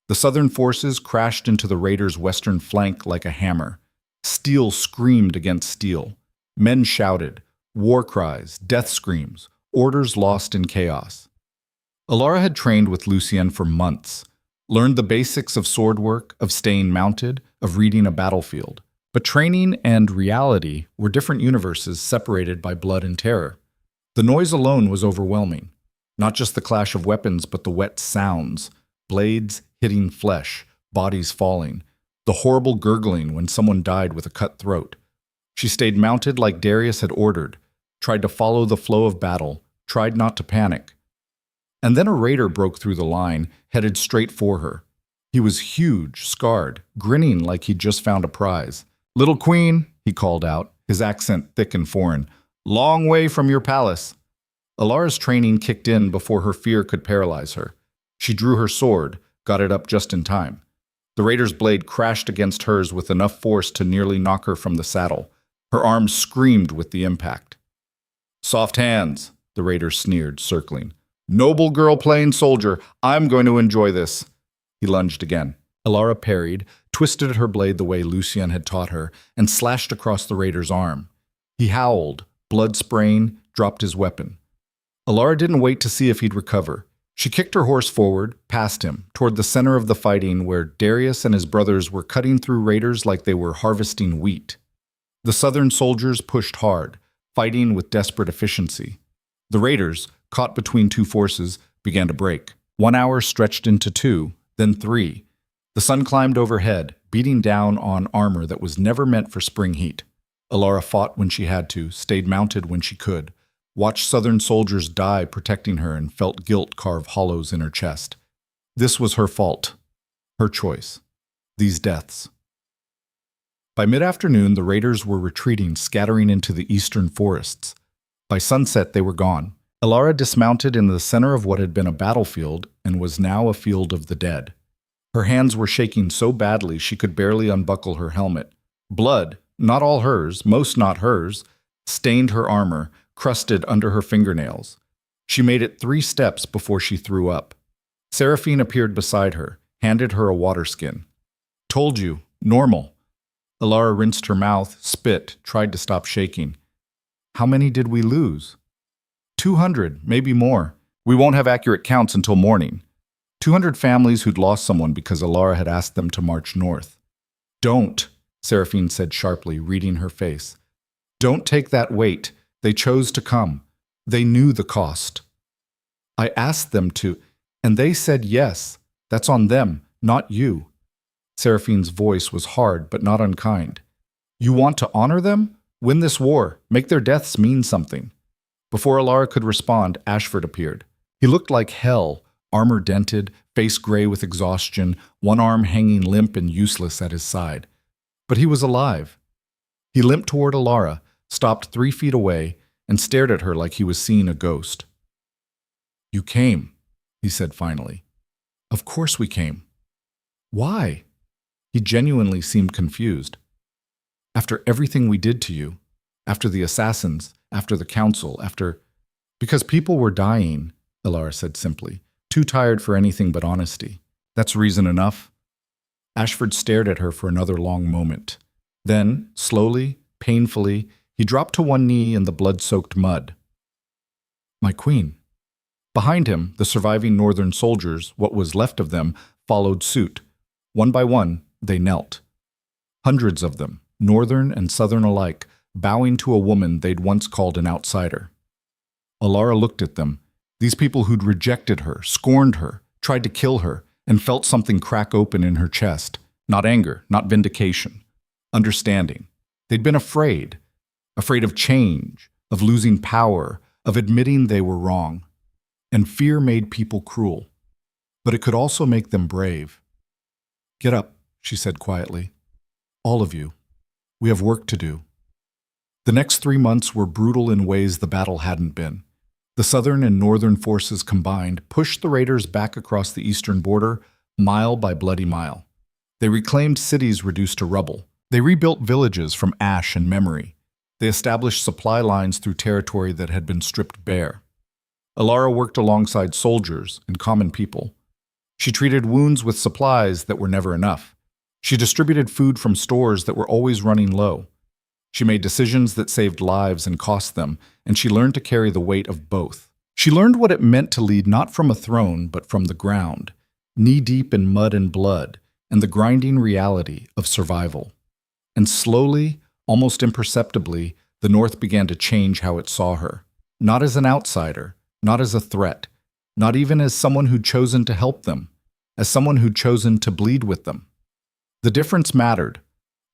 [SPEAKER 1] The Southern forces crashed into the raiders' western flank like a hammer. Steel screamed against steel. Men shouted, war cries, death screams, orders lost in chaos. Alara had trained with Lucien for months, learned the basics of sword work, of staying mounted, of reading a battlefield. But training and reality were different universes separated by blood and terror. The noise alone was overwhelming. Not just the clash of weapons, but the wet sounds, blades hitting flesh, bodies falling, the horrible gurgling when someone died with a cut throat. She stayed mounted like Darius had ordered, tried to follow the flow of battle, tried not to panic. And then a raider broke through the line, headed straight for her. He was huge, scarred, grinning like he'd just found a prize. "Little queen," he called out, his accent thick and foreign, "long way from your palace." Alara's training kicked in before her fear could paralyze her. She drew her sword, got it up just in time. The raider's blade crashed against hers with enough force to nearly knock her from the saddle. Her arms screamed with the impact. "Soft hands," the raider sneered, circling. "Noble girl playing soldier, I'm going to enjoy this." He lunged again. Alara parried, twisted her blade the way Lucien had taught her, and slashed across the raider's arm. He howled, blood spraying, dropped his weapon. Alara didn't wait to see if he'd recover. She kicked her horse forward, past him, toward the center of the fighting where Darius and his brothers were cutting through raiders like they were harvesting wheat. The southern soldiers pushed hard, fighting with desperate efficiency. The raiders, caught between two forces, began to break. 1 hour stretched into 2, then 3. The sun climbed overhead, beating down on armor that was never meant for spring heat. Alara fought when she had to, stayed mounted when she could, watched southern soldiers die protecting her, and felt guilt carve hollows in her chest. This was her fault, her choice, these deaths. By mid-afternoon, the raiders were retreating, scattering into the eastern forests. By sunset, they were gone. Alara dismounted in the center of what had been a battlefield and was now a field of the dead. Her hands were shaking so badly she could barely unbuckle her helmet. Blood, not all hers, most not hers, stained her armor, crusted under her fingernails. She made it 3 steps before she threw up. Seraphine appeared beside her, handed her a water skin. "Told you, normal." Alara rinsed her mouth, spit, tried to stop shaking. "How many did we lose?" 200, maybe more. We won't have accurate counts until morning. 200 families who'd lost someone because Alara had asked them to march north. "Don't," Seraphine said sharply, reading her face. "Don't take that weight. They chose to come. They knew the cost. I asked them to, and they said yes. That's on them, not you." Seraphine's voice was hard but not unkind. "You want to honor them? Win this war. Make their deaths mean something." Before Alara could respond, Ashford appeared. He looked like hell, armor dented, face gray with exhaustion, one arm hanging limp and useless at his side. But he was alive. He limped toward Alara, stopped 3 feet away, and stared at her like he was seeing a ghost. "You came," he said finally. "Of course we came." "Why?" He genuinely seemed confused. "After everything we did to you, after the assassins, after the council, Because people were dying," Alara said simply, too tired for anything but honesty. "That's reason enough." Ashford stared at her for another long moment. Then, slowly, painfully, he dropped to one knee in the blood-soaked mud. "My queen." Behind him, the surviving northern soldiers, what was left of them, followed suit. One by one, they knelt. Hundreds of them, northern and southern alike, bowing to a woman they'd once called an outsider. Alara looked at them, these people who'd rejected her, scorned her, tried to kill her, and felt something crack open in her chest. Not anger, not vindication. Understanding. They'd been afraid of change, of losing power, of admitting they were wrong. And fear made people cruel. But it could also make them brave. "Get up," she said quietly. "All of you. We have work to do." The next 3 months were brutal in ways the battle hadn't been. The southern and northern forces combined pushed the raiders back across the eastern border, mile by bloody mile. They reclaimed cities reduced to rubble. They rebuilt villages from ash and memory. They established supply lines through territory that had been stripped bare. Alara worked alongside soldiers and common people. She treated wounds with supplies that were never enough. She distributed food from stores that were always running low. She made decisions that saved lives and cost them, and she learned to carry the weight of both. She learned what it meant to lead not from a throne, but from the ground, knee-deep in mud and blood, and the grinding reality of survival. And slowly, almost imperceptibly, the North began to change how it saw her. Not as an outsider, not as a threat, not even as someone who'd chosen to help them, as someone who'd chosen to bleed with them. The difference mattered.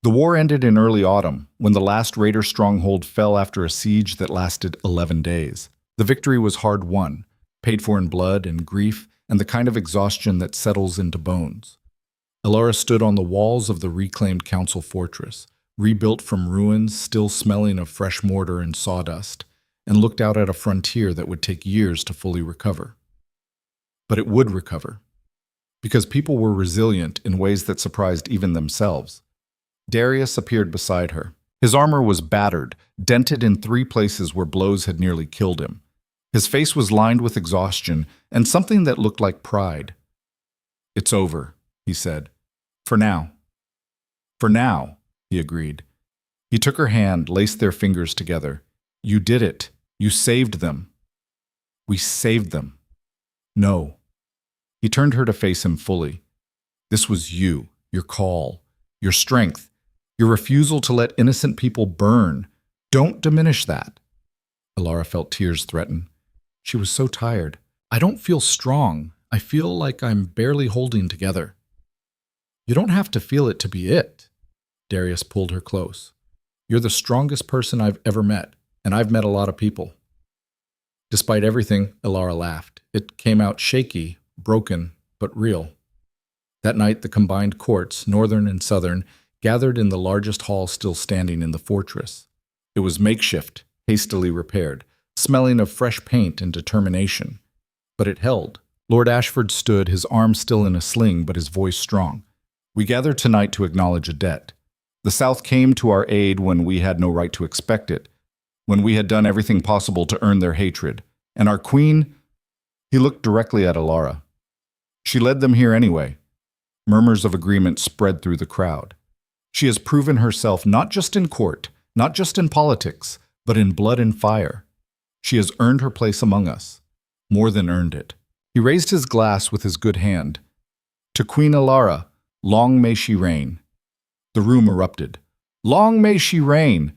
[SPEAKER 1] The war ended in early autumn, when the last raider stronghold fell after a siege that lasted 11 days. The victory was hard won, paid for in blood and grief and the kind of exhaustion that settles into bones. Alara stood on the walls of the reclaimed council fortress, rebuilt from ruins still smelling of fresh mortar and sawdust, and looked out at a frontier that would take years to fully recover. But it would recover, because people were resilient in ways that surprised even themselves. Darius appeared beside her. His armor was battered, dented in 3 places where blows had nearly killed him. His face was lined with exhaustion and something that looked like pride. "It's over," he said. For now. For now, he agreed. He took her hand, laced their fingers together. You did it. You saved them. We saved them. No. He turned her to face him fully. This was you, your call, your strength, your refusal to let innocent people burn. Don't diminish that. Alara felt tears threaten. She was so tired. I don't feel strong. I feel like I'm barely holding together. You don't have to feel it to be it. Darius pulled her close. You're the strongest person I've ever met, and I've met a lot of people. Despite everything, Alara laughed. It came out shaky, broken, but real. That night, the combined courts, northern and southern, gathered in the largest hall still standing in the fortress. It was makeshift, hastily repaired, smelling of fresh paint and determination. But it held. Lord Ashford stood, his arm still in a sling, but his voice strong. We gather tonight to acknowledge a debt. The South came to our aid when we had no right to expect it, when we had done everything possible to earn their hatred. And our queen, he looked directly at Alara. She led them here anyway. Murmurs of agreement spread through the crowd. She has proven herself not just in court, not just in politics, but in blood and fire. She has earned her place among us, more than earned it. He raised his glass with his good hand. To Queen Alara, long may she reign. The room erupted. Long may she reign!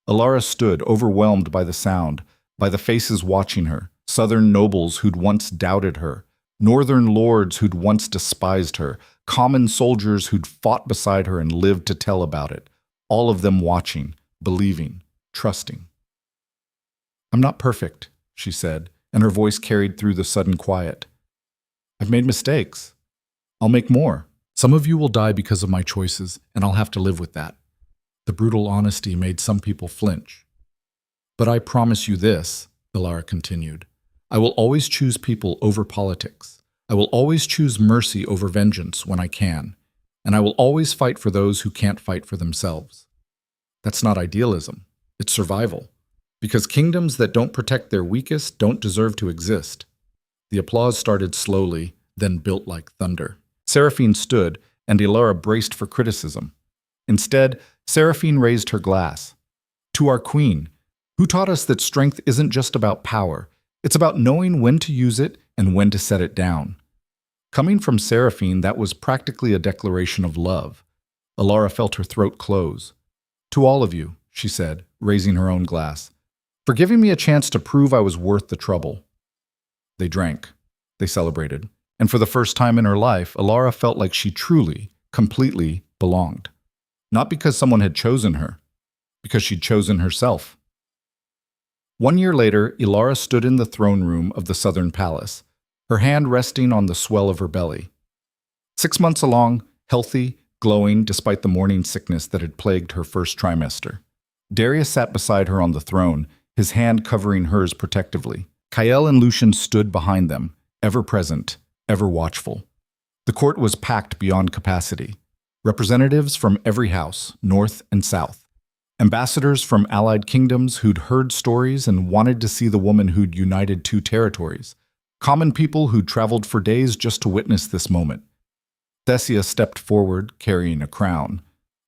[SPEAKER 1] Alara stood, overwhelmed by the sound, by the faces watching her, southern nobles who'd once doubted her, northern lords who'd once despised her, common soldiers who'd fought beside her and lived to tell about it, all of them watching, believing, trusting. I'm not perfect, she said, and her voice carried through the sudden quiet. I've made mistakes. I'll make more. Some of you will die because of my choices, and I'll have to live with that. The brutal honesty made some people flinch. But I promise you this, Alara continued. I will always choose people over politics. I will always choose mercy over vengeance when I can. And I will always fight for those who can't fight for themselves. That's not idealism. It's survival. Because kingdoms that don't protect their weakest don't deserve to exist. The applause started slowly, then built like thunder. Seraphine stood, and Alara braced for criticism. Instead, Seraphine raised her glass. To our queen, who taught us that strength isn't just about power, it's about knowing when to use it and when to set it down. Coming from Seraphine, that was practically a declaration of love. Alara felt her throat close. To all of you, she said, raising her own glass, for giving me a chance to prove I was worth the trouble. They drank. They celebrated. And for the first time in her life, Alara felt like she truly, completely belonged. Not because someone had chosen her, because she'd chosen herself. 1 year later, Alara stood in the throne room of the Southern Palace, her hand resting on the swell of her belly. 6 months along, healthy, glowing despite the morning sickness that had plagued her first trimester. Darius sat beside her on the throne, his hand covering hers protectively. Kael and Lucian stood behind them, ever present, ever watchful. The court was packed beyond capacity. Representatives from every house, north and south. Ambassadors from allied kingdoms who'd heard stories and wanted to see the woman who'd united 2 territories. Common people who'd traveled for days just to witness this moment. Thesia stepped forward, carrying a crown.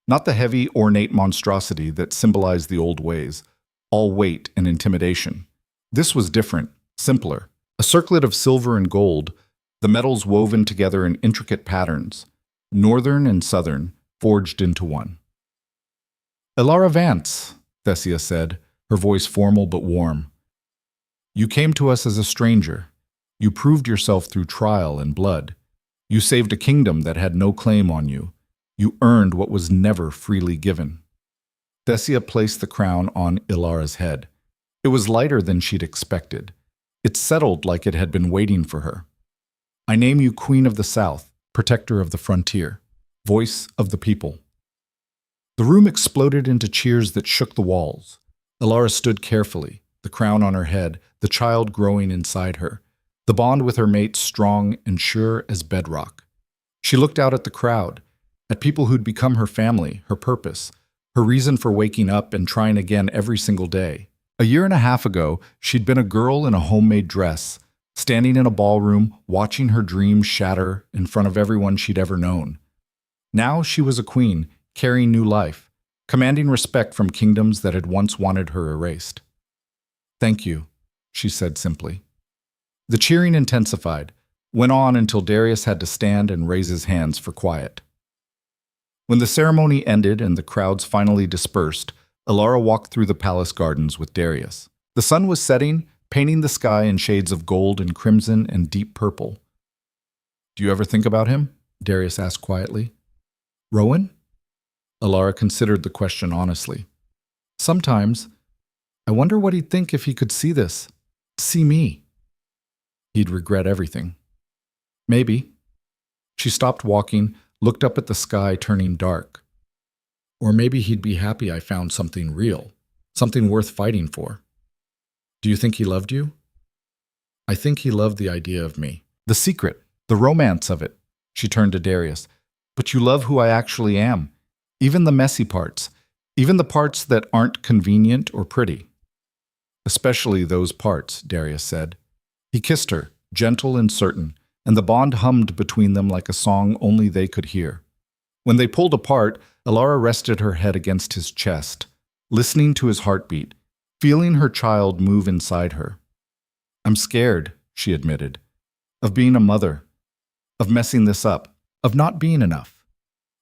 [SPEAKER 1] Not the heavy, ornate monstrosity that symbolized the old ways, all weight and intimidation. This was different, simpler. A circlet of silver and gold, the metals woven together in intricate patterns, northern and southern, forged into one. Alara Vance, Thesia said, her voice formal but warm. You came to us as a stranger. You proved yourself through trial and blood. You saved a kingdom that had no claim on you. You earned what was never freely given. Thesia placed the crown on Ilara's head. It was lighter than she'd expected. It settled like it had been waiting for her. I name you Queen of the South, protector of the frontier, voice of the people. The room exploded into cheers that shook the walls. Alara stood carefully, the crown on her head, the child growing inside her, the bond with her mate strong and sure as bedrock. She looked out at the crowd, at people who'd become her family, her purpose, her reason for waking up and trying again every single day. A year and a half ago, she'd been a girl in a homemade dress, standing in a ballroom, watching her dreams shatter in front of everyone she'd ever known. Now she was a queen, carrying new life, commanding respect from kingdoms that had once wanted her erased. "Thank you," she said simply. The cheering intensified, went on until Darius had to stand and raise his hands for quiet. When the ceremony ended and the crowds finally dispersed, Alara walked through the palace gardens with Darius. The sun was setting, painting the sky in shades of gold and crimson and deep purple. "Do you ever think about him?" Darius asked quietly. "Rowan?" Alara considered the question honestly. "Sometimes. I wonder what he'd think if he could see this. See me." "He'd regret everything." "Maybe." She stopped walking, looked up at the sky turning dark. "Or maybe he'd be happy I found something real, something worth fighting for." "Do you think he loved you?" "I think he loved the idea of me. The secret, the romance of it." She turned to Darius. "But you love who I actually am, even the messy parts, even the parts that aren't convenient or pretty." "Especially those parts," Darius said. He kissed her, gentle and certain, and the bond hummed between them like a song only they could hear. When they pulled apart, Alara rested her head against his chest, listening to his heartbeat, feeling her child move inside her. "I'm scared," she admitted, "of being a mother, of messing this up, of not being enough."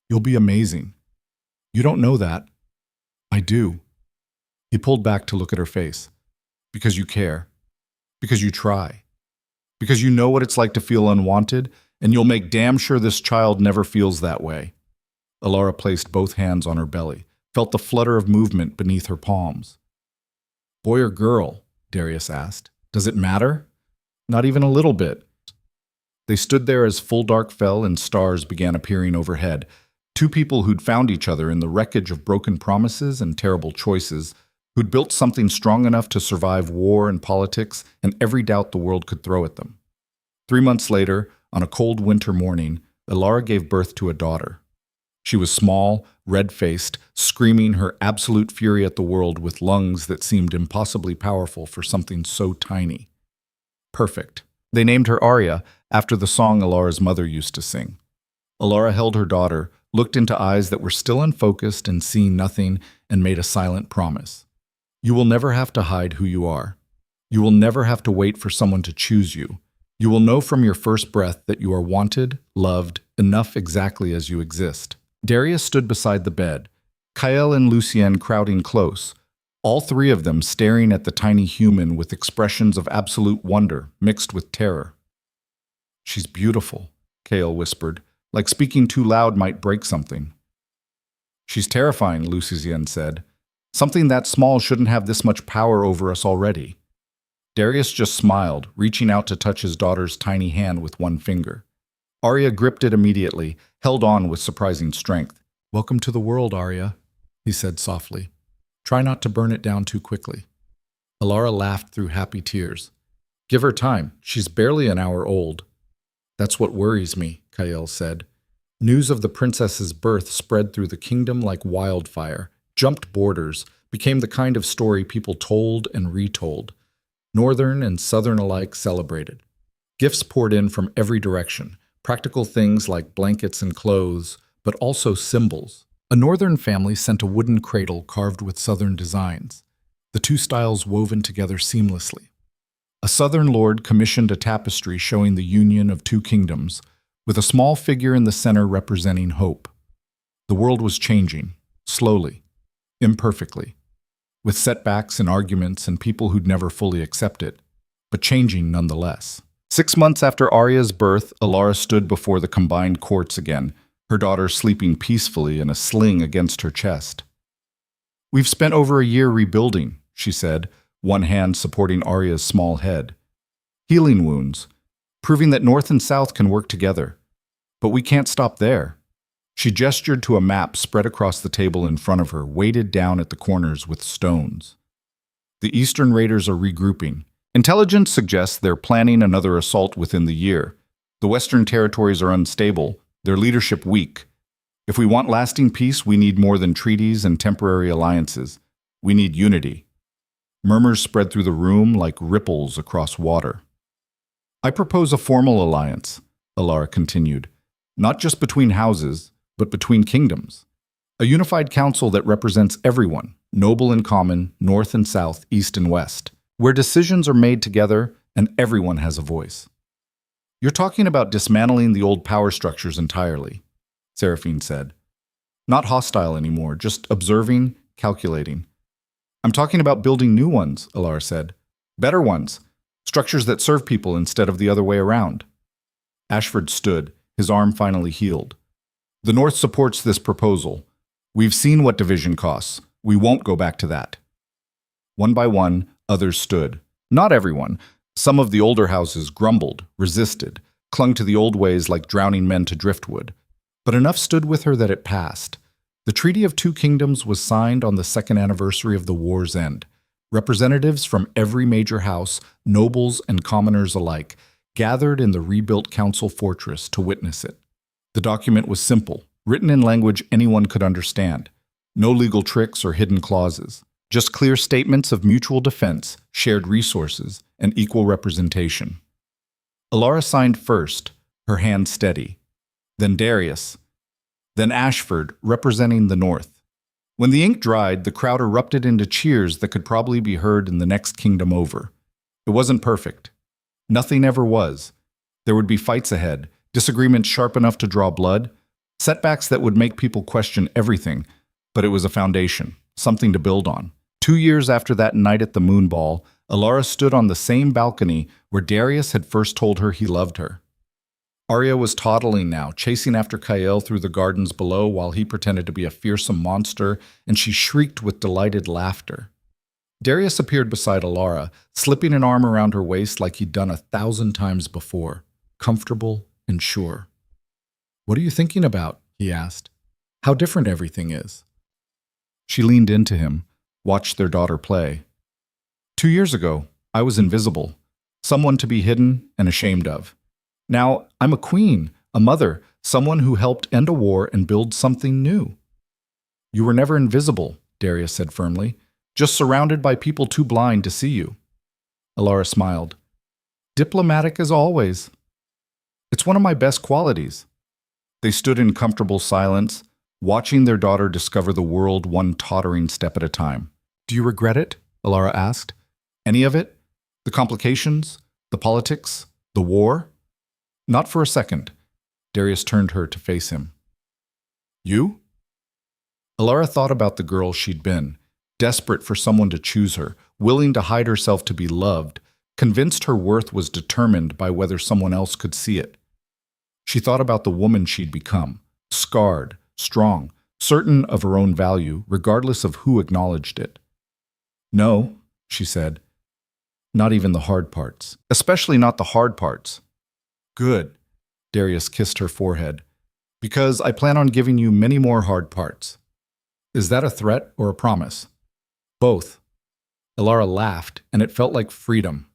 [SPEAKER 1] "You'll be amazing." "You don't know that." "I do." He pulled back to look at her face. "Because you care. Because you try. Because you know what it's like to feel unwanted, and you'll make damn sure this child never feels that way." Alara placed both hands on her belly, felt the flutter of movement beneath her palms. "Boy or girl?" Darius asked. "Does it matter?" "Not even a little bit." They stood there as full dark fell and stars began appearing overhead, two people who'd found each other in the wreckage of broken promises and terrible choices, who'd built something strong enough to survive war and politics and every doubt the world could throw at them. 3 months later, on a cold winter morning, Alara gave birth to a daughter. She was small, red-faced, screaming her absolute fury at the world with lungs that seemed impossibly powerful for something so tiny. Perfect. They named her Arya, after the song Alara's mother used to sing. Alara held her daughter, looked into eyes that were still unfocused and seeing nothing, and made a silent promise. "You will never have to hide who you are. You will never have to wait for someone to choose you. You will know from your first breath that you are wanted, loved, enough exactly as you exist." Darius stood beside the bed, Kael and Lucien crowding close, all three of them staring at the tiny human with expressions of absolute wonder mixed with terror. "She's beautiful," Kael whispered, like speaking too loud might break something. "She's terrifying," Lucien said. "Something that small shouldn't have this much power over us already." Darius just smiled, reaching out to touch his daughter's tiny hand with one finger. Arya gripped it immediately, held on with surprising strength. "Welcome to the world, Arya," he said softly. "Try not to burn it down too quickly." Alara laughed through happy tears. "Give her time. She's barely an hour old." "That's what worries me," Kael said. News of the princess's birth spread through the kingdom like wildfire, jumped borders, became the kind of story people told and retold. Northern and Southern alike celebrated. Gifts poured in from every direction, practical things like blankets and clothes, but also symbols. A Northern family sent a wooden cradle carved with Southern designs, the two styles woven together seamlessly. A Southern lord commissioned a tapestry showing the union of two kingdoms, with a small figure in the center representing hope. The world was changing, slowly, imperfectly, with setbacks and arguments and people who'd never fully accept it, but changing nonetheless. 6 months after Arya's birth, Alara stood before the combined courts again, her daughter sleeping peacefully in a sling against her chest. "We've spent over a year rebuilding," she said, one hand supporting Arya's small head. "Healing wounds, proving that North and South can work together. But we can't stop there." She gestured to a map spread across the table in front of her, weighted down at the corners with stones. "The Eastern raiders are regrouping. Intelligence suggests they're planning another assault within the year. The Western territories are unstable, their leadership weak. If we want lasting peace, we need more than treaties and temporary alliances. We need unity." Murmurs spread through the room like ripples across water. "I propose a formal alliance," Alara continued. "Not just between houses, but between kingdoms. A unified council that represents everyone, noble and common, north and south, east and west, where decisions are made together and everyone has a voice. You're talking about dismantling the old power structures entirely, Seraphine said. Not hostile anymore, just observing, calculating. I'm talking about building new ones, Alara said. Better ones, structures that serve people instead of the other way around. Ashford stood, his arm finally healed. The North supports this proposal. We've seen what division costs. We won't go back to that. One by one, others stood. Not everyone. Some of the older houses grumbled, resisted, clung to the old ways like drowning men to driftwood. But enough stood with her that it passed. The Treaty of Two Kingdoms was signed on the second anniversary of the war's end. Representatives from every major house, nobles and commoners alike, gathered in the rebuilt council fortress to witness it. The document was simple, written in language anyone could understand. No legal tricks or hidden clauses. Just clear statements of mutual defense, shared resources, and equal representation. Alara signed first, her hand steady. Then Darius. Then Ashford, representing the North. When the ink dried, the crowd erupted into cheers that could probably be heard in the next kingdom over. It wasn't perfect. Nothing ever was. There would be fights ahead, disagreements sharp enough to draw blood, setbacks that would make people question everything, but it was a foundation, something to build on. 2 years after that night at the Moon Ball, Alara stood on the same balcony where Darius had first told her he loved her. Arya was toddling now, chasing after Kael through the gardens below while he pretended to be a fearsome monster, and she shrieked with delighted laughter. Darius appeared beside Alara, slipping an arm around her waist like he'd done 1,000 times before, comfortable and sure. "What are you thinking about?" he asked. "How different everything is." She leaned into him, watched their daughter play. 2 years ago, I was invisible, someone to be hidden and ashamed of. Now, I'm a queen, a mother, someone who helped end a war and build something new. You were never invisible, Darius said firmly, just surrounded by people too blind to see you. Alara smiled. Diplomatic as always. It's one of my best qualities. They stood in comfortable silence, watching their daughter discover the world one tottering step at a time. Do you regret it? Alara asked. Any of it? The complications? The politics? The war? Not for a second. Darius turned her to face him. You? Alara thought about the girl she'd been, desperate for someone to choose her, willing to hide herself to be loved, convinced her worth was determined by whether someone else could see it. She thought about the woman she'd become, scarred, strong, certain of her own value, regardless of who acknowledged it. No, she said. Not even the hard parts. Especially not the hard parts. Good, Darius kissed her forehead. Because I plan on giving you many more hard parts. Is that a threat or a promise? Both. Alara laughed, and it felt like freedom.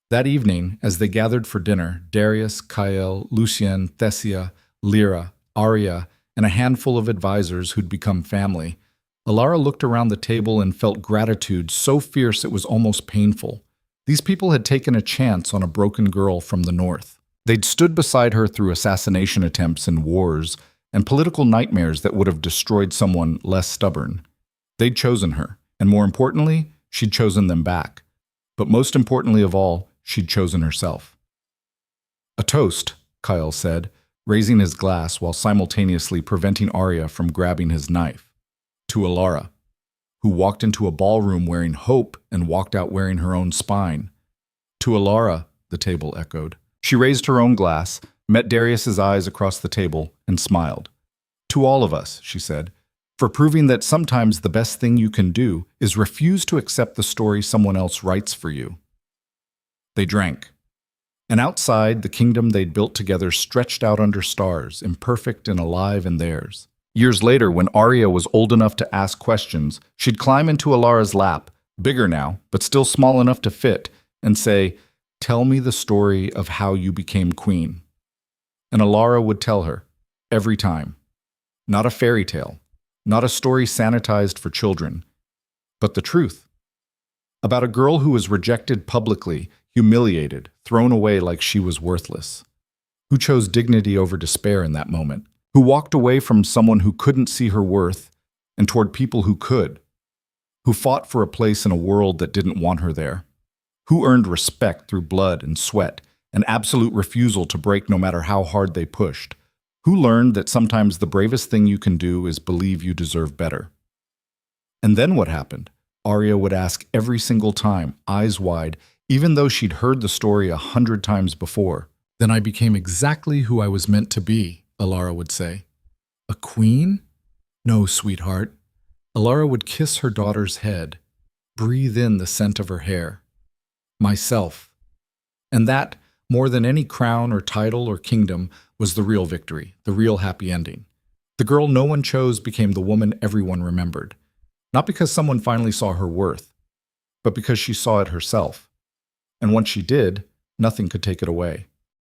[SPEAKER 1] That evening, as they gathered for dinner, Darius, Kael, Lucien, Thessia, Lyra, Arya, and a handful of advisors who'd become family, Alara looked around the table and felt gratitude so fierce it was almost painful. These people had taken a chance on a broken girl from the north. They'd stood beside her through assassination attempts and wars and political nightmares that would have destroyed someone less stubborn. They'd chosen her, and more importantly, she'd chosen them back. But most importantly of all, she'd chosen herself. A toast, Kyle said, raising his glass while simultaneously preventing Arya from grabbing his knife. To Alara, who walked into a ballroom wearing hope and walked out wearing her own spine. To Alara, the table echoed. She raised her own glass, met Darius's eyes across the table, and smiled. To all of us, she said, for proving that sometimes the best thing you can do is refuse to accept the story someone else writes for you. They drank. And outside, the kingdom they'd built together stretched out under stars, imperfect and alive in theirs. Years later, when Arya was old enough to ask questions, she'd climb into Alara's lap, bigger now, but still small enough to fit, and say, "Tell me the story of how you became queen." And Alara would tell her, every time. Not a fairy tale, not a story sanitized for children, but the truth. About a girl who was rejected publicly, humiliated, thrown away like she was worthless. Who chose dignity over despair in that moment? who walked away from someone who couldn't see her worth and toward people who could, who fought for a place in a world that didn't want her there, who earned respect through blood and sweat, an absolute refusal to break no matter how hard they pushed, who learned that sometimes the bravest thing you can do is believe you deserve better. And then what happened? Arya would ask every single time, eyes wide, even though she'd heard the story 100 times before. Then I became exactly who I was meant to be, Alara would say. A queen? No, sweetheart. Alara would kiss her daughter's head, breathe in the scent of her hair. Myself. And that, more than any crown or title or kingdom, was the real victory, the real happy ending. The girl no one chose became the woman everyone remembered. Not because someone finally saw her worth, but because she saw it herself. And once she did, nothing could take it away.